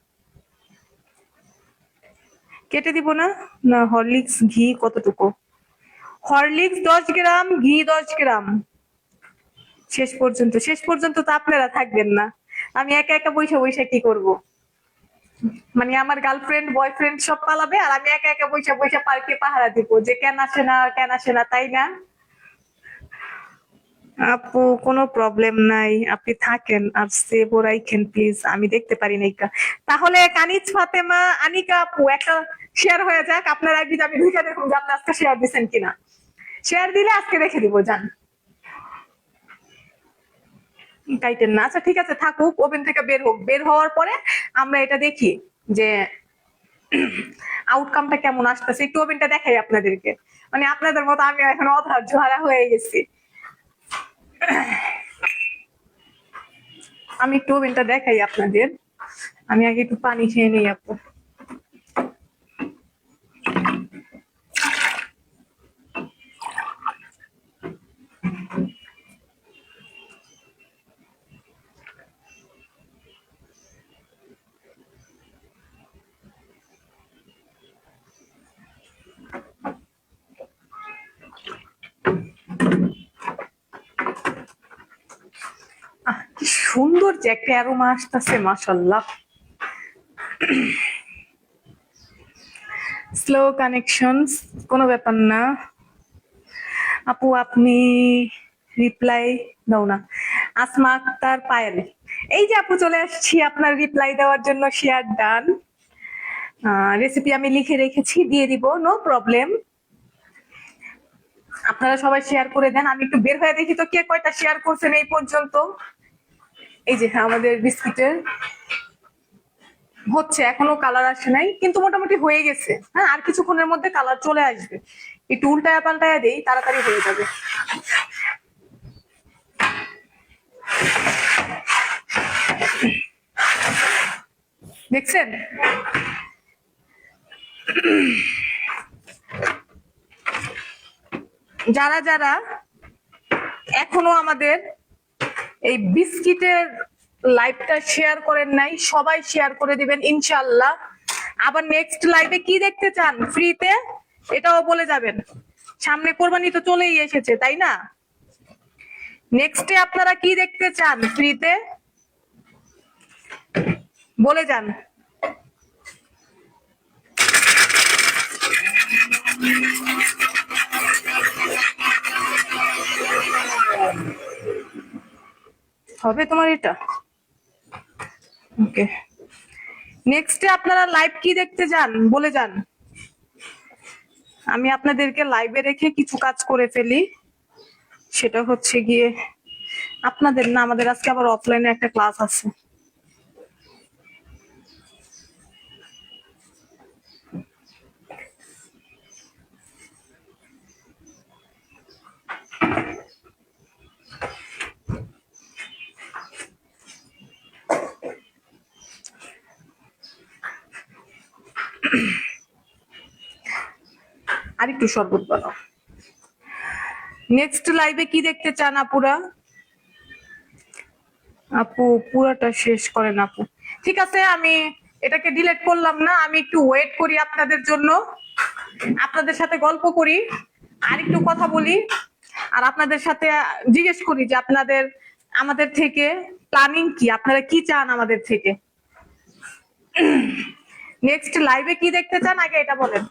Speaker 1: কেটে দিব না। না হরলিক্স ঘি কতটুকু? হরলিক্স 10 গ্রাম, ঘি 10 গ্রাম। শেষ পর্যন্ত তো আপনারা থাকবেন না, আমি একা একা বৈশা বৈশা কি করব, মানে আমার গার্লফ্রেন্ড বয়ফ্রেন্ড সব পালাবে আর আমি একা একা বৈশা বৈশা পার্কে পাহারা দিব যে কেন আসে না কেন আসে না, তাই না? আপু কোনো প্রবলেম নাই, আপনি থাকেন আর সেভ রাইখেন প্লিজ, আমি দেখতে পারি না এটা। তাহলে কানিজ ফাতেমা আনিকা আপু একটা শেয়ার হয়ে যাক আপনার আইডিতে, আমি ঢুকে দেখুন যে আপনি আজকে শেয়ার দিচ্ছেন কিনা। শেয়ার দিলে আজকে রেখে দিব, যান। টাইটেন না, আচ্ছা ঠিক আছে থাকুক, ওভেন থেকে বের হোক, বের হওয়ার পরে আমরা এটা দেখি যে আউটকামটা কেমন আসতেছে। একটু ওভেনটা দেখাই আপনাদেরকে, মানে আপনাদের মতো আমি এখন অধৈর্য হারা হয়ে গেছি। আমি একটু ওভেনটা দেখাই আপনাদের, আমি আগে একটু পানি খেয়ে নিই আপু। কি সুন্দর যে একটা অ্যারোমা আসতেছে, মাশাআল্লাহ। স্লো কানেকশনস, কোনো ব্যাপার না আপু, আপনি রিপ্লাই দাও না। আসমা আক্তার পায়েল, এই যে আপু চলে আসছি আপনার রিপ্লাই দেওয়ার জন্য। শেয়ার ডান, রেসিপি আমি লিখে রেখেছি, দিয়ে দিব, নো প্রবলেম। আপনারা সবাই শেয়ার করে দেন, আমি একটু বের হয়ে দেখি তো কে কয়টা শেয়ার করছেন এই পর্যন্ত। এই যে আমাদের বিস্কিটের হচ্ছে, এখনো কালার আসে নাই কিন্তু মোটামুটি হয়ে গেছে। হ্যাঁ, আর কিছুক্ষণের মধ্যে কালার চলে আসবে। একটু উল্টায়া পাল্টায়া দেই, তাড়াতাড়ি হয়ে যাবে। দেখছেন, যারা যারা এখনো আমাদের এই বিস্কিটের লাইভটা শেয়ার করেন নাই, সবাই শেয়ার করে দিবেন ইনশাআল্লাহ। আবার নেক্সট লাইভে কি দেখতে চান ফ্রিতে, এটাও বলে যাবেন। সামনে কোরবানি তো চলেই এসেছে, তাই না? নেক্সটে আপনারা কি দেখতে চান ফ্রিতে, বলে যান। হবে তোমার এটা, ওকে। নেক্সটে আপনারা লাইভ কি দেখতে চান বলে যান, আমি আপনাদেরকে লাইভে রেখে কিছু কাজ করে ফেলি। সেটা হচ্ছে গিয়ে আপনাদের না, আমাদের আজকে আবার অফলাইনে একটা ক্লাস আছে। আর একটু শরবত বানাও। নেক্সট লাইভে কি দেখতে চান আপুরা? আপু পুরাটা শেষ করেন আপু। ঠিক আছে, আমি এটাকে ডিলিট করলাম না, আমি একটু ওয়েট করি আপনাদের জন্য, আপনাদের সাথে গল্প করি, আর একটু কথা বলি, আর আপনাদের সাথে জিজ্ঞেস করি যে আপনাদের আমাদের থেকে প্ল্যানিং কি, আপনারা কি চান আমাদের থেকে। নেক্সট লাইভে কি দেখতে চান আগে এটা বলেন।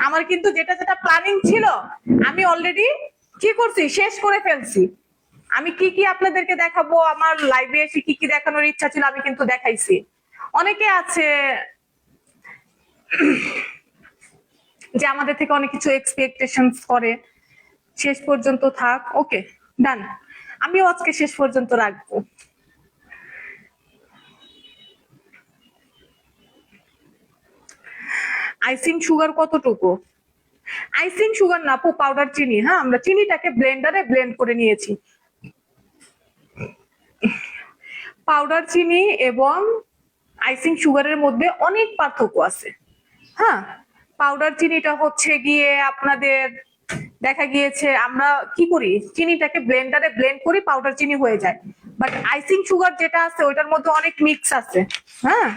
Speaker 1: আমার কিন্তু যেটা যেটা প্ল্যানিং ছিল আমি অলরেডি কি করছি, শেষ করে ফেলছি। আমি কি কি আপনাদেরকে দেখাবো, আমার লাইভে এসে কি কি দেখানোর ইচ্ছা ছিল আমি কিন্তু দেখাইছি। অনেকে আছে যে আমাদের থেকে অনেক কিছু এক্সপেকটেশনস করে, শেষ পর্যন্ত থাক, ওকে ডান, আমিও আজকে শেষ পর্যন্ত রাখবো। আইসিং সুগার কতটুকু? আইসিং সুগার না আপু, পাউডার চিনি। হ্যাঁ, আমরা চিনিটাকে ব্লেন্ডারে ব্লেন্ড করে নিয়েছি। পাউডার চিনি এবং আইসিং সুগারের মধ্যে অনেক পার্থক্য আছে। হ্যাঁ, পাউডার চিনিটা হচ্ছে গিয়ে আপনাদের দেখা গিয়েছে আমরা কি করি, চিনিটাকে ব্লেন্ডারে ব্লেন্ড করি, পাউডার চিনি হয়ে যায়। বাট আইসিং সুগার যেটা আছে ওইটার মধ্যে অনেক মিক্স আছে। হ্যাঁ,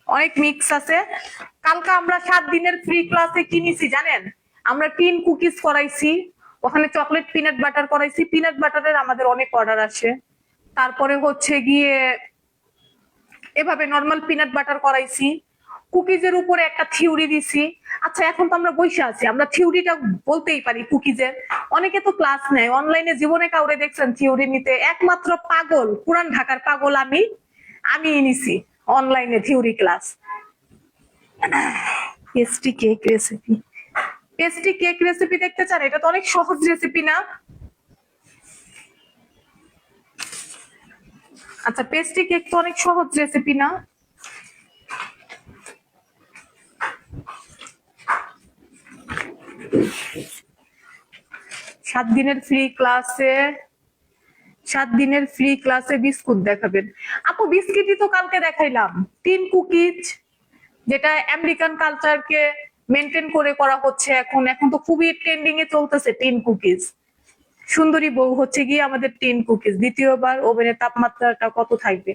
Speaker 1: অনেক মিক্স আছে। কালকে আমরা 7 দিনের ফ্রি ক্লাসে কি নিছি জানেন? আমরা টিন কুকিজ করাইছি, ওখানে চকলেট পিনাট বাটার করাইছি, পিনাট বাটারের আমাদের অনেক অর্ডার আসে। তারপরে হচ্ছে গিয়ে এভাবে নর্মাল পিনাট বাটার করাইছি, কুকিজের উপরে একটা থিওরি দিছি। আচ্ছা, এখন তো আমরা বসে আছি, আমরা থিওরিটা বলতেই পারি কুকিজের। অনেকে তো ক্লাস নেয় অনলাইনে, জীবনে কাউরে দেখছেন থিওরি নিতে? একমাত্র পাগল, পুরান ঢাকার পাগল আমি নিছি অনলাইনে theory class. Pastry cake recipe, pastry cake recipe দেখতে চান? এটা তো অনেক সহজ রেসিপি না? আচ্ছা, পেস্ট্রি কেক তো অনেক সহজ রেসিপি না? সাত দিনের ফ্রি ক্লাসে বিস্কুট দেখাবেন? আপু বিস্কিটই তো কালকে দেখাইলাম, টিন কুকিজ, যেটা আমেরিকান কালচারকে মেনটেন করে করা হচ্ছে। এখন তো খুবই ট্রেন্ডিং এ চলতেছে টিন কুকিজ। সুন্দরী বউ হচ্ছে গিয়ে আমাদের টিন কুকিজ। দ্বিতীয়বার ওভেনের তাপমাত্রাটা কত থাকবে?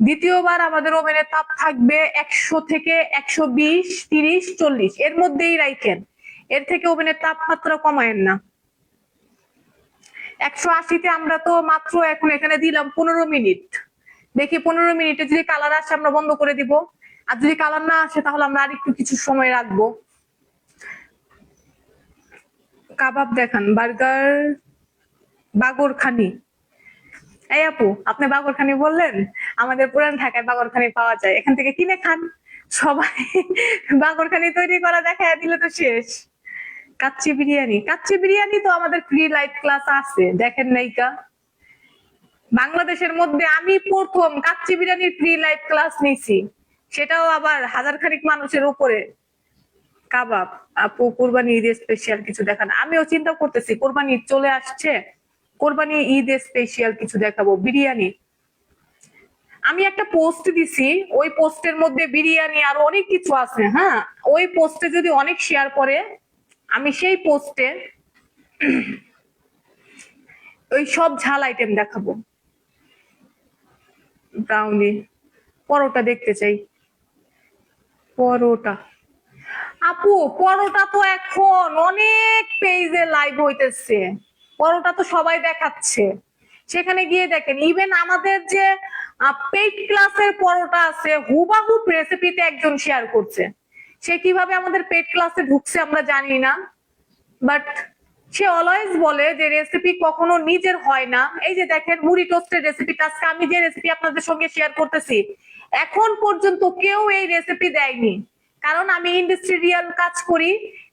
Speaker 1: দ্বিতীয়বার আমাদের ওভেনের তাপ থাকবে 100 থেকে 120, 30, 40 এর মধ্যেই রাখেন। এর থেকে ওভেনের তাপমাত্রা কমায়েন না। 180-তে আমরা তো মাত্র এখন এখানে দিলাম 15 মিনিট। দেখি 15 মিনিটে যদি কালার আসে আমরা বন্ধ করে দিব, আর যদি কালার না আসে তাহলে আমরা আরেকটু কিছু সময় রাখবো। কাবাব দেখান, বার্গার, বাগরখানি। এই আপু, আপনি বাগরখানি বললেন? আমাদের পুরান ঢাকায় বাগরখানি পাওয়া যায়, এখান থেকে কিনে খান সবাই। বাগরখানি তৈরি করা দেখায় দিলে তো শেষ। কাচ্চি বিরিয়ানি তো আমাদের ফ্রি লাইভ ক্লাস আছে, দেখেন নাইকা? বাংলাদেশের মধ্যে আমি প্রথম কাচ্চি বিরিয়ানির ফ্রি লাইভ ক্লাস নিছি, সেটাও আবার হাজার খানিক মানুষের উপরে। কাবাব, আপু কোরবানি ঈদের স্পেশাল কিছু দেখান? আমিও চিন্তা করতেছি, কোরবানি ঈদ চলে আসছে, কোরবানি ঈদের স্পেশাল কিছু দেখাবো। বিরিয়ানি, আমি একটা পোস্ট দিছি, ওই পোস্টের মধ্যে বিরিয়ানি আর অনেক কিছু আছে। হ্যাঁ, ওই পোস্টে যদি অনেক শেয়ার করে, আমি সেই পোস্টে ওই সব ঝাল আইটেম দেখাবো। ব্রাউনি, পরোটা দেখতে চাই। পরোটা, আপু পরোটা তো এখন অনেক পেজে লাইভ হইতেছে, পরোটা তো সবাই দেখাচ্ছে, সেখানে গিয়ে দেখেন। ইভেন আমাদের যে পেইড ক্লাসের পরোটা আছে, হুবাহুব রেসিপিতে একজন শেয়ার করছে। সে কিভাবে আমাদের পেইড ক্লাসে ঢুকছে আমরা জানি না, বাট সে অলওয়েজ বলে যে রেসিপি কখনো নিজের হয় না। এই যে দেখেন মুড়ি টোস্টের রেসিপিটা, আজকে আমি যে রেসিপি আপনাদের সঙ্গে শেয়ার করতেছি, এখন পর্যন্ত কেউ এই রেসিপি দেয়নি, কারণ আমি ইন্ডাস্ট্রিয়াল কাজ করি।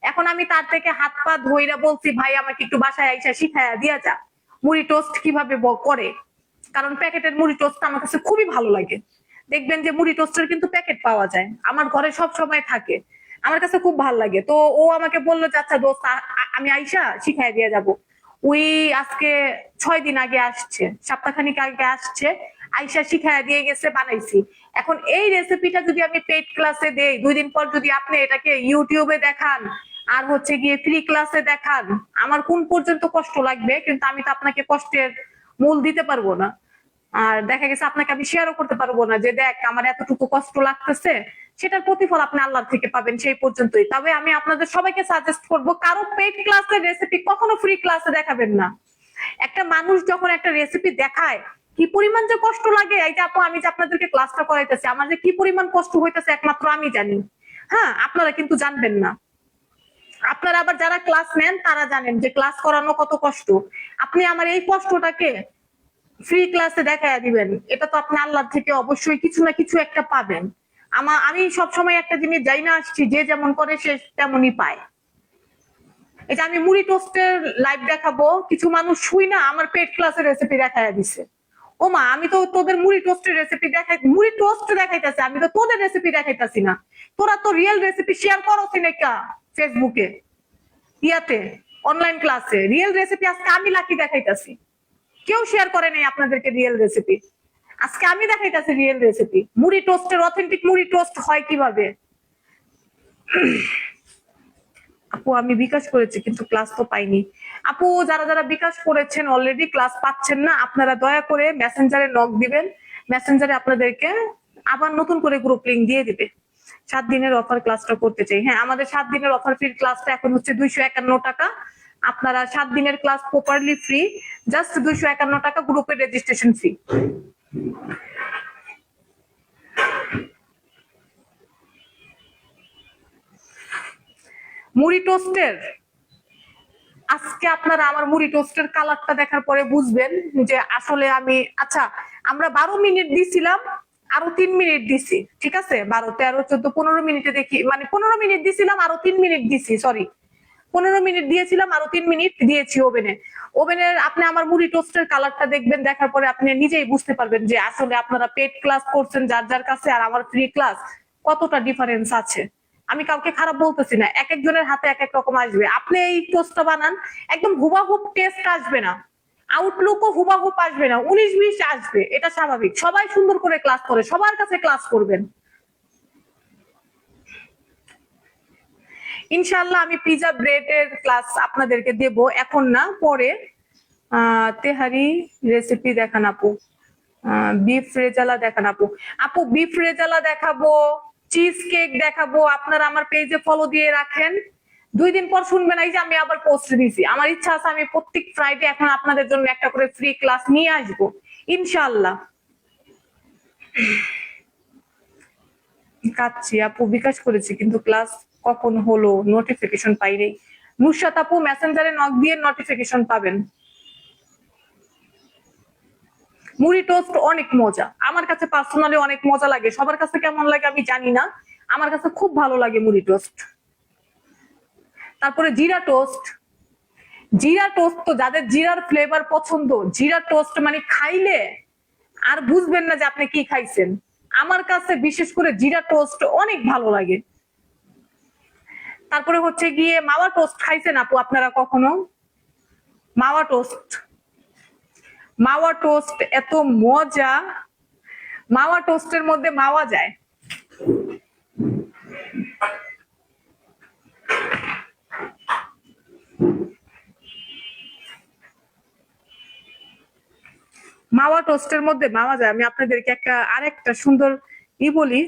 Speaker 1: এখন আমি তার থেকে হাত পা ধইরা বলছি, ভাই আমাকে একটু বাসায় আইসা শিখাইয়া দিয়া যা মুড়ি টোস্ট কিভাবে করে, কারণ প্যাকেটের মুড়ি টোস্ট আমার কাছে খুবই ভালো লাগে। দেখবেন যে মুড়ি টোস্টের কিন্তু প্যাকেট পাওয়া যায়, আমার ঘরে সব সময় থাকে, আমার কাছে খুব ভালো লাগে। তো ও আমাকে বললো যে আচ্ছা দোস্ত, আমি আইসা শিখাই দিয়ে যাব। ওই আজকে 6 দিন আগে আসছে, সপ্তাহখানিক আগে আসছে, আইসা শিখাই দিয়ে গেছে, বানাইছি। এখন এই রেসিপিটা যদি আমি পেইড ক্লাসে দেই, 2 দিন পর যদি আপনি এটাকে ইউটিউবে দেখান আর হচ্ছে গিয়ে ফ্রি ক্লাসে দেখান, আমার কোন পর্যন্ত কষ্ট লাগবে? কিন্তু আমি তো আপনাকে কষ্টের মূল দিতে পারবো না। আর দেখা গেছে আপনাকে আমি শেয়ারও করতে পারবো না যে দেখ আমার এতটুকু কষ্ট লাগতেছে, সেটার প্রতিফল আপনি আল্লাহর থেকে পাবেন, সেই পর্যন্তই। তবে আমি আপনাদের সবাইকে সাজেস্ট করব, কারো পেইড ক্লাসের রেসিপি কখনো ফ্রি ক্লাসে দেখাবেন না। একটা মানুষ যখন একটা রেসিপি দেখায়, কি পরিমাণ যে কষ্ট লাগে, এইটা আপু আমি যে আপনাদেরকে ক্লাসটা করাইতেছি, আমার যে কি পরিমাণ কষ্ট হইতেছে একমাত্র আমি জানি। হ্যাঁ, আপনারা কিন্তু জানবেন না। আপনারা আবার যারা ক্লাস নেন তারা জানেন যে ক্লাস করানো কত কষ্ট। আপনি আমার এই কষ্টটাকে ফ্রি ক্লাসে দেখায় দিবেন, এটা তো আপনি আল্লাহ থেকে অবশ্যই কিছু না কিছু একটা পাবেন। আমি সবসময় একটা জিনিস যাই না আসছি, যে যেমন করে সে তেমনই পায়। এটা আমি মুড়ি টোস্টের লাইভ দেখাবো, কিছু মানুষ শুই না আমার পেট ক্লাসের রেসিপি দেখায় দিছে। ও মা, আমি তো তোদের মুড়ি টোস্টের রেসিপি মুড়ি টোস্ট দেখাইতেছি, আমি তো তোদের রেসিপি দেখাইতেছি না। তোরা তো রিয়েল রেসিপি শেয়ার করো না ফেসবুকে, ইয়াতে, অনলাইন ক্লাসে রিয়েল রেসিপি আজকে আমি লাকি দেখাইতেছি। কেউ শেয়ার করে নাই আপনাদেরকে রিয়েল রেসিপি, আজকে আমি দেখাইতেছি রিয়েল রেসিপি। মুড়ি টোস্টের অথেন্টিক মুড়ি টোস্ট হয় কিভাবে। আপু আমি বিকাশ করেছি কিন্তু ক্লাস তো পাইনি। আপু যারা যারা বিকাশ করেছেন অলরেডি ক্লাস পাচ্ছেন না, আপনারা দয়া করে মেসেঞ্জারে নক দিবেন, মেসেঞ্জারে আপনাদেরকে আবার নতুন করে গ্রুপ লিংক দিয়ে দিবে। 7 দিনের অফার ক্লাসটা করতে চাই। হ্যাঁ, আমাদের 7 দিনের অফার ফ্রি ক্লাসটা এখন হচ্ছে 251 টাকা। আপনারা 7 দিনের ক্লাস প্রপারলি ফ্রি, জাস্ট 251 টাকা গ্রুপের রেজিস্ট্রেশন ফি। মুড়ি টোস্টের আজকে আজকে আপনারা আমার মুড়ি টোস্টের কালারটা দেখার পরে বুঝবেন যে আসলে আমি আচ্ছা আমরা 12 মিনিট দিছিলাম, আরো 3 মিনিট দিছি, ঠিক আছে, 12, 13, 14, 15 মিনিটে দেখি, মানে 15 মিনিট দিছিলাম, আরো 3 মিনিট দিছি, সরি 15 মিনিট দিয়েছিলাম, আরো 3 মিনিট দিয়েছি ওভেনে। ওভেনের আপনি আমার মুড়ি টোস্টের কালারটা দেখবেন, দেখার পরে আপনি নিজেই বুঝতে পারবেন যে আসলে আপনারা পেড ক্লাস করছেন যার যার কাছে, আর আমার ফ্রি ক্লাস কতটা ডিফারেন্স আছে। আমি কাউকে খারাপ বলতেছি না, এক একজনের হাতে এক এক রকম আসবে। আপনি এই টোস্টটা বানান, একদম হুবাহুব টেস্ট আসবে না, আউটলুকও হুবাহুব আসবে না, 19-20 আসবে, এটা স্বাভাবিক। সবাই সুন্দর করে ক্লাস করে, সবার কাছে ক্লাস করবেন ইনশাআল্লাহ। আমি পিজা ব্রেডের ক্লাস আপনাদেরকে দেব, এখন না, পরে। তেহারি রেসিপি দেখান আপু, বিফ রেজালা দেখান আপু। আপু বিফ রেজালা দেখাবো, চিজ কেক দেখাবো, আপনারা আমার পেজে ফলো দিয়ে রাখেন। 2 দিন পর শুনবেন এই যে আমি আবার পোস্ট দিছি। আমার ইচ্ছা আছে আমি প্রত্যেক ফ্রাইডে এখন আপনাদের জন্য একটা করে ফ্রি ক্লাস নিয়ে আসবো ইনশাআল্লাহ। কাচ্ছি আপু, বিকাশ করেছি কিন্তু ক্লাস কখন হলো নোটিফিকেশন পাইনি। নুসরাত আপু মেসেঞ্জারে নক দিয়ে নোটিফিকেশন পাবেন। মুড়ি টোস্ট অনেক মজা, আমার কাছে পার্সোনালি অনেক মজা লাগে, সবার কাছে কেমন লাগে আমি জানি না, আমার কাছে খুব ভালো লাগে মুড়ি টোস্ট। তারপরে জিরা টোস্ট, জিরা টোস্ট তো যাদের জিরার ফ্লেভার পছন্দ, জিরা টোস্ট মানে খাইলে আর বুঝবেন না যে আপনি কি খাইছেন। আমার কাছে বিশেষ করে জিরা টোস্ট অনেক ভালো লাগে। তারপরে হচ্ছে গিয়ে মাওয়া টোস্ট খাইছেন আপু আপনারা কখনো? মাওয়া টোস্ট, মাওয়া টোস্ট এত মজা, মাওয়া টোস্টের মধ্যে মাওয়া যায়। মাওয়া টোস্টের মধ্যে মাওয়া যায়। আমি আপনাদেরকে একটা আরেকটা সুন্দর বলি,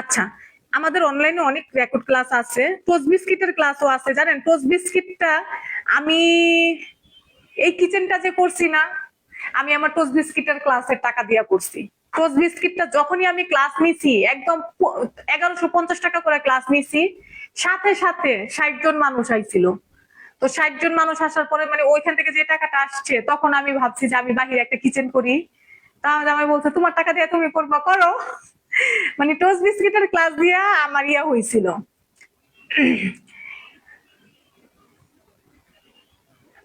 Speaker 1: আচ্ছা আমাদের অনলাইনে অনেক রেকর্ড ক্লাস আছে, টোস্ট বিস্কিটের ক্লাসও আছে, জানেন টোস্ট বিস্কিটটা আমি এই কিচেনটা যে করছি না, আমি আমার টোস্ট বিস্কিটের ক্লাসের টাকা দিয়া করছি। টোস্ট বিস্কিটটা যখনই আমি ক্লাস নিছি, একদম 1150 টাকা করে ক্লাস নিছি, সাথে সাথে 60 জন মানুষ আইছিল। তো 60 জন মানুষ আসার পরে মানে ওইখান থেকে যে টাকাটা আসছে, তখন আমি ভাবছি যে আমি বাহিরে একটা কিচেন করি। তাহলে আমি বলছে তোমার টাকা দিয়ে তুমি করবা, করো। মানে টোস্ট বিস্কিটের ক্লাস দিয়া আমার ইয়া হয়েছিল।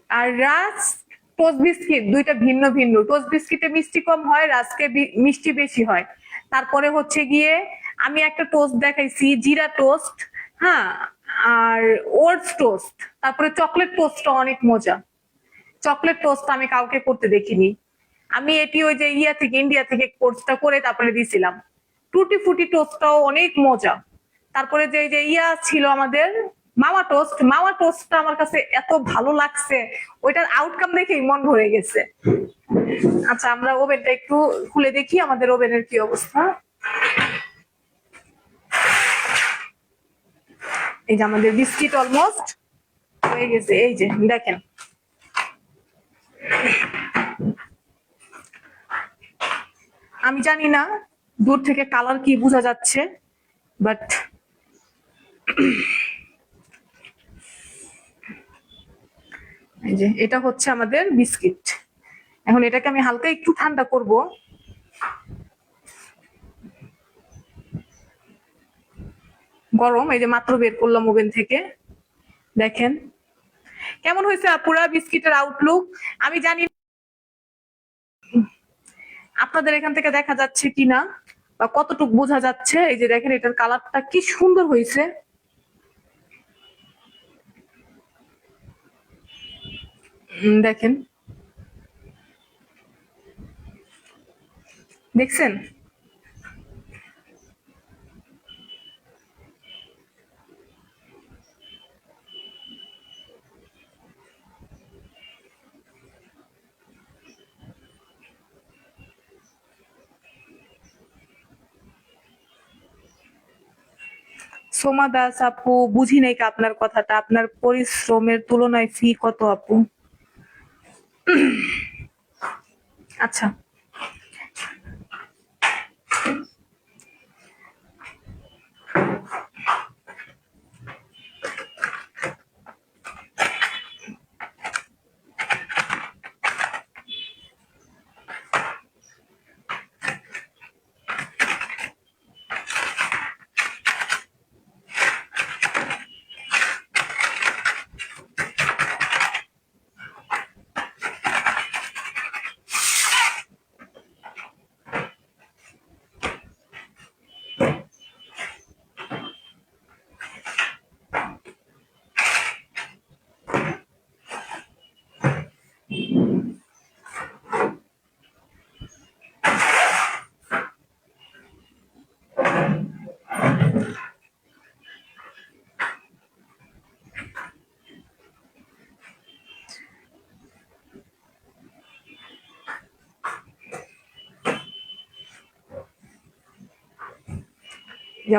Speaker 1: আর রাস্ক টোস্ট বিস্কিট দুইটা ভিন্ন ভিন্ন, টোস্ট বিস্কিটে মিষ্টি কম হয়, রাস্কে মিষ্টি বেশি হয়। তারপরে হচ্ছে গিয়ে আমি একটা টোস্ট দেখাইছি জিরা টোস্ট, হ্যাঁ, আর ওটস টোস্ট। তারপরে চকলেট টোস্টটা অনেক মজা, চকলেট টোস্ট আমি কাউকে করতে দেখিনি। আমি এটি ওই যে ইন্ডিয়া থেকে কোর্সটা করে তারপরে দিছিলাম। টুটি ফুটি টোস্টটাও অনেক মজা। তারপরে যে ছিল আমাদের মাওয়া টোস্ট, মাওয়া টোস্টটা আমার কাছে এত ভালো লাগছে, ওইটার আউটকাম দেখেই মন ভরে গেছে। আচ্ছা আমরা ওভেনটা একটু খুলে দেখি আমাদের ওভেনের কি অবস্থা। এই যে আমাদের বিস্কিট অলমোস্ট হয়ে গেছে, এই যে দেখেন। আমি জানি না দূর থেকে কালার কি বোঝা যাচ্ছে, বাট এই যে এটা হচ্ছে আমাদের বিস্কিট। এখন এটাকে আমি হালকা একটু ঠান্ডা করব। গরম, এই যে মাত্র বের করলাম ওভেন থেকে, দেখেন কেমন হয়েছে পুরা বিস্কিটের আউটলুক। আমি জানি আপনাদের এখান থেকে দেখা যাচ্ছে কিনা বা কতটুকু বোঝা যাচ্ছে। এই যে দেখেন এটার কালারটা কি সুন্দর হয়েছে, দেখেন, দেখছেন? সোমা দাস আপু, বুঝি নাই কা আপনার কথাটা, আপনার পরিশ্রমের তুলনায় ফি কত আপু? আচ্ছা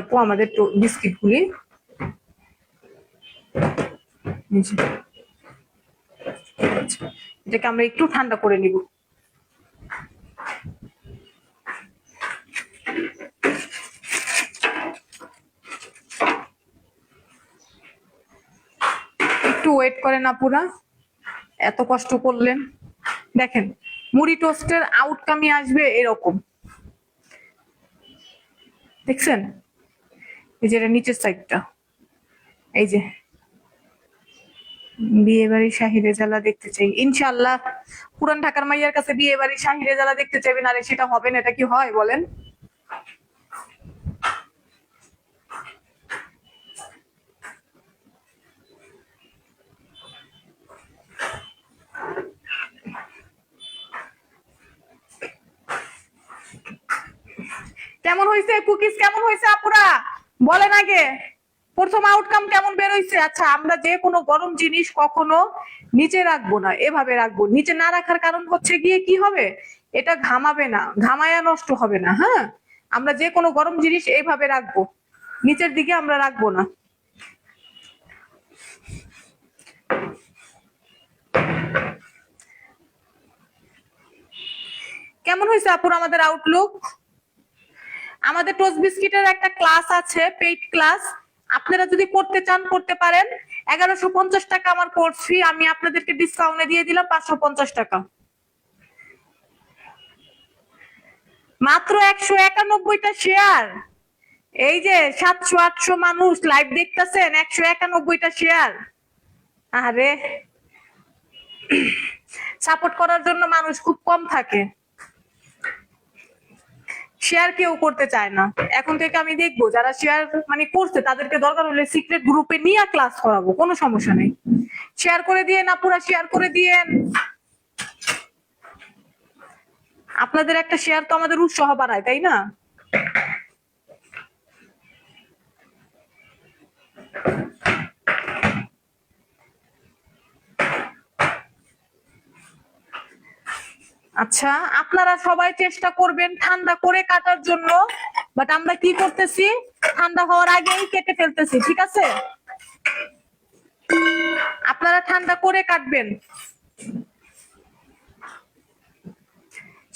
Speaker 1: আপু আমাদের বিস্কিট গুলি এটাকে আমরা একটু ঠান্ডা করে নিব। একটু ওয়েট করেন আপুরা, এত কষ্ট করলেন। দেখেন মুড়ি টোস্টের আউটকামই আসবে এরকম, দেখছেন? এই যে এটা নিচের সাইডটা, এই যে বিয়ে বাড়ির শাহী রেজালা দেখতে চাই ইনশাআল্লাহ। পুরান ঢাকার মাইয়ার কাছে বিয়ে বাড়ির শাহী রেজালা দেখতে চাইবেন, আরে সেটা হবে না, এটা কি হয় বলেন? কেমন হয়েছে কুকিজ, কেমন হয়েছে আপুরা বলেন আগে, প্রথম আউটকাম কেমন বের হয়েছে? আচ্ছা, আমরা যে কোনো গরম জিনিস কখনো নিচে রাখবো না, এভাবে রাখবো। নিচে না রাখার কারণ হচ্ছে গিয়ে কি হবে, এটা ঘামাবে না, ঘামায়া নষ্ট হবে না। হ্যাঁ, আমরা যে কোনো গরম জিনিস এইভাবে রাখবো, নিচের দিকে আমরা রাখবো না। কেমন হয়েছে আপুরা আমাদের আউটলুক? আমাদের টোস্ট বিস্কিটের একটা ক্লাস আছে, পেইড ক্লাস, আপনারা যদি করতে চান করতে পারেন। 1150 টাকা আমার কোর্স ফি, আমি আপনাদেরকে ডিসকাউন্টে দিয়ে দিলাম 550 টাকা। মাত্র 191টা শেয়ার, এই যে 700-800 মানুষ লাইভ দেখতেছেন, 191টা শেয়ার। আরে সাপোর্ট করার জন্য মানুষ খুব কম থাকে, শেয়ার কেউ করতে চায় না। এখন থেকে আমি দেখবো যারা শেয়ার মানে করছে তাদেরকে দরকার হলে সিক্রেট গ্রুপে নিয়ে ক্লাস করাবো, কোনো সমস্যা নেই। শেয়ার করে দিয়ে না, পুরা শেয়ার করে দিয়েন। আপনাদের একটা শেয়ার তো আমাদের উৎসাহ বাড়ায়, তাই না? আচ্ছা, আপনারা সবাই চেষ্টা করবেন ঠান্ডা করে কাটার জন্য, বাট আমরা কি করতেছি, ঠান্ডা হওয়ার আগেই কেটে ফেলতেছি, ঠিক আছে? আপনারা ঠান্ডা করে কাটবেন,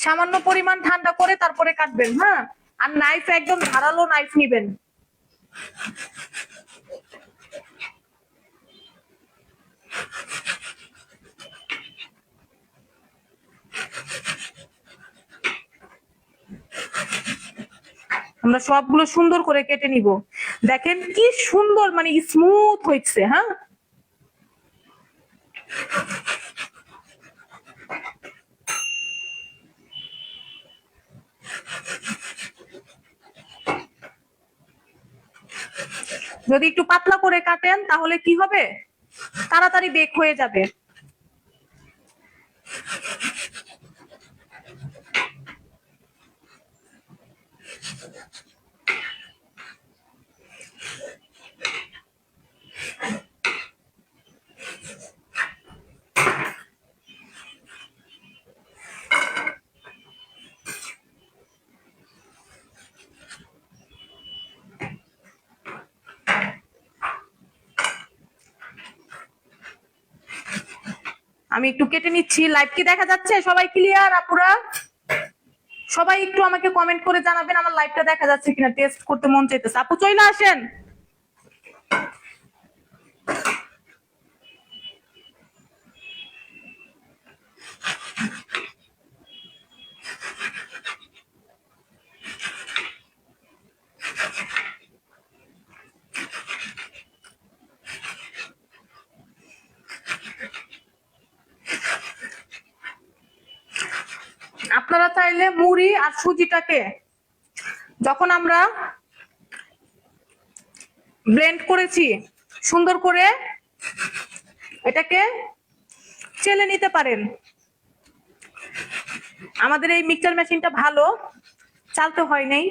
Speaker 1: সামান্য পরিমাণ ঠান্ডা করে তারপরে কাটবেন। হ্যাঁ, আর নাইফ একদম ধারালো নাইফ নিবেন। আমরা সবগুলো সুন্দর করে কেটে নিব। দেখেন কি সুন্দর, মানে স্মুথ হয়েছে। হ্যাঁ, যদি একটু পাতলা করে কাটেন তাহলে কি হবে, তাড়াতাড়ি বেক হয়ে যাবে। আমি একটু কেটে নিচ্ছি। লাইভ কি দেখা যাচ্ছে? সবাই ক্লিয়ার আপুরা? সবাই একটু আমাকে কমেন্ট করে জানাবেন আমার লাইভটা দেখা যাচ্ছে কিনা, টেস্ট করতে মন চাইতেছে। আপু চলে আসেন। আপনারা চাইলে মুড়ি আর সুজিটাকে যখন আমরা ব্লেন্ড করেছি সুন্দর করে এটাকে চেলে নিতে পারেন। আমাদের এই মিক্সচার মেশিনটা ভালো, চালতে হয় নাই।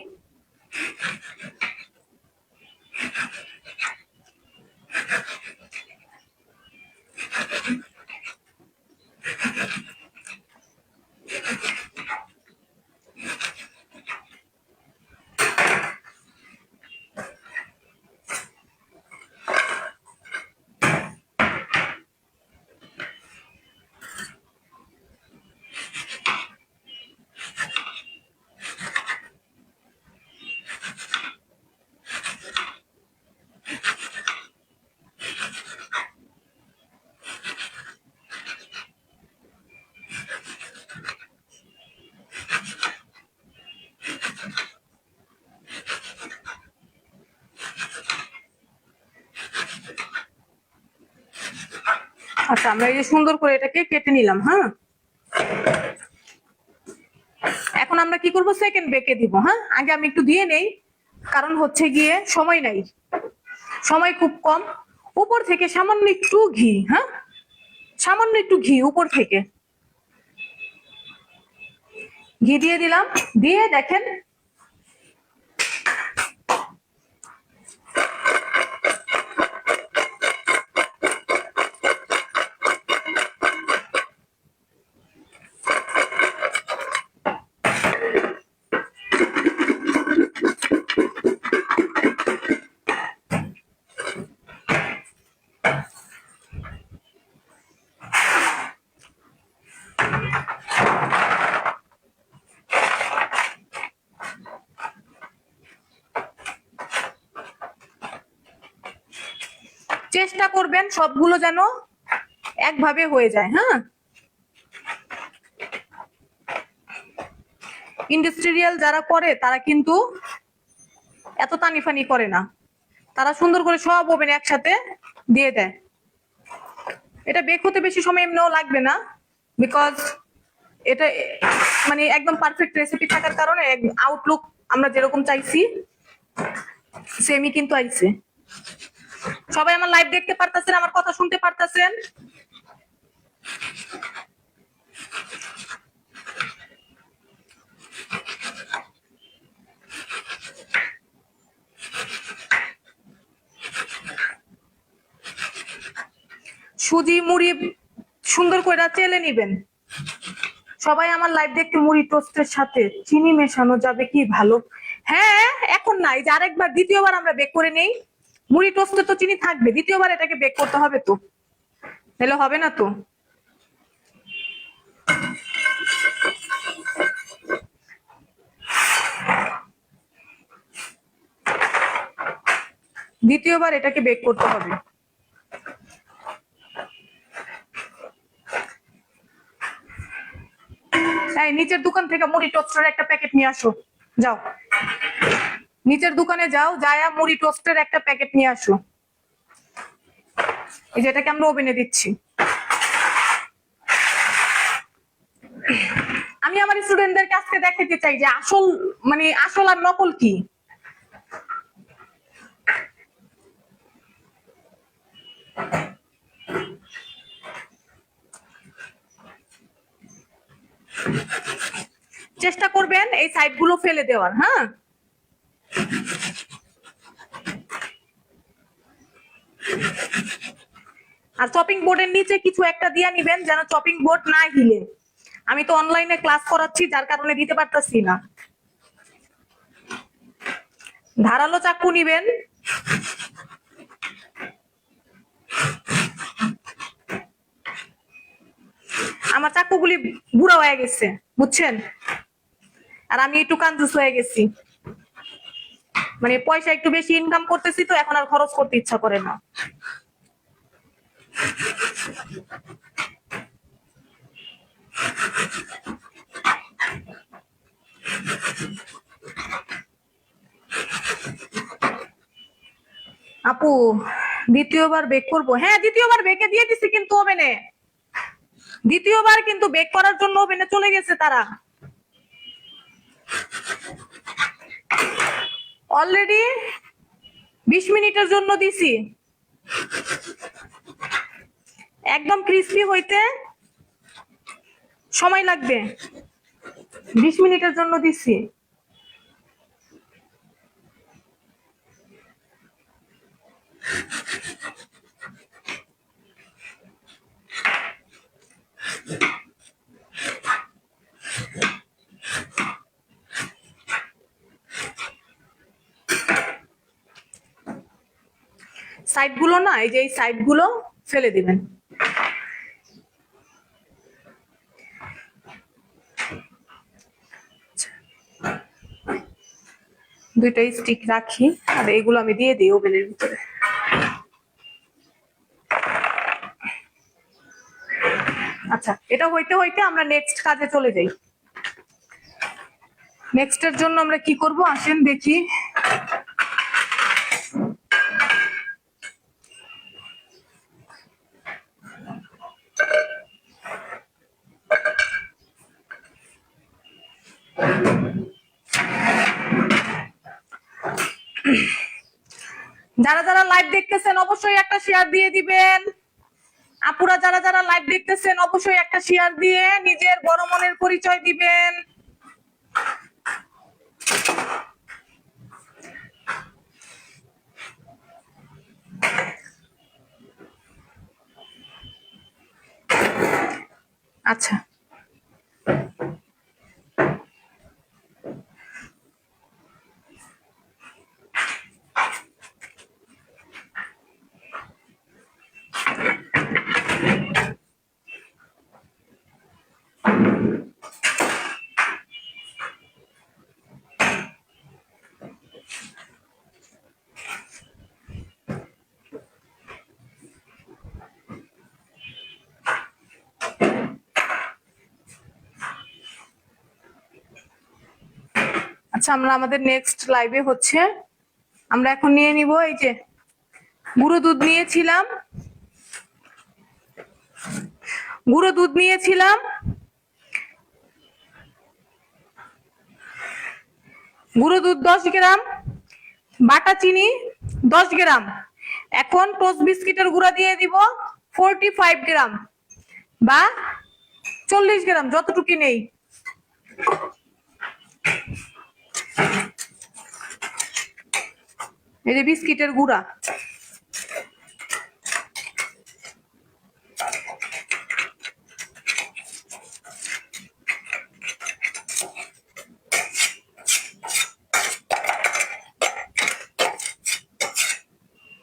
Speaker 1: আচ্ছা, আমরা এই যে সুন্দর করে এটাকে কেটে নিলাম। হ্যাঁ, এখন আমরা কি করব, সেকেন্ড বেকে দিব। হ্যাঁ, আগে আমি একটু দিয়ে নেই, কারণ হচ্ছে গিয়ে সময় নাই, সময় খুব কম। উপর থেকে সামান্য একটু ঘি, হ্যাঁ সামান্য একটু ঘি উপর থেকে ঘি দিয়ে দিলাম। দিয়ে দেখেন চেষ্টা করবেন সবগুলো যেন একভাবে হয়ে যায়। হ্যাঁ, ইন্ডাস্ট্রিয়াল যারা করে তারা কিন্তু এত তানিফানি করে না, তারা সুন্দর করে সব ওভেনে একসাথে দিয়ে দেয়। এটা বেক হতে বেশি সময় এমনিও লাগবে না, বিকজ এটা মানে একদম পারফেক্ট রেসিপি থাকার কারণে আউটলুক আমরা যেরকম চাইছি সেমই কিন্তু আইছে। সবাই আমার লাইভ দেখতে পারতেছেন, আমার কথা শুনতে পারতেছেন? সুজি মুড়ি সুন্দর করে চেলে নিবেন। সবাই আমার লাইভ দেখতে মুড়ি টোস্টের সাথে চিনি মেশানো যাবে কি ভালো? হ্যাঁ, এখন না, এই যে আরেকবার দ্বিতীয়বার আমরা বেক করে নেই। মুড়ি টোস্টে তো চিনি থাকবে, দ্বিতীয়বার এটাকে বেক করতে হবে তো, তাহলে হবে না তো। দ্বিতীয়বার এটাকে বেক করতে হবে। এই নিচের দোকান থেকে মুড়ি টোস্টের একটা প্যাকেট নিয়ে আসো, যাও নিচের দোকানে যাও, যায়া মুড়ি টোস্টের একটা প্যাকেট নিয়ে আসো। এই যে এটাকে আমরা ওভেনে দিচ্ছি। আমি আমার স্টুডেন্টদের কাছে দেখাতে চাই যে আসল মানে আসল আর নকল কি। চেষ্টা করবেন এই সাইড গুলো ফেলে দেওয়ার। হ্যাঁ, আর চপিং বোর্ডের নিচে কিছু একটা দিয়ে নিবেন যেন চপিং বোর্ড না হিলে। আমি তো অনলাইনে ক্লাস করাচ্ছি, যার কারণে দিতে পারতাছি না। ধারালো চাকু নিবেন। আমার চাকুগুলি বুড়া হয়ে গেছে, বুঝছেন, আর আমি একটু কাঞ্জুস হয়ে গেছি, মানে পয়সা একটু বেশি ইনকাম করতেছি তো এখন আর খরচ করতে ইচ্ছা করে না। আপু দ্বিতীয়বার বেক করব? হ্যাঁ, দ্বিতীয়বার বেকে দিয়ে দিছি কিন্তু ওভেনে, দ্বিতীয়বার কিন্তু বেক করার জন্য ওভেনে চলে গেছে তারা অলরেডি। 20 মিনিটের জন্য দিছি, একদম ক্রিস্পি হইতে সময় লাগবে। 20 মিনিটের জন্য দিছি। সাইড গুলো না, এই যে এই সাইড গুলো ফেলে দিবেন। দুইটা স্টিক রাখি আর এগুলো আমি দিয়ে দিই ওভেনের ভিতরে। আচ্ছা, এটা হইতে হইতে আমরা নেক্সট কাজে চলে যাই। নেক্সটের জন্য আমরা কি করব আসেন দেখি। যারা যারা লাইভ দেখতেছেন অবশ্যই একটা শেয়ার দিয়ে দিবেন। আপুরা যারা যারা লাইভ দেখতেছেন অবশ্যই একটা শেয়ার দিয়ে নিজের বড় মনের পরিচয় দিবেন। আচ্ছা, আচ্ছা, আমরা আমাদের নেক্সট লাইভে হচ্ছে আমরা এখন নিয়ে নিব এই যে গুঁড়ো দুধ নিয়েছিলাম, গুঁড়ো দুধ নিয়েছিলাম, গুঁড়ো দুধ 10 গ্রাম, বাটা চিনি 10 গ্রাম। এখন টোস্ট বিস্কিটের গুঁড়া দিয়ে দিব 45 গ্রাম বা 40 গ্রাম, যতটুকু নেই। এই যে বিস্কিটের গুঁড়া,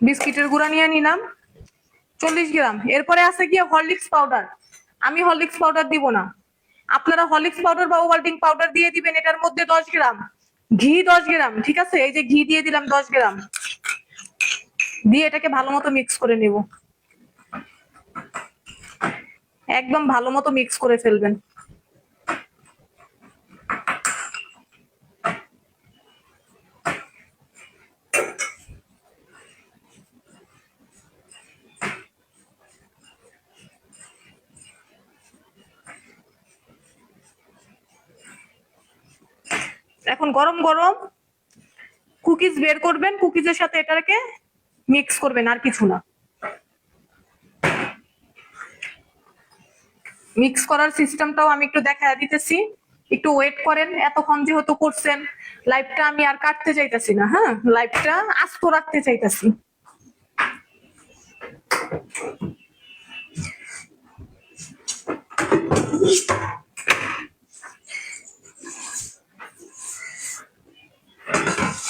Speaker 1: বিস্কিটের গুঁড়া নিয়ে নিলাম 40 গ্রাম। এরপরে আছে কি হরলিক্স পাউডার। আমি হরলিক্স পাউডার দিব না, আপনারা হরলিক্স পাউডার বা ওভালটিন পাউডার দিয়ে দিবেন। এটার মধ্যে 10 গ্রাম ঘি, 10 গ্রাম, ঠিক আছে? এই যে ঘি দিয়ে দিলাম 10 গ্রাম, দিয়ে এটাকে ভালো মতো মিক্স করে নেব। একদম ভালো মতো মিক্স করে ফেলবেন। এখন গরম গরম কুকিজ বের করবেন, কুকিজের সাথে এটাকে মিক্স করবেন, আর কিছু না। মিক্স করার সিস্টেমটাও আমি একটু দেখা দিতেছি, একটু ওয়েট করেন। এতক্ষণ যেহেতু করছেন, লাইভটা আমি আর কাটতে চাইতাছি না। হ্যাঁ, লাইভটা আস্ত রাখতে চাইতাছি।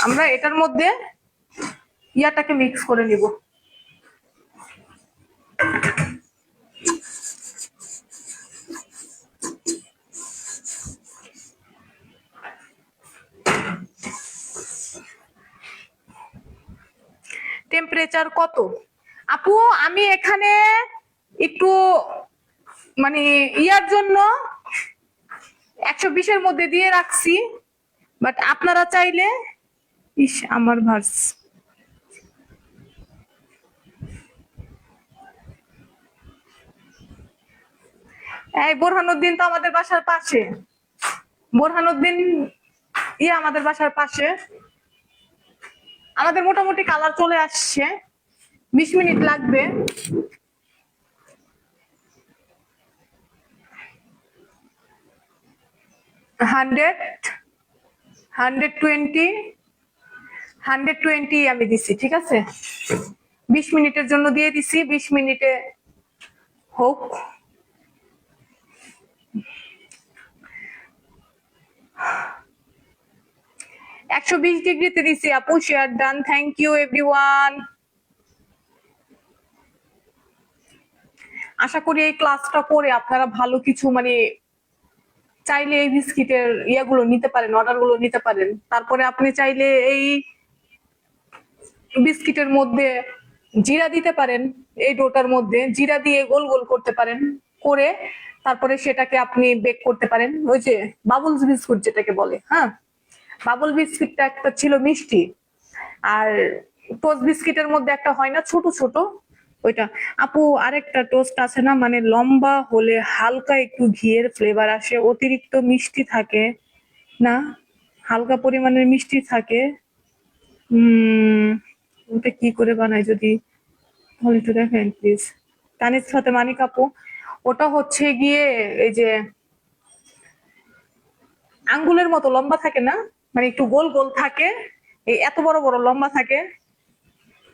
Speaker 1: আমরা এটার মধ্যে ইয়াটাকে মিক্স করে নিব। টেম্পারেচার কত আপু? আমি এখানে একটু মানে ইয়ার জন্য 120 এর মধ্যে দিয়ে রাখছি, বাট আপনারা চাইলে আমার ভার্স এই বোরহানুদ্দিন তো আমাদের বাসার পাশে, বোরহানুদ্দিন আমাদের বাসার পাশে। আমাদের মোটামুটি কালার চলে আসছে, 20 মিনিট লাগবে। হান্ড্রেড 120 আমি দিছি, ঠিক আছে? 20 মিনিটের জন্য দিয়ে দিছি, 20 মিনিটে হোক। ডিগ্রিতে দিছি আপু। Share done, thank you everyone. আশা করি এই ক্লাসটা করে আপনারা ভালো কিছু মানে চাইলে এই বিস্কিটের ইয়াগুলো নিতে পারেন, অর্ডার গুলো নিতে পারেন। তারপরে আপনি চাইলে এই বিস্কিটের মধ্যে জিরা দিতে পারেন, এই ডোটার মধ্যে জিরা দিয়ে গোল গোল করতে পারেন, করে তারপরে সেটাকে আপনি বেক করতে পারেন। ওই যে বাবলস বিস্কুট যেটাকে বলে, হ্যাঁ, বাবল বিস্কিটটা একটা ছিল মিষ্টি, আর টোস্ট বিস্কিটের মধ্যে একটা হয় না ছোট ছোট, ওইটা। আপু আরেকটা টোস্ট আছে না, মানে লম্বা হলে হালকা একটু ঘিয়ের ফ্লেভার আসে, অতিরিক্ত মিষ্টি থাকে, না, হালকা পরিমাণের মিষ্টি থাকে। উম ওটা কি করে বানায় যদি তাহলে একটু দেখেন প্লিজ। কানিজ সাথে মানিক আপু, ওটা হচ্ছে গিয়ে এই যে আঙ্গুলের মতো লম্বা থাকে না, মানে একটু গোল গোল থাকে, এই এত বড় বড় লম্বা থাকে।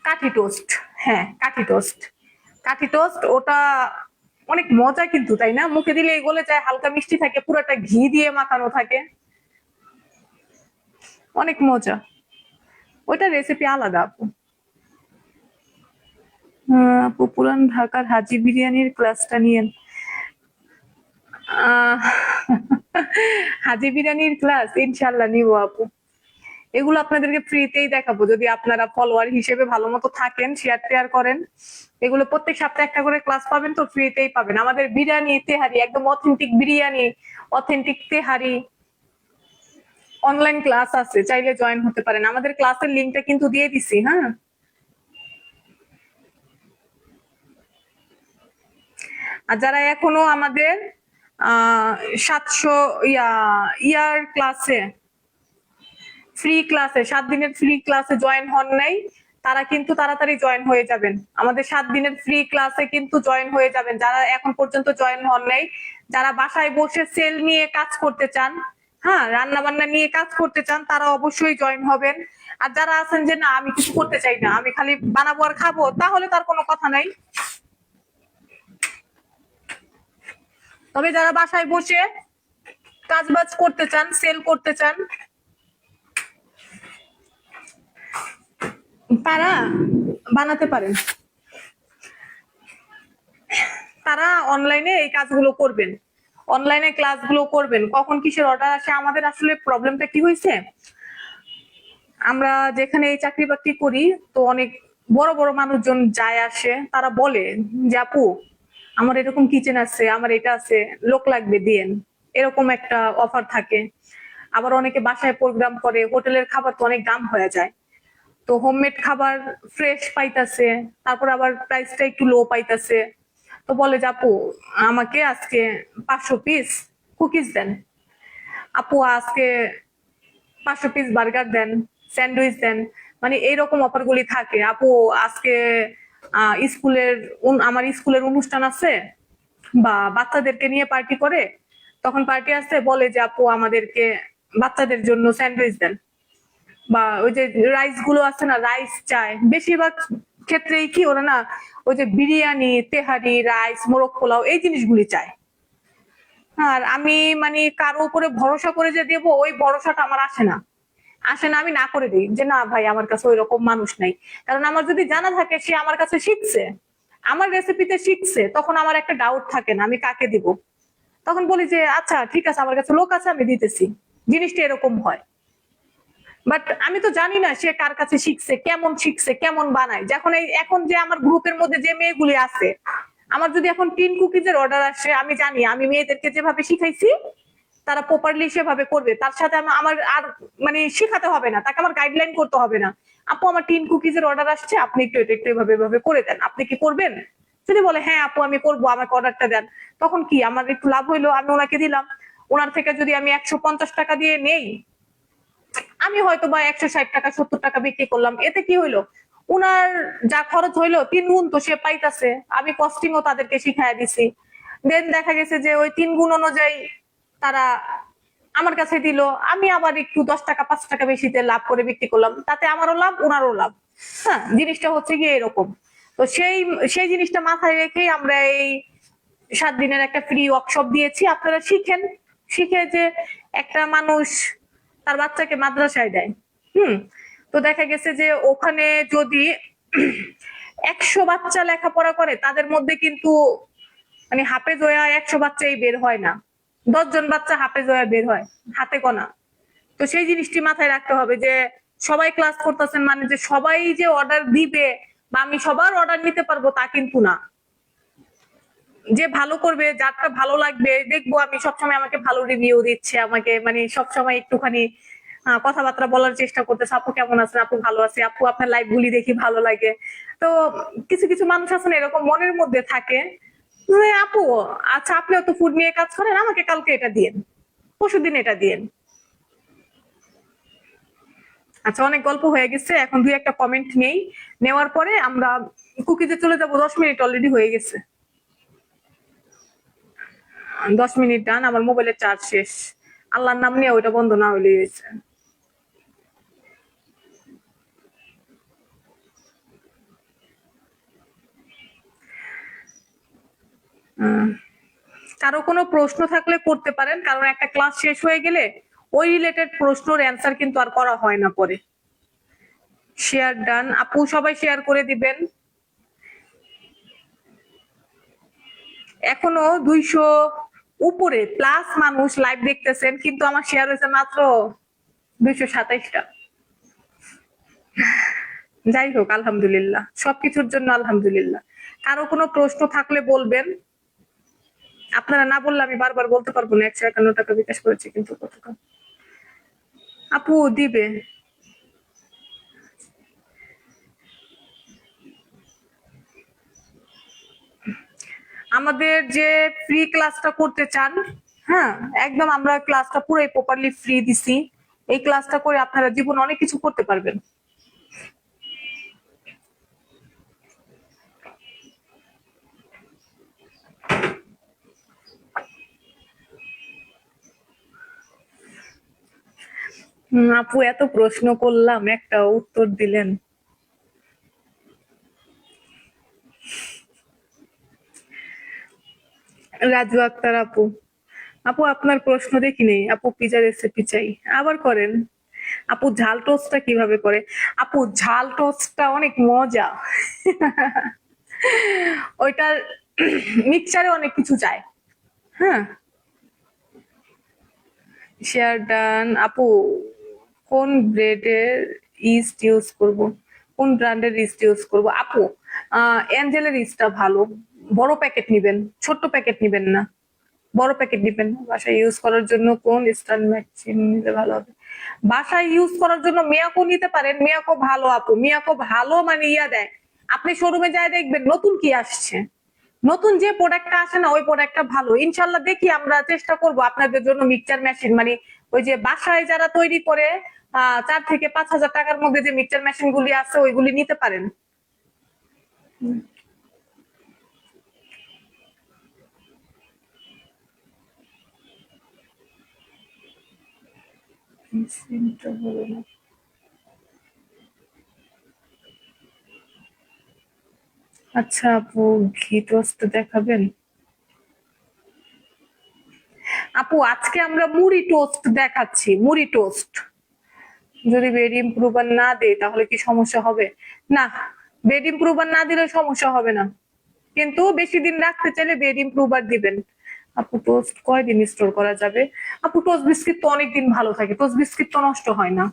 Speaker 1: কাঠি টোস্ট, হ্যাঁ কাঠি টোস্ট। কাঠি টোস্ট ওটা অনেক মজা কিন্তু, তাই না? মুখে দিলে গলে যায়, হালকা মিষ্টি থাকে, পুরোটা ঘি দিয়ে মাখানো থাকে, অনেক মজা। ওইটা রেসিপি আলাদা আপু। আপু পুরান ঢাকার হাজি বিরিয়ানির ক্লাসটা নিয়েন। আহ হাজি বিরিয়ানির ক্লাস ইনশাল্লাহ নিব আপু। এগুলো আপনাদেরকে ফ্রিতেই দেখাবো যদি আপনারা ফলোয়ার হিসেবে ভালো মতো থাকেন, শেয়ার টেয়ার করেন। এগুলো প্রত্যেক সপ্তাহে একটা করে ক্লাস পাবেন, তো ফ্রিতেই পাবেন। আমাদের বিরিয়ানি তেহারি একদম অথেন্টিক বিরিয়ানি, অথেন্টিক তেহারি অনলাইন ক্লাস আছে, চাইলে জয়েন হতে পারেন। আমাদের ক্লাসের লিঙ্কটা কিন্তু দিয়ে দিছি, হ্যাঁ। আর যারা এখনো আমাদের 700 ইয়ার ক্লাসে, ফ্রি ক্লাসে 7 দিনের ফ্রি ক্লাসে জয়েন হন নাই, তারা কিন্তু তাড়াতাড়ি জয়েন হয়ে যাবেন। আমাদের 7 দিনের ফ্রি ক্লাসে কিন্তু জয়েন হয়ে যাবেন যারা এখন পর্যন্ত জয়েন হন নাই। যারা বাসায় বসে সেল নিয়ে কাজ করতে চান, হ্যাঁ রান্না বান্না নিয়ে কাজ করতে চান, তারা অবশ্যই জয়েন হবেন। আর যারা আছেন যে না আমি কিছু করতে চাই না, আমি খালি বানাবো আর খাবো, তাহলে তার কোনো কথা নাই। তবে যারা বাসায় বসে কাজ বাজ করতে চান, সেল করতে চান, তারা বানাতে পারেন। তারা অনলাইনে এই কাজগুলো করবেন, অনলাইনে ক্লাসগুলো করবেন। কখন কিসের অর্ডার আসে, আমাদের আসলে প্রবলেমটা কি হয়েছে, আমরা যেখানে এই চাকরি বাকরি করি, তো অনেক বড় বড় মানুষজন যায় আসে, তারা বলে যে আপু আমার এরকম কিচেন আছে, আমার এটা আছে, লোক লাগবে দিয়েন, এরকম একটা অফার থাকে। আবার অনেকে বাসায় প্রোগ্রাম করে, হোটেলের খাবার তো অনেক দাম হয়ে যায়, তো হোমমেড খাবার ফ্রেশ পাইতাছে, তারপর আবার প্রাইসটা একটু লো পাইতাছে। তো বলে যে আপু আমাকে আজকে 500 পিস কুকিজ দেন, আপু আজকে 500 পিস বার্গার দেন, স্যান্ডউইচ দেন। মানে এইরকম অফার গুলি থাকে। আপু আজকে স্কুলের আমার স্কুলের অনুষ্ঠান আছে, বা বাচ্চাদেরকে নিয়ে পার্টি করে, তখন পার্টি আসছে, বলে যে আপু আমাদেরকে বাচ্চাদের জন্য স্যান্ডউইচ দেন। বা ওই যে রাইস গুলো আছে না, রাইস চায় বেশিরভাগ ক্ষেত্রেই, কি ওরা না ওই যে বিরিয়ানি তেহারি রাইস মোরগ পোলাও এই জিনিসগুলি চায়। আর আমি মানে কারো উপরে ভরসা করে যে দেবো, ওই ভরসাটা আমার আসে না। আসে না, আমি না করে দিই যে না ভাই আমার কাছে ওই রকম মানুষ নাই। কারণ আমার যদি জানা থাকে সে আমার কাছে শিখছে, আমার রেসিপিতে শিখছে, তখন আমার একটা ডাউট থাকে না আমি কাকে দিব। তখন বলি যে আচ্ছা ঠিক আছে, আমার কাছে লোক আছে, আমি দিতেছি। জিনিসটা এরকম হয়। বাট আমি তো জানি না সে কার কাছে শিখছে, কেমন বানায়। যখন এখন যে আমার গ্রুপের মধ্যে যে মেয়েগুলি আছে, আমার যদি এখন টিন কুকিজের অর্ডার আসে, আমি জানি আমি মেয়েদেরকে যেভাবে শিখাইছি তারা প্রপারলি সেভাবে করবে। তার সাথে আমার আর মানে শিখাতে হবে না, তাকে আমার গাইডলাইন করতে হবে না। আপু আমার টিন কুকিজের অর্ডার আসছে, আপনি একটু এটা একটু এভাবে করে দেন, আপনি কি করবেন? যদি বলে হ্যাঁ আপু আমি করবো, আমাকে অর্ডারটা দেন, তখন কি আমার একটু লাভ হইলো, আমি ওনাকে দিলাম। ওনার থেকে যদি আমি 150 টাকা দিয়ে নেই, আমি হয়তো বা 160 টাকা 70 টাকা বিক্রি করলাম, এতে কি হইলো, উনার যা খরচ হইলো 3 গুণ তো সে পাইতাছে, আমি কস্টিংও তাদেরকে শিখাই দিছি। দেন দেখা গেছে যে ওই 3 গুণ অনুযায়ী তারা আমার কাছে দিল, আমি আবার একটু 10 টাকা 5 টাকা বেশিতে লাভ করে বিক্রি করলাম, তাতে আমারও লাভ ওনারও লাভ। হ্যাঁ জিনিসটা হচ্ছে গিয়ে এরকম। তো সেই সেই জিনিসটা মাথায় রেখেই আমরা এই 7 দিনের একটা ফ্রি ওয়ার্কশপ দিয়েছি, আপনারা শিখেন। শিখে যে একটা মানুষ তার বাচ্চাকে মাদ্রাসায় দেয়, হুম, তো দেখা গেছে যে ওখানে যদি 100 বাচ্চা লেখাপড়া করে, তাদের মধ্যে কিন্তু মানে হাফেজ হয়ে 100 বাচ্চাই বের হয় না, 10 জন বাচ্চা হাফেজ হয়ে বের হয়, হাতে গোনা। তো সেই জিনিসটি মাথায় রাখতে হবে যে সবাই ক্লাস করতেছেন মানে যে সবাই যে অর্ডার দিবে বা আমি সবার অর্ডার নিতে পারবো তা কিন্তু না। যে ভালো করবে, যারটা ভালো লাগবে, দেখবো আমি সবসময় আমাকে ভালো রিভিউ দিচ্ছে, আমাকে মানে সবসময় একটুখানি কথাবার্তা বলার চেষ্টা করতেছে, আপু কেমন আছেন, আপু ভালো আছে, আপু আপনার লাইভ গুলি দেখি ভালো লাগে। তো কিছু কিছু মানুষ আছেন এরকম মনের মধ্যে থাকে যে আপু আচ্ছা আপনিও তো ফুড নিয়ে কাজ করেন, আমাকে কালকে এটা দিয়েন, পরশুদিন এটা দিয়েন। আচ্ছা, অনেক গল্প হয়ে গেছে, এখন দুই একটা কমেন্ট নেই, নেওয়ার পরে আমরা কুকিজে চলে যাবো। 10 মিনিট অলরেডি হয়ে গেছে। 10 মিনিট ডান। আমার মোবাইলের চার্জ শেষ। আল্লাহর নাম নিয়ে ওইটা বন্ধ না হইলে হয়েছে। কারো কোনো প্রশ্ন থাকলে করতে পারেন, কারণ একটা ক্লাস শেষ হয়ে গেলে ওই রিলেটেড প্রশ্নের অ্যান্সার কিন্তু আর করা হয় না পরে। Share done. আপু সবাই শেয়ার করে দিবেন। এখনো 200 উপরে প্লাস মানুষ লাইভ দেখতেছেন, কিন্তু আমার শেয়ার হয়েছে মাত্র 227টা। যাই হোক, আলহামদুলিল্লাহ, সবকিছুর জন্য আলহামদুলিল্লাহ। কারো কোনো প্রশ্ন থাকলে বলবেন। আপনারা না বললে আমি বারবার বলতে পারবো না। 151 টাকা বিকাশ করেছি, কিন্তু কতটা আপু দিবে? আমাদের যে ফ্রি ক্লাসটা করতে চান, হ্যাঁ, একদম আমরা ক্লাসটা পুরোই প্রপারলি ফ্রি দিছি। এই ক্লাসটা করে আপনারা জীবন অনেক কিছু করতে পারবেন। আপু এত প্রশ্ন করলাম, একটা উত্তর দিলেন। রাজু আক্তার আপু, আপু আপনার প্রশ্ন দেখি নেই। আপু পিজা রেসিপি চাই, আবার করেন। আপু ঝাল টোস্টটা কিভাবে করে? আপু ঝাল টোস্টটা অনেক মজা। ওইটার মিক্সচারে অনেক কিছু যায়। হ্যাঁ, শেয়ার ডান। আপু কোন ব্রেডের ইস্ট ইউজ করব? কোন ব্র্যান্ডের ইস্ট ইউজ করব? আপু এঞ্জেলের ইস্টটা ভালো। বড় প্যাকেট নিবেন, ছোট্ট প্যাকেট নিবেন না, বড় প্যাকেট নিবেন। বাসায় ইউজ করার জন্য কোন স্টার মেশিন নিলে ভালো হবে? বাসায় ইউজ করার জন্য মিয়াকো নিতে পারেন। মিয়াকো ভালো আপু, মিয়াকো ভালো, মানে ইয়া দেয়। আপনি শোরুমে যায় দেখবেন নতুন কি আসছে, নতুন যে প্রোডাক্টটা আসে না ওই প্রোডাক্টটা ভালো। ইনশাল্লাহ দেখি, আমরা চেষ্টা করব আপনাদের জন্য মিক্সচার মেশিন, মানে ওই যে বাসায় যারা তৈরি করে 4 থেকে 5 হাজার টাকার মধ্যে যে মিক্সচার মেশিন গুলি আছে ওইগুলি নিতে পারেন। আচ্ছা আপু, ঘি টোস্ট দেখাবেন? আপু আজকে আমরা মুড়ি টোস্ট দেখাচ্ছি, মুড়ি টোস্ট। যদি বেড ইম্প্রুভার না দেয় তাহলে কি সমস্যা হবে? না, বেড ইম্প্রুভার না দিলে সমস্যা হবে না, কিন্তু বেশি দিন রাখতে চাইলে বেড ইম্প্রুভার দিবেন। আপু টোস্ট কয়দিন স্টোর করা যাবে? আপু টোস্ট বিস্কিট তো অনেকদিন ভালো থাকে, টোস্ট বিস্কিট তো নষ্ট হয় না।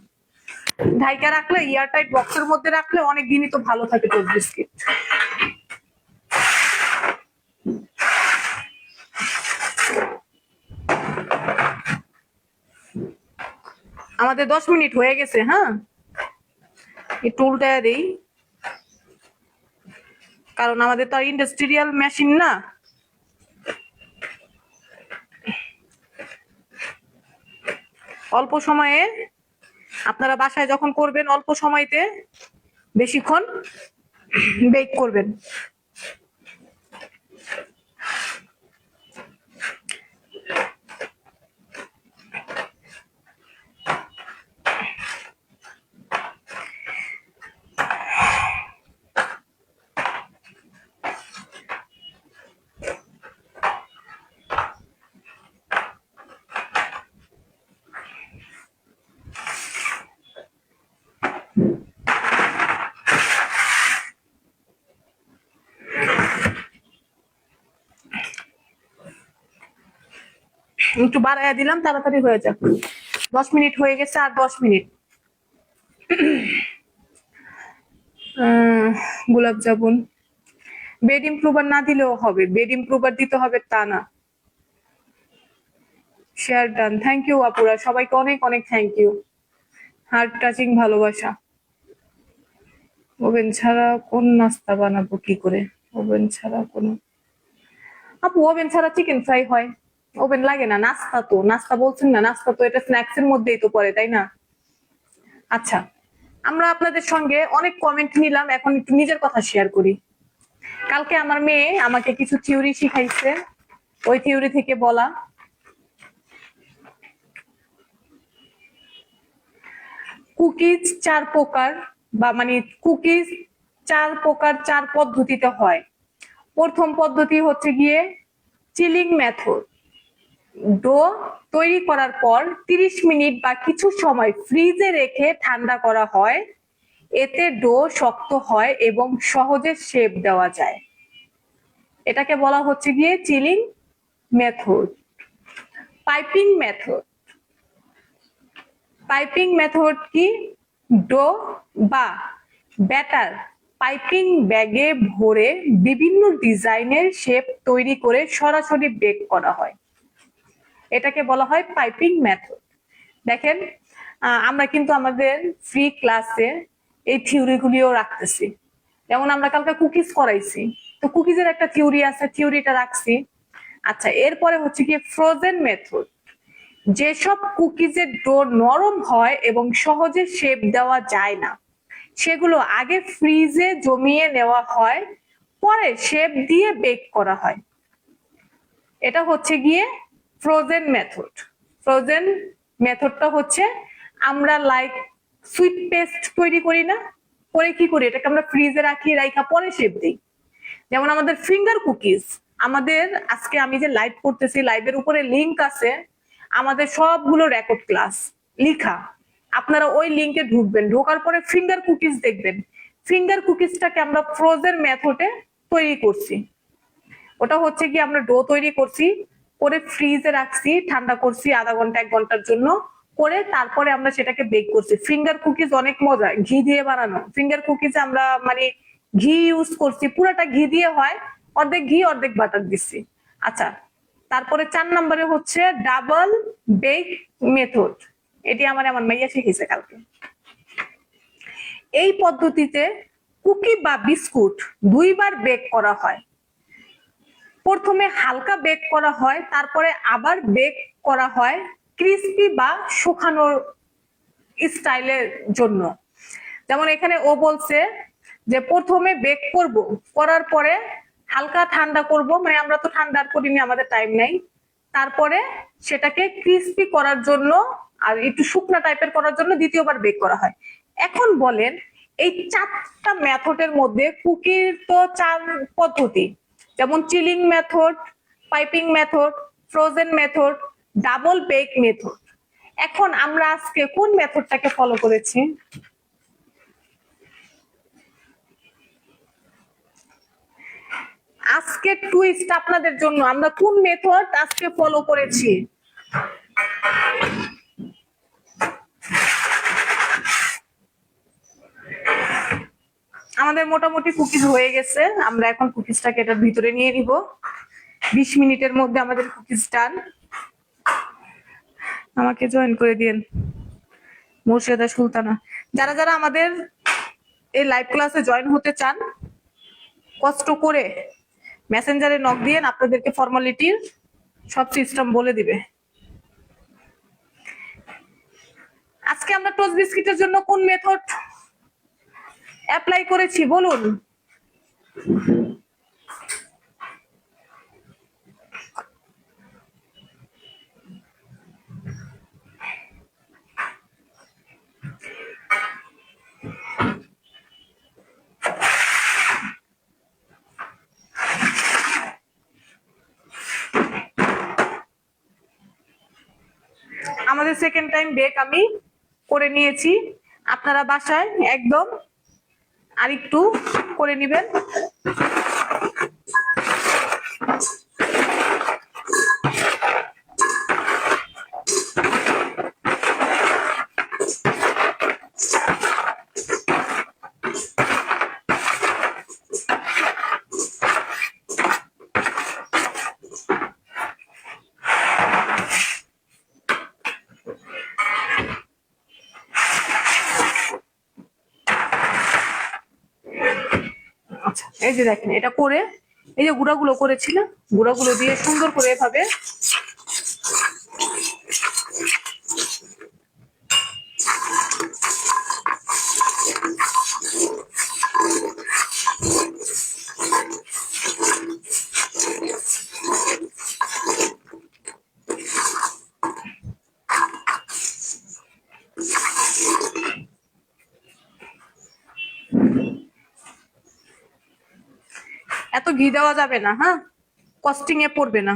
Speaker 1: ঢাইকা রাখলে, এয়ারটাইট বক্সের মধ্যে রাখলে অনেক দিনই তো ভালো থাকে টোস্ট বিস্কিট। আমাদের 10 মিনিট হয়ে গেছে। হ্যাঁ, একটু উল্টায় দেই, কারণ আমাদের তো আর ইন্ডাস্ট্রিয়াল মেশিন না। অল্প সময়ে আপনারা বাসায় যখন করবেন, অল্প সময়তে বেশিক্ষণ বেক করবেন। একটু বাড়াইয়া দিলাম, তাড়াতাড়ি হয়ে যাক। 10 মিনিট হয়ে গেছে, আর 10 মিনিট। গোলাপ জামুন বেড ইম্প্রুভার না দিলেও হবে, বেড ইম্প্রুভার দিতে হবে তা না। Share done. থ্যাংক ইউ আপুরা, সবাইকে অনেক অনেক থ্যাংক ইউ। হার্ট টাচিং ভালোবাসা। ওভেন ছাড়া কোন নাস্তা বানাবো কি করে? ওভেন ছাড়া কোনো, আপু ওভেন ছাড়া চিকেন ফ্রাই হয়, ওভেন লাগে না। নাস্তা তো, নাস্তা বলছেন না, নাস্তা তো এটা স্ন্যাক্স এর মধ্যেই তো পড়ে, তাই না? আচ্ছা, আমরা আপনাদের সঙ্গে অনেক কমেন্ট নিলাম, এখন একটু নিজের কথা শেয়ার করি। কালকে আমার মেয়ে আমাকে কিছু থিওরি শিখাইছে, ওই থিওরি থেকে বলা। কুকিজ 4 প্রকার, বা মানে কুকিজ 4 প্রকার 4 পদ্ধতিতে হয়। প্রথম পদ্ধতি হচ্ছে গিয়ে চিলিং মেথড। ডো তৈরি করার পর 30 মিনিট বা কিছু সময় ফ্রিজে রেখে ঠান্ডা করা হয়, এতে ডো শক্ত হয় এবং সহজে শেপ দেওয়া যায়। এটাকে বলা হচ্ছে গিয়ে chilling method. Piping method. Piping method কি? ডো বা ব্যাটার পাইপিং ব্যাগে ভরে বিভিন্ন ডিজাইনের শেপ তৈরি করে সরাসরি বেক করা হয়, এটাকে বলা হয় পাইপিং মেথড। দেখেন, আমরা কিন্তু আমাদের ফ্রি ক্লাসে এই থিওরি গুলিও রাখতেছি। যেমন আমরা কালকে কুকিজ করাইছি, তো কুকিজের একটা থিওরি আছে, থিওরিটা রাখছি। আচ্ছা, এরপরে হচ্ছে কি ফ্রোজেন মেথড। যেসব কুকিজের ডো নরম হয় এবং সহজে শেপ দেওয়া যায় না, সেগুলো আগে ফ্রিজে জমিয়ে নেওয়া হয়, পরে শেপ দিয়ে বেক করা হয়। এটা হচ্ছে গিয়ে ফ্রোজেন মেথড। ফ্রোজেন মেথডটা হচ্ছে আমরা লাইক সুইট পেস্ট তৈরি করি না, পরে কি করি, এটাকে আমরা ফ্রিজে রাখি, রাইখা পরে শেপ দিই। যেমন আমাদের ফিঙ্গার কুকিজ, আমাদের আজকে আমি যে লাইভ করতেছি, লাইভের উপরে লিংক আছে, আমাদের সবগুলো রেকর্ড ক্লাস লিখা, আপনারা ওই লিংকে ঢুকবেন, ঢোকার পরে ফিঙ্গার কুকিজ দেখবেন। ফিঙ্গার কুকিজটাকে আমরা ফ্রোজেন মেথডে তৈরি করছি। ওটা হচ্ছে কি আমরা ডো তৈরি করছি, করে ফ্রিজে রাখছি, ঠান্ডা করছি আধা ঘন্টা 1 ঘন্টার জন্য, করে তারপরে আমরা সেটাকে বেক করছি। ফিঙ্গার কুকিজ অনেক মজা, ঘি দিয়ে বানানো ফিঙ্গার কুকিজ। আমরা মানে ঘি ইউজ করছি, পুরাটা ঘি দিয়ে হয়, অর্ধেক ঘি অর্ধেক বাটার দিচ্ছি। আচ্ছা, তারপরে 4 নম্বরে হচ্ছে ডাবল বেক মেথড। এটি আমার মাইয়া শিখেছে কালকে। এই পদ্ধতিতে কুকি বা বিস্কুট 2 বার বেক করা হয়। প্রথমে হালকা বেক করা হয়, তারপরে আবার বেক করা হয় ক্রিস্পি বা শুকানোর স্টাইলের জন্য। যেমন এখানে ও বলছে যে প্রথমে বেক করব, করার পরে হালকা ঠান্ডা করব, মানে আমরা তো ঠান্ডা করিনি, আমাদের টাইম নাই, তারপরে সেটাকে ক্রিস্পি করার জন্য আর একটু শুকনা টাইপের করার জন্য দ্বিতীয়বার বেক করা হয়। এখন বলেন, এই 4টা মেথডের মধ্যে কুকির তো 4 পদ্ধতি, যেমন chilling method, piping method, frozen method, double bake method. এখন আমরা আজকে কোন মেথডটাকে ফলো করেছি? আজকে টুইস্ট আপনাদের জন্য, আমরা কোন মেথড আজকে ফলো করেছি? আমাদের মোটামুটি কুকিজ হয়ে গেছে, আমরা এখন কুকিজটাকে এটার ভিতরে নিয়ে নিব। 20 মিনিটের মধ্যে আমাদের কুকিজ ডান। আমাকে জয়েন করে দিন মুর্শিদা সুলতানা। যারা যারা আমাদের এই লাইভ ক্লাসে জয়েন হতে চান, কষ্ট করে মেসেঞ্জারে নক দিয়ে আপনাদেরকে ফর্মালিটির সব সিস্টেম বলে দিবে। আজকে আমরা টোস্ট বিস্কিটের জন্য কোন মেথড অ্যাপ্লাই করেছি বলুন? আমাদের সেকেন্ড টাইম বেক আমি করে নিয়েছি, আপনারা বাসায় একদম আরেকটু করে নেবেন। আচ্ছা, এই যে দেখেন, এটা করে এই যে গুঁড়াগুলো করেছিলাম, গুঁড়াগুলো দিয়ে সুন্দর করে এভাবে ঘি দেওয়া যাবে না, হ্যাঁ, কস্টিং এ পড়বে না।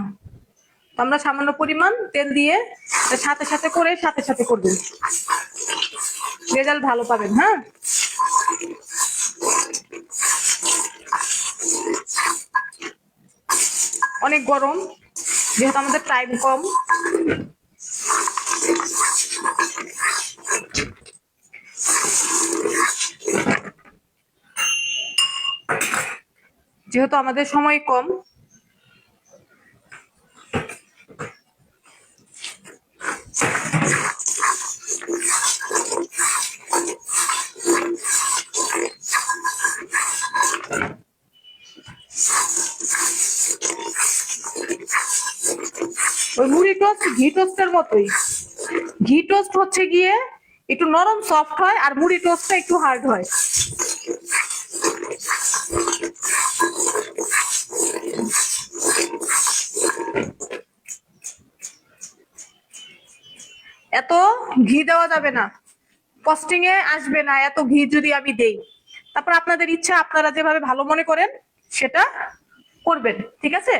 Speaker 1: তো আমরা সামান্য পরিমাণ তেল দিয়ে সাথে সাথে করে সাথে সাথে করবেন, রেজাল্ট ভালো পাবেন। হ্যাঁ, অনেক গরম, যেহেতু আমাদের টাইম কম। যেহেতু আমাদের সময় কম, ওই মুড়ি টোস্ট ঘি টোস্টের মতোই। ঘি টোস্ট হচ্ছে গিয়ে একটু নরম সফট হয়, আর মুড়ি টোস্টটা একটু হার্ড হয়। এত ঘি দেওয়া যাবে না, কস্টিং এ আসবে না এত ঘি যদি আমি দেই। তারপর আপনাদের ইচ্ছা, আপনারা যেভাবে ভালো মনে করেন সেটা করবেন, ঠিক আছে।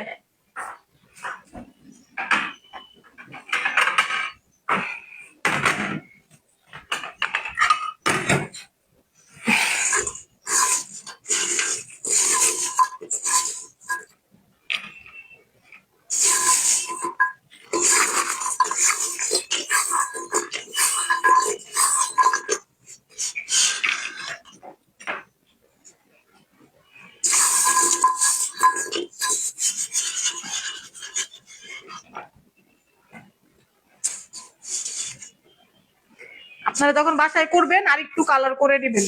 Speaker 1: আপনারা যখন বাসায় করবেন আর একটু কালার করে দিবেন।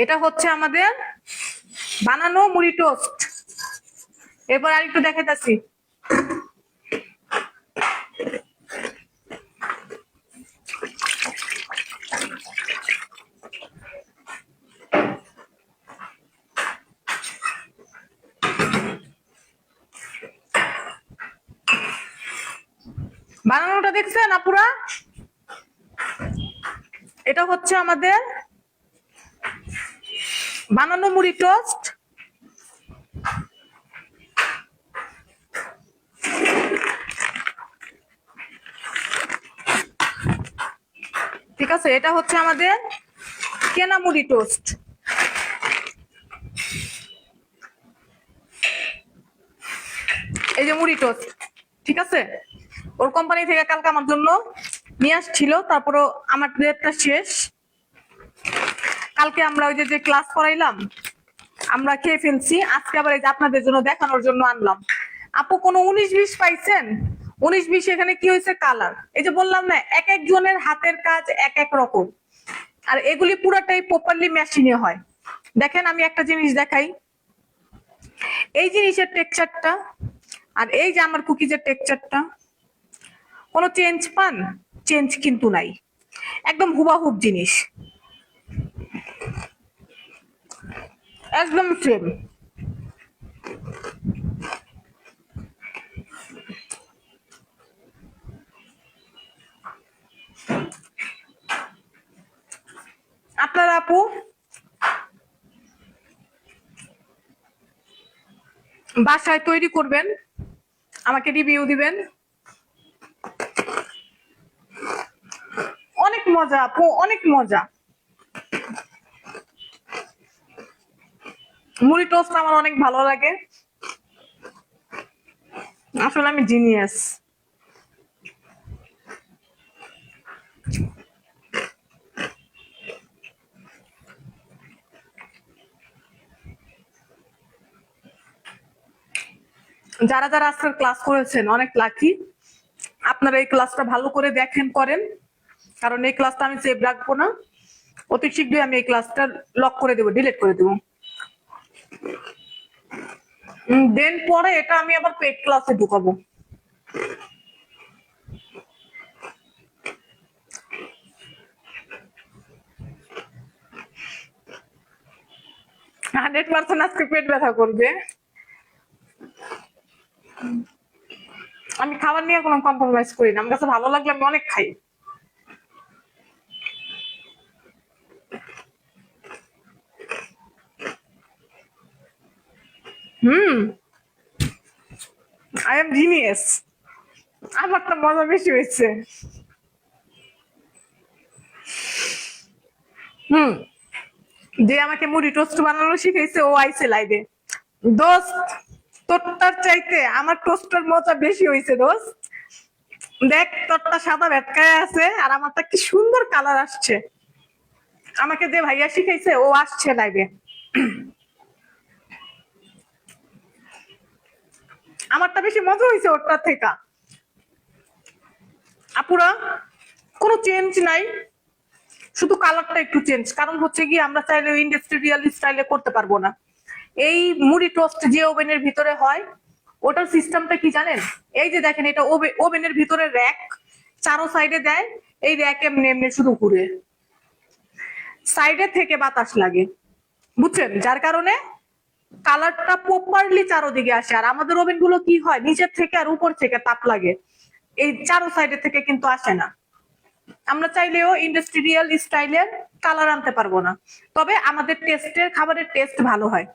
Speaker 1: এটা হচ্ছে আমাদের বানানো মুড়ি টোস্ট। এরপর আর একটু দেখাইতাছি। বানানোটা দেখছেন আপুরা? এটা হচ্ছে আমাদের বানানো মুড়ি টোস্ট। ঠিক আছে, এটা হচ্ছে আমাদের কেনা মুড়ি টোস্ট। এই যে মুড়ি টোস্ট, ঠিক আছে। ওর কোম্পানি থেকে কালকে আমার জন্য নিয়ে আসছিল, তারপরে আমার ডেটটা শেষ। কালকে আমরা ওই যে ক্লাস করাইলাম, আমরা খেয়ে ফেলছি। আজকে আবার এই যে আপনাদের জন্য দেখানোর জন্য আনলাম। আপু কোনো 19-20 পাইছেন? 19-20 এখানে কি হয়েছে? কালার। এই যে বললাম না, এক একজনের হাতের কাজ এক এক রকম, আর এগুলি পুরাটাই প্রপারলি মেশিনে হয়। দেখেন আমি একটা জিনিস দেখাই, এই জিনিসের টেক্সচারটা আর এই যে আমার কুকিজের টেক্সচারটা কোনো চেঞ্জ পান? চেঞ্জ কিন্তু নাই, একদম হুবাহুব জিনিস, একদম সেম। আপনারা আপু বাসায় তৈরি করবেন, আমাকে রিভিউ দিবেন। অনেক মজা আপু, অনেক মজা। মুড়ি টোস্ট আমার অনেক ভালো লাগে, আসলে আমি জিনিয়াস। যারা যারা আজকের ক্লাস করেছেন অনেক লাকি। আপনারা এই ক্লাসটা ভালো করে দেখেন, করেন, কারণ এই ক্লাসটা আমি সেভ রাখবো না। অতি শীঘ্রই আমি এই ক্লাসটা লক করে দেবো, ডিলিট করে দেবো। দেন পরে এটা আমি আবার পেড ক্লাসে ঢুকাবো। হান্ড্রেড পার্সেন্ট আজকে পেট ব্যথা করবে। আমি খাবার নিয়ে কোনো কম্প্রোমাইজ করি না, আমার কাছে ভালো লাগলে আমি অনেক খাই। হুম, আই এম জিনিয়াস। আমারটা মজা বেশি হয়েছে। হুম, যে আমাকে মুড়ি টোস্ট বানানো শিখাইছে ও আইছে লাইভে। দোস্ত, তোরটার চাইতে আমার টোস্টের মজা বেশি হয়েছে দোস্ত। দেখ, তোরটা সাদা ভেটকায় আছে আর আমারটা কি সুন্দর কালার আসছে। আমাকে যে ভাইয়া শিখাইছে ও আসছে লাইভে। আমারটা বেশি মজা হয়েছে ওরটার থেকে। আপুরা, কোনো চেঞ্জ নাই, শুধু কালারটা একটু চেঞ্জ। কারণ হচ্ছে কি আমরা চাইলে ইন্ডাস্ট্রিয়াল স্টাইলে করতে পারবো না। এই মুড়ি টোস্ট যে ওভেনের ভিতরে হয়, ওটার সিস্টেমটা কি জানেন? এই যে দেখেন, এটা ওভেনের ভিতরে র্যাক, চারো সাইডে দেয়। এই র্যাক এমনি এমনি শুধু ঘুরে, সাইডে থেকে বাতাস লাগে, বুঝছেন? যার কারণে কালারটা প্রপারলি চারোদিকে আসে। আর আমাদের ওভেন গুলো কি হয়, নিচের থেকে আর উপর থেকে তাপ লাগে, এই চারো সাইডে থেকে কিন্তু আসে না। আমরা চাইলেও ইন্ডাস্ট্রিয়াল স্টাইলের কালার আনতে পারবো না, তবে আমাদের টেস্টের খাবারের টেস্ট ভালো হয়।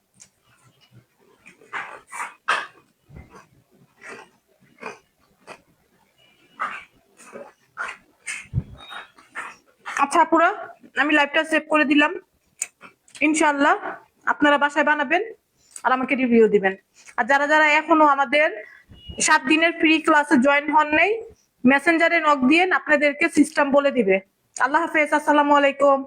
Speaker 1: আচ্ছা আপুরা, আমি লাইভটা সেভ করে দিলাম। ইনশাআল্লাহ আপনারা বাসায় বানাবেন আর আমাকে রিভিউ দিবেন। আর যারা যারা এখনো আমাদের 7 দিনের ফ্রি ক্লাসে জয়েন হন নাই, মেসেঞ্জারে নক দিয়ে আপনাদেরকে সিস্টেম বলে দিবে। আল্লাহ হাফেজ, আসসালামু আলাইকুম।